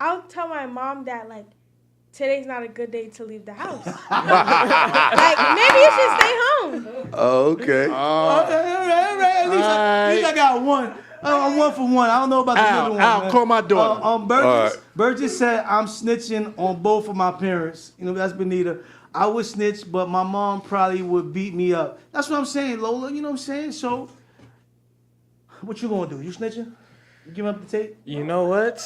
I'll tell my mom that like today's not a good day to leave the house. Like maybe you should stay home. Oh, okay. All right. At least I got one. I'm 1 for 1. I don't know about the other one. Al, call my daughter. Burgess said I'm snitching on both of my parents. You know, that's Benita. I would snitch, but my mom probably would beat me up. That's what I'm saying, Lola. You know what I'm saying? So, what you gonna do? You snitching? You give up the tape? You know what?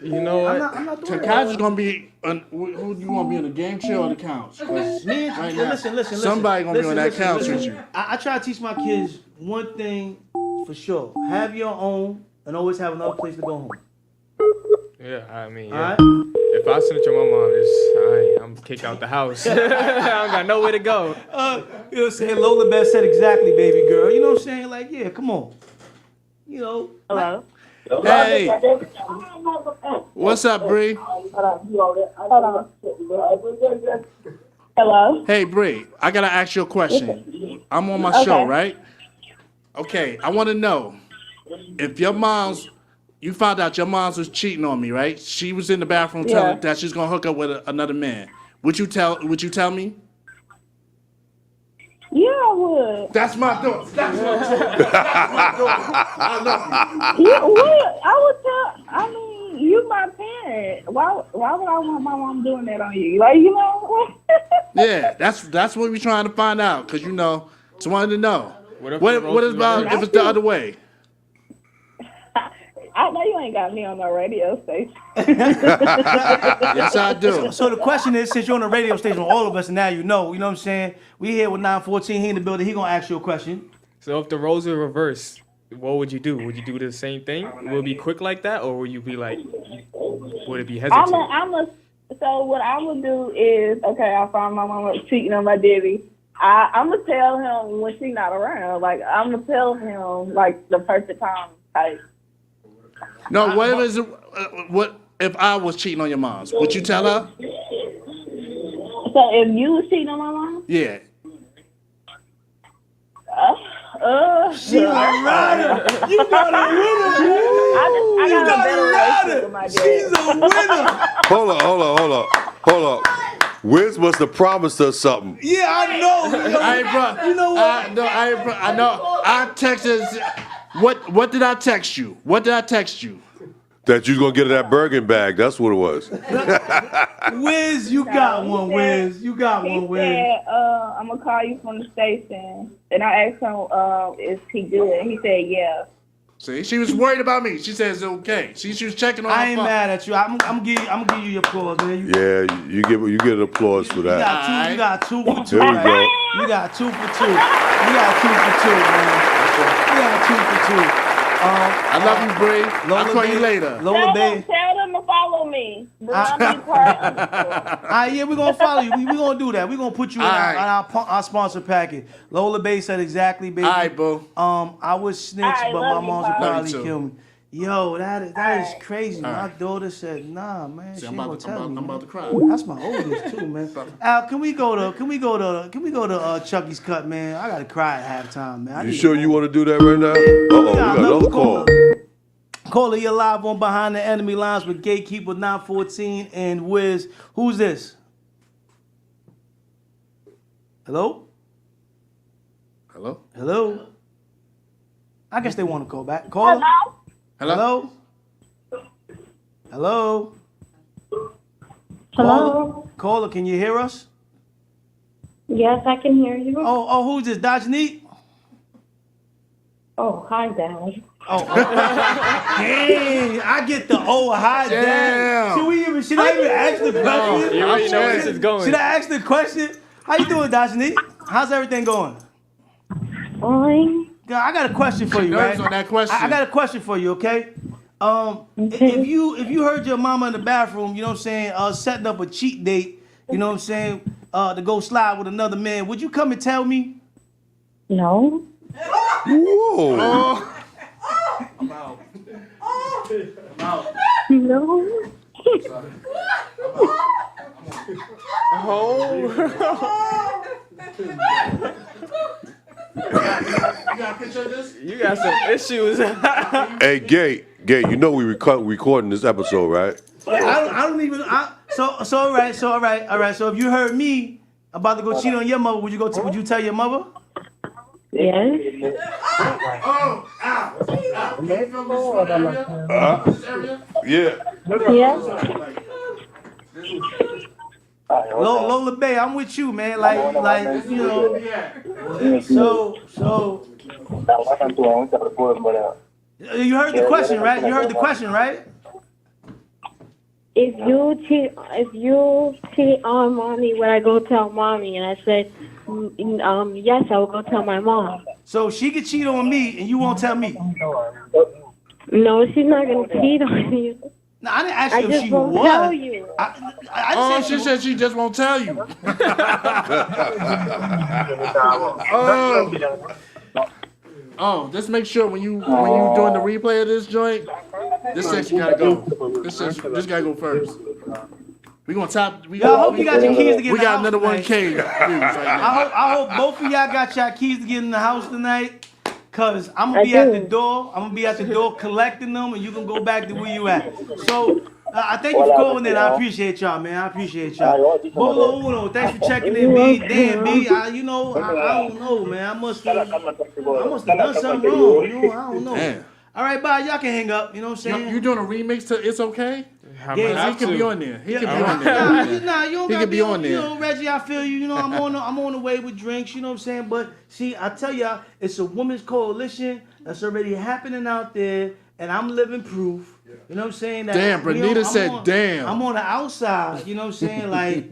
You know what? I'm not doing Takaja's gonna be. Who do you want to be on the game chair or the couch? Listen. Somebody gonna be on that couch with you. I try to teach my kids one thing for sure: have your own, and always have another place to go home. Yeah, I mean, All right? if I snitch on my mom, I'm kicked out the house. I don't got nowhere to go. You know what I'm saying? Lola Beth said exactly, baby girl. You know what I'm saying? Like, yeah, come on. You know. Hello. Hey. What's up, Bree? Hello. Hey, Bree. I gotta ask you a question. I'm on my show, right? Okay. I want to know if you found out your mom's was cheating on me, right? She was in the bathroom telling that she's gonna hook up with another man. Would you tell me? Yeah, I would. That's my daughter. That's my daughter. I love you. Yeah, what? I would tell. I mean, you my parent. Why would I want my mom doing that on you? Like, you know. Yeah, that's what we're trying to find out. Cause just wanted to know. What is about if it's the other way? I know you ain't got me on no radio station. Yes, I do. So the question is, since you're on the radio station with all of us, and now you know what I'm saying? We here with 914, he in the building, he gonna ask you a question. So if the roles were reversed, what would you do? Would you do the same thing? Will it be quick like that, or would you be like, would it be hesitant? So what I would do is, okay, I found my mama cheating on my daddy. I'm gonna tell him when she's not around. Like, I'm gonna tell him like the perfect time type. No, what if I was cheating on your mom's? Would you tell her? So if you was cheating on my mom? Yeah. She's a rider. You got a winner. I got a better relationship with my dad. She's a winner. Hold up. WIZZ must have promised us something. Yeah, I know. You know what? I know. I texted. What did I text you? That you gonna get that Bergen bag. That's what it was. WIZZ, you got one, WIZZ. You got one, WIZZ. He said, I'm gonna call you from the station. And I asked him, is he good? He said, yeah. See, she was worried about me. She says it's okay. She was checking on. I ain't mad at you. I'm gonna give you your applause, man. You get an applause for that. You got 2 for 2. There we go. You got 2 for 2. You got 2 for 2, man. You got 2 for 2. I love you, Bree. I'll call you later. Lola Bay. Tell them to follow me. Yeah, we're gonna follow you. We're gonna do that. We're gonna put you in our sponsor package. Lola Bay said exactly, baby. All right, boo. I would snitch, but my mom would probably kill me. Yo, that is crazy. My daughter said, nah, man. See, I'm about to cry. That's my oldest too, man. Al, can we go to Chucky's cut, man? I gotta cry at halftime, man. You sure you want to do that right now? We got another call. Caller, you're live on Behind the Enemy Lines with Gatekeeper 914 and WIZZ. Who's this? Hello? Hello? Hello? I guess they want to call back. Caller? Hello? Hello? Hello? Caller, can you hear us? Yes, I can hear you. Oh, who's this? Dajneet? Oh, hi, Dad. Oh, dang! I get the hi, Dad. Should I even ask the question? You already know where this is going. Should I ask the question? How you doing, Dajneet? How's everything going? Fine. I got a question for you, right? On that question. I got a question for you, okay? If you heard your mama in the bathroom, you know what I'm saying, setting up a cheat date, you know what I'm saying, to go slide with another man, would you come and tell me? No. Whoa. I'm out. No. You got a picture of this? You got some issues. Hey, Gay, you know we recording this episode, right? I don't even. So all right. So if you heard me about to go cheat on your mother, would you tell your mother? Yes. Yeah. Yes. Lola Bay, I'm with you, man. Like you know. So. You heard the question, right? If you cheat on mommy, would I go tell mommy? And I said, yes, I will go tell my mom. So she could cheat on me, and you won't tell me. No, she's not gonna cheat on you. No, I didn't ask you if she won't was. tell you. She said she just won't tell you. Just make sure when you doing the replay of this joint, this section gotta go. This gotta go first. We gonna top. I hope you got your keys to get in We the got house another tonight. 1K views right now. I hope both of y'all got your keys to get in the house tonight. Cause I'm gonna be at the door. I'm gonna be at the door collecting them, and you can go back to where you at. So I thank you for calling in. I appreciate y'all, man. I appreciate y'all. Bolo Uno, thanks for checking in, B. Damn, B. I don't know, man. I must have done something wrong. You know, I don't know. Damn. All right, bye. Y'all can hang up. You know what I'm saying? You doing a remix to "It's Okay"? Yeah, he could be on there. He could be on Nah, there. you don't He gotta could be on You there. know, Reggie, I feel you. You know, I'm on the way with drinks. You know what I'm saying? But see, I tell y'all, it's a women's coalition that's already happening out there, and I'm living proof. You know what I'm saying? That Damn, Bernita said, "Damn." I'm on the outside. You know what I'm saying? Like,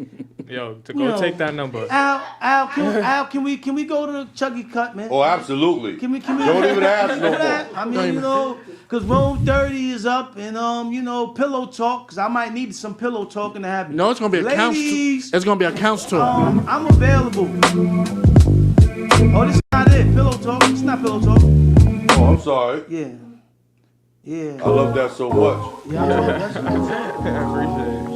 Yo, go take that number. Al, can we go to the Chuggy Cut, man? Oh, absolutely. Can we Don't even ask no more. I mean, you know, because Road 30 is up, and you know, pillow talk, because I might need some pillow talking to happen. No, it's gonna be a couch. Ladies, It's gonna be a couch tour. I'm available. Oh, this is not it. Pillow talk. It's not pillow talk. Oh, I'm sorry. Yeah. I love that so much. Yeah, I love that so much. I appreciate it.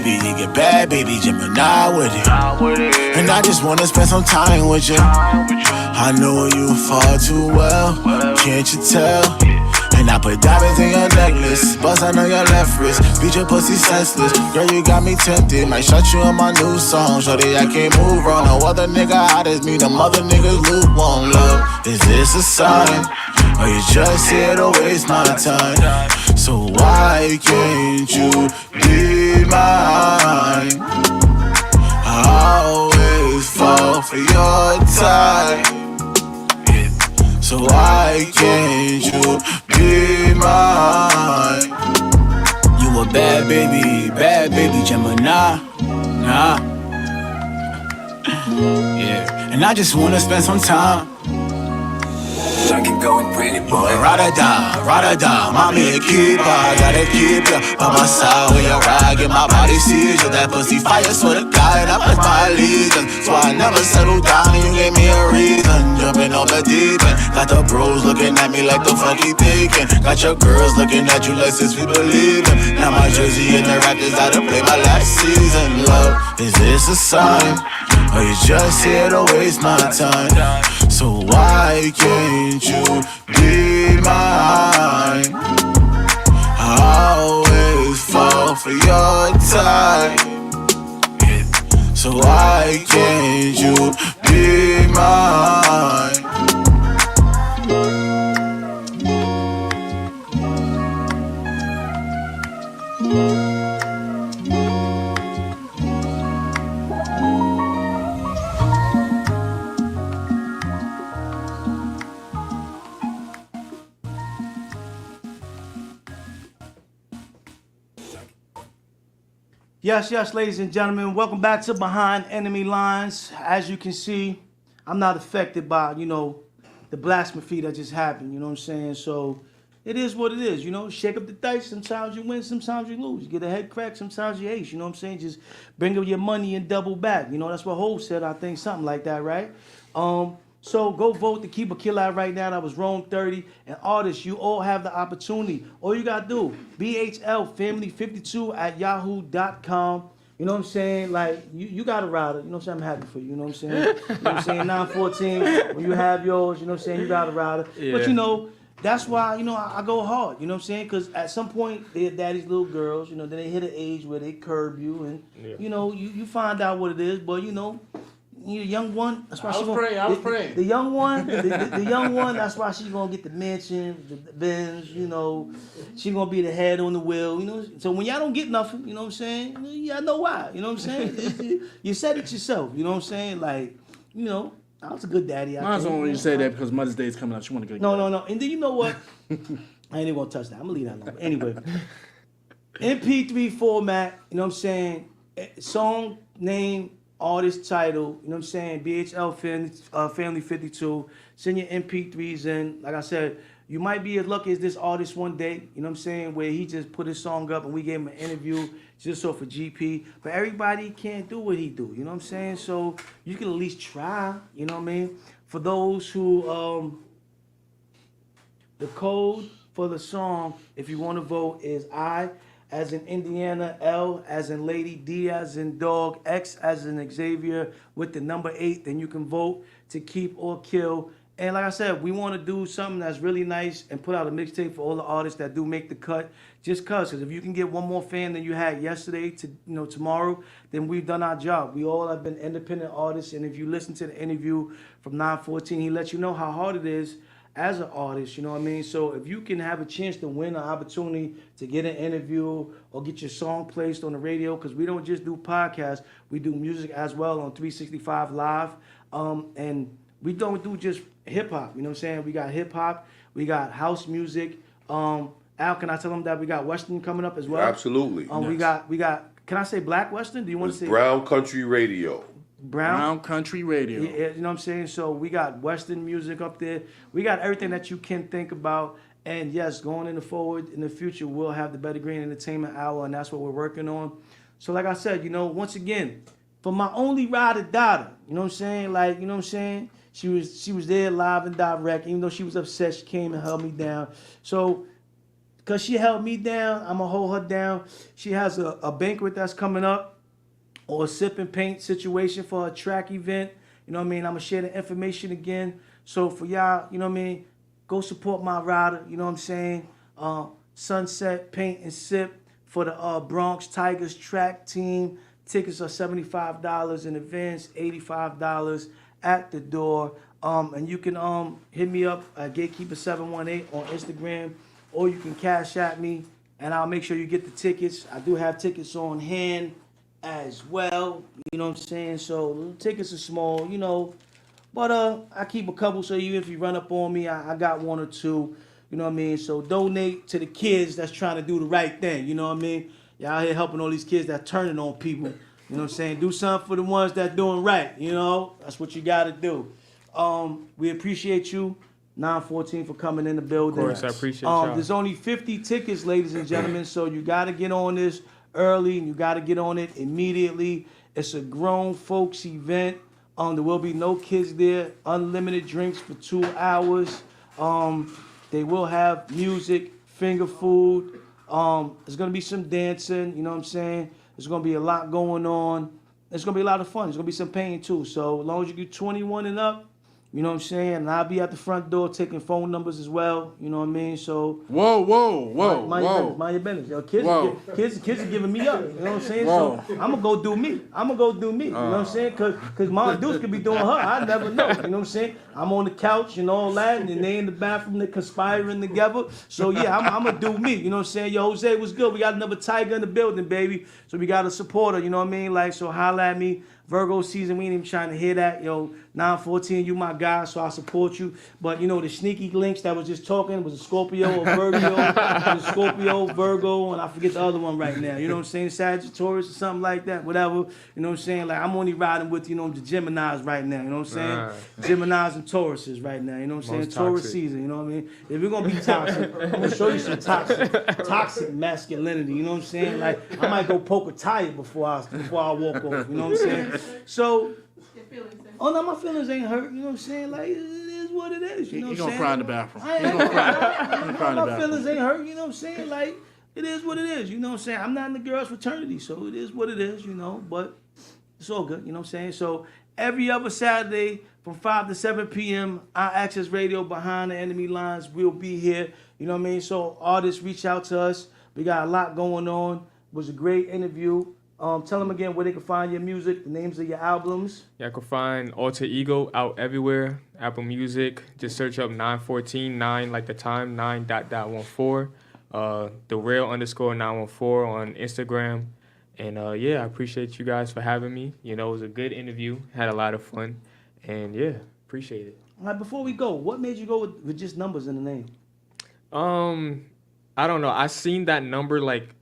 You get bad, baby, Gemini with it. And I just wanna spend some time with you. I know you far too well, can't you tell? And I put diamonds in your necklace, bust on your left wrist, beat your pussy senseless. Girl, you got me tempted, might shut you in my new song. Shorty, I can't move wrong, no other nigga hot as me, them other niggas lukewarm. Love, is this a sign? Or you just here to waste my time? So why can't you be mine? I always fall for your type. So why can't you be mine? You a bad baby, Gemini. Nah. Yeah, and I just wanna spend some time. junkie going pretty boy. Rada-da, mommy a keeper. Gotta keep you by my side when you ride. Get my body seizure, that pussy fire, swear to God, I put my allegiance. So I never settle down, you gave me a reason. Jumping off the deep end, got the bros looking at me like the funky thinking. Got your girls looking at you like since we believe in. Now my jersey and the Raptors out to play my last season. Love, is this a sign? Or you just here to waste my time? So why can't you be mine? I always fall for your type. So why can't you be mine? Yes, ladies and gentlemen, welcome back to Behind Enemy Lines. As you can see, I'm not affected by, the blasphemy that just happened, you know what I'm saying? So it is what it is, shake up the dice. Sometimes you win, sometimes you lose. You get a head crack, sometimes you ace, you know what I'm saying? Just bring up your money and double back. That's what Hov said, I think, something like that, right? So go vote to keep a kill out right now. That was Rome 30. And artists, you all have the opportunity. All you got to do, BHLFamily52@yahoo.com. You know what I'm saying? Like, you got a rider. You know what I'm saying? I'm happy for you. You know what I'm saying? You know what I'm saying? 914, when you have yours, you know what I'm saying? You got a rider. Yeah. But, that's why, I go hard. You know what I'm saying? Because at some point, they're daddy's little girls. Then they hit an age where they curb you. And, you find out what it is. But, you young one, that's why I was praying. The young one, the young one, that's why she's gonna get the mansion, the Benz, she's gonna be the head on the wheel, So when y'all don't get nothing, you know what I'm saying? Y'all know why, you know what I'm saying? You said it yourself, you know what I'm saying? Like, I was a good daddy. Mine's only you say that because Mother's Day is coming up. She want to go. No. And then you know what? I ain't even gonna touch that. I'm gonna leave that alone. Anyway, MP3 format, you know what I'm saying? Song name. Artist title, you know what I'm saying? BHL Family 52. Send your MP3s in. Like I said, you might be as lucky as this artist one day, you know what I'm saying? Where he just put his song up and we gave him an interview just so for GP. But everybody can't do what he do, you know what I'm saying? So you can at least try, you know what I mean? For those who, the code for the song, if you want to vote, is I as in Indiana, L as in lady, D as in dog, X as in Xavier with the number 8. Then you can vote to keep or kill. And like I said, we want to do something that's really nice and put out a mixtape for all the artists that do make the cut. Just because if you can get one more fan than you had yesterday to tomorrow, then we've done our job. We all have been independent artists, and if you listen to the interview from 914, he lets you know how hard it is as an artist, you know what I mean? So if you can have a chance to win an opportunity to get an interview or get your song placed on the radio, because we don't just do podcasts, we do music as well on 365 Live. And we don't do just hip-hop, you know what I'm saying? We got hip-hop, we got house music. Al, can I tell them that we got Western coming up as well? Absolutely. Yes. We got, can I say Black Western? Do you want to say? Brown Country Radio. Brown Country Radio. Yeah, you know what I'm saying? So we got Western music up there. We got everything that you can think about. And yes, going in the future, we'll have the Better Green Entertainment Hour, and that's what we're working on. So like I said, once again, for my only ride or daughter, you know what I'm saying? Like, you know what I'm saying? She was there live and direct. Even though she was upset, she came and held me down. So because she held me down, I'm going to hold her down. She has a banquet that's coming up, or a sip and paint situation for a track event. You know what I mean? I'm going to share the information again. So for y'all, you know what I mean? Go support my rider, you know what I'm saying? Sunset Paint and Sip for the Bronx Tigers track team. Tickets are $75 in advance, $85 at the door. And you can hit me up at Gatekeeper718 on Instagram, or you can cash at me, and I'll make sure you get the tickets. I do have tickets on hand as well, you know what I'm saying? So tickets are small, but I keep a couple, so even if you run up on me, I got one or two, you know what I mean? So donate to the kids that's trying to do the right thing, you know what I mean? Y'all out here helping all these kids that turning on people, you know what I'm saying? Do something for the ones that doing right, that's what you got to do. We appreciate you. 914 for coming in the building. Of course, I appreciate y'all. There's only 50 tickets, ladies and gentlemen, so you got to get on this early and you got to get on it immediately. It's a grown folks event. There will be no kids there. Unlimited drinks for 2 hours. They will have music, finger food. There's gonna be some dancing. You know what I'm saying? There's gonna be a lot going on. It's gonna be a lot of fun. There's gonna be some pain too. So as long as you get 21 and up, you know what I'm saying? And I'll be at the front door taking phone numbers as well. You know what I mean? So Whoa. mind your business. Yo, kids are giving me up. You know what I'm saying? Whoa. So I'm gonna go do me. You know what I'm saying? Cause Mom Deuce could be doing her. I never know. You know what I'm saying? I'm on the couch and all that, and then they in the bathroom, they conspiring together. So yeah, I'm gonna do me. You know what I'm saying? Yo, Jose, what's good? We got another tiger in the building, baby. So we got a supporter. You know what I mean? Like, so holla at me. Virgo season, we ain't even trying to hear that. Yo, 914, you my guy, so I support you. But, you know, the sneaky links that was just talking was a Scorpio, a Virgo, a Scorpio, Virgo, and I forget the other one right now. You know what I'm saying? Sagittarius or something like that, whatever. You know what I'm saying? Like, I'm only riding with, you know, the Geminis right now. You know what I'm saying? Geminis and Tauruses right now. You know what I'm saying? Taurus season, you know what I mean? If we're going to be toxic, I'm going to show you some toxic masculinity. You know what I'm saying? Like, I might go poke a tire before I walk off. You know what I'm saying? So, oh no, my feelings ain't hurt. You know what I'm saying? Like, it is what it is. You know what I'm saying? He gonna cry in the bathroom. My feelings ain't hurt. You know what I'm saying? Like, it is what it is. You know what I'm saying? I'm not in the girls' fraternity, so it is what it is. You know, but it's all good. You know what I'm saying? So every other Saturday from 5 to 7 p.m., our Access Radio Behind the Enemy Lines will be here. You know what I mean? So artists reach out to us. We got a lot going on. It was a great interview. Tell them again where they can find your music, the names of your albums. Yeah, I can find Alter Ego out everywhere. Apple Music. Just search up 914, 9 like the time, 9.14. The real _914 on Instagram. And yeah, I appreciate you guys for having me. You know, it was a good interview. Had a lot of fun. And yeah, appreciate it. All right, before we go, what made you go with just numbers in the name? I don't know. I seen that number like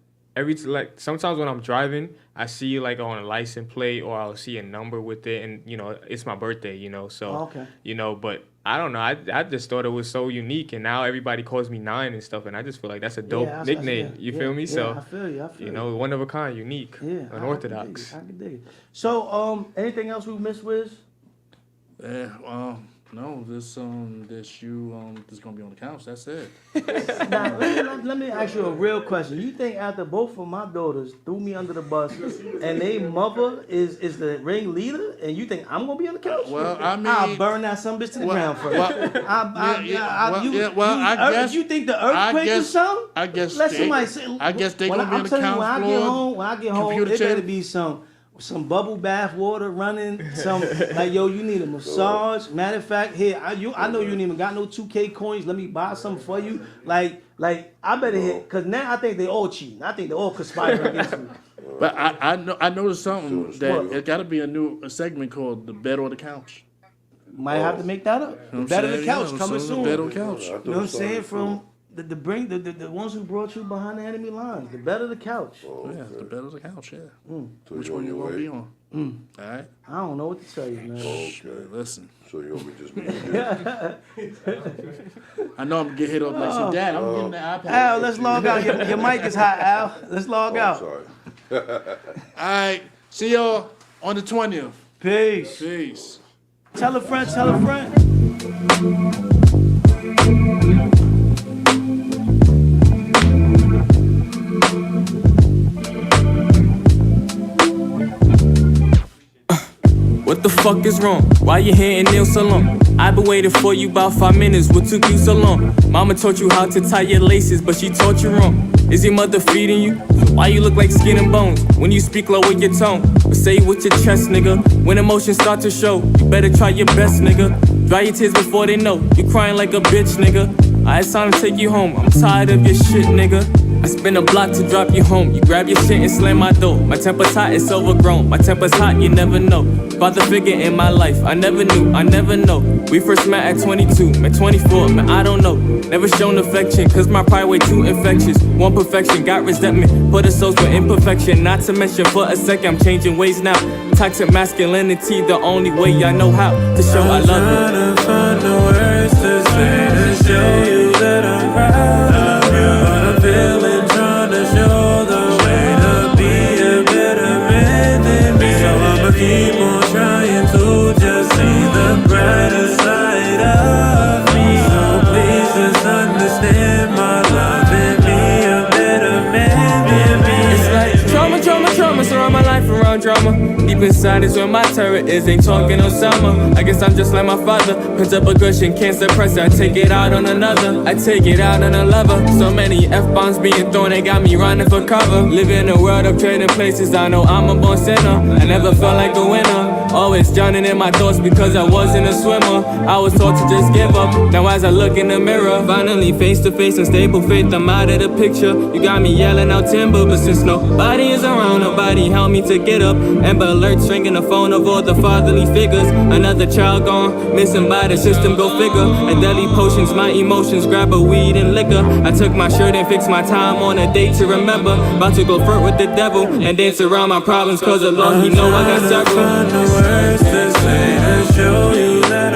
sometimes when I'm driving, I see like on a license plate or I'll see a number with it, and you know it's my birthday, you know. So you know, but I don't know. I just thought it was so unique, and now everybody calls me 9 and stuff, and I just feel like that's a dope nickname. You feel me? So I feel you. You know, one of a kind, unique, unorthodox. I can dig it. So anything else we missed, Wiz? No, this gonna be on the couch. That's it. Now, let me ask you a real question. You think after both of my daughters threw me under the bus and they mother is the ring leader, and you think I'm gonna be on the couch? Well, I mean, I'll burn that some bitch to the ground first. I guess you think the earthquake or something? I guess let somebody say. I guess they gonna be on the couch floor. When I get home, there better be some bubble bath water running, like, yo, you need a massage. Matter of fact, here, I know you ain't even got no 2K coins. Let me buy something for you. Like I better hit, because now I think they all cheating. I think they all conspiring against me. But I noticed something that it got to be a segment called The Bed or the Couch. Might have to make that up. The Bed or the Couch coming soon. The Bed or the Couch. You know what I'm saying? From the ones who brought you behind the enemy lines. The Bed or the Couch. Yeah, The Bed or the Couch, yeah. So which one you want to be on? All right. I don't know what to tell you, man. Okay. Listen. So you want me just be I know I'm going to get hit up like some dad. I'm getting the iPad. Al, let's log out. Your mic is hot, Al. Let's log out. Sorry. All right. See y'all on the 20th. Peace. Tell a friend, tell a friend. What the fuck is wrong? Why you here and nail so long? I been waiting for you about 5 minutes, what took you so long? Mama taught you how to tie your laces, but she taught you wrong. Is your mother feeding you? Why you look like skin and bones? When you speak low with your tone, but say it with your chest, nigga. When emotions start to show, you better try your best, nigga. Dry your tears before they know, you crying like a bitch, nigga. It's time to take you home, I'm tired of your shit, nigga. I spin a block to drop you home. You grab your shit and slam my door. My temper's hot, it's overgrown. My temper's hot, you never know. Father figure in my life, I never knew, I never know. We first met at 22, at 24, man, I don't know. Never shown affection, cause my pride way too infectious. Want perfection, got resentment, put a souls for imperfection. Not to mention for a second, I'm changing ways now. Toxic masculinity, the only way I know how to show I love you. Trying to find the words to say. show you that I'm proud of you. But I'm feeling drawn to show the way to be a better man than me. So I'ma keep on trying to just see the brighter side of me. So please just understand my love and be a better man than me. It's like trauma, surround my life around drama. Deep inside is where my terror is, ain't talking Osama. I guess I'm just like my father, pent up aggression, can't suppress it. I take it out on another, I take it out on a lover. So many F-bombs being thrown, they got me running for cover. Live in a world of trading places, I know I'm a born sinner. I never felt like a winner, always drowning in my thoughts because I wasn't a swimmer. I was taught to just give up, now as I look in the mirror, finally face to face, unstable faith, I'm out of the picture. You got me yelling out timber, but since nobody is around, nobody helped me to get up. Amber alerts ringing the phone of all the fatherly figures. Another child gone, missing by the system, go figure. And deadly potions, my emotions, grab a weed and liquor. I took my shirt and fixed my time on a date to remember. About to go flirt with the devil and dance around my problems, cause the Lord, he know I got several. Words to say to show you that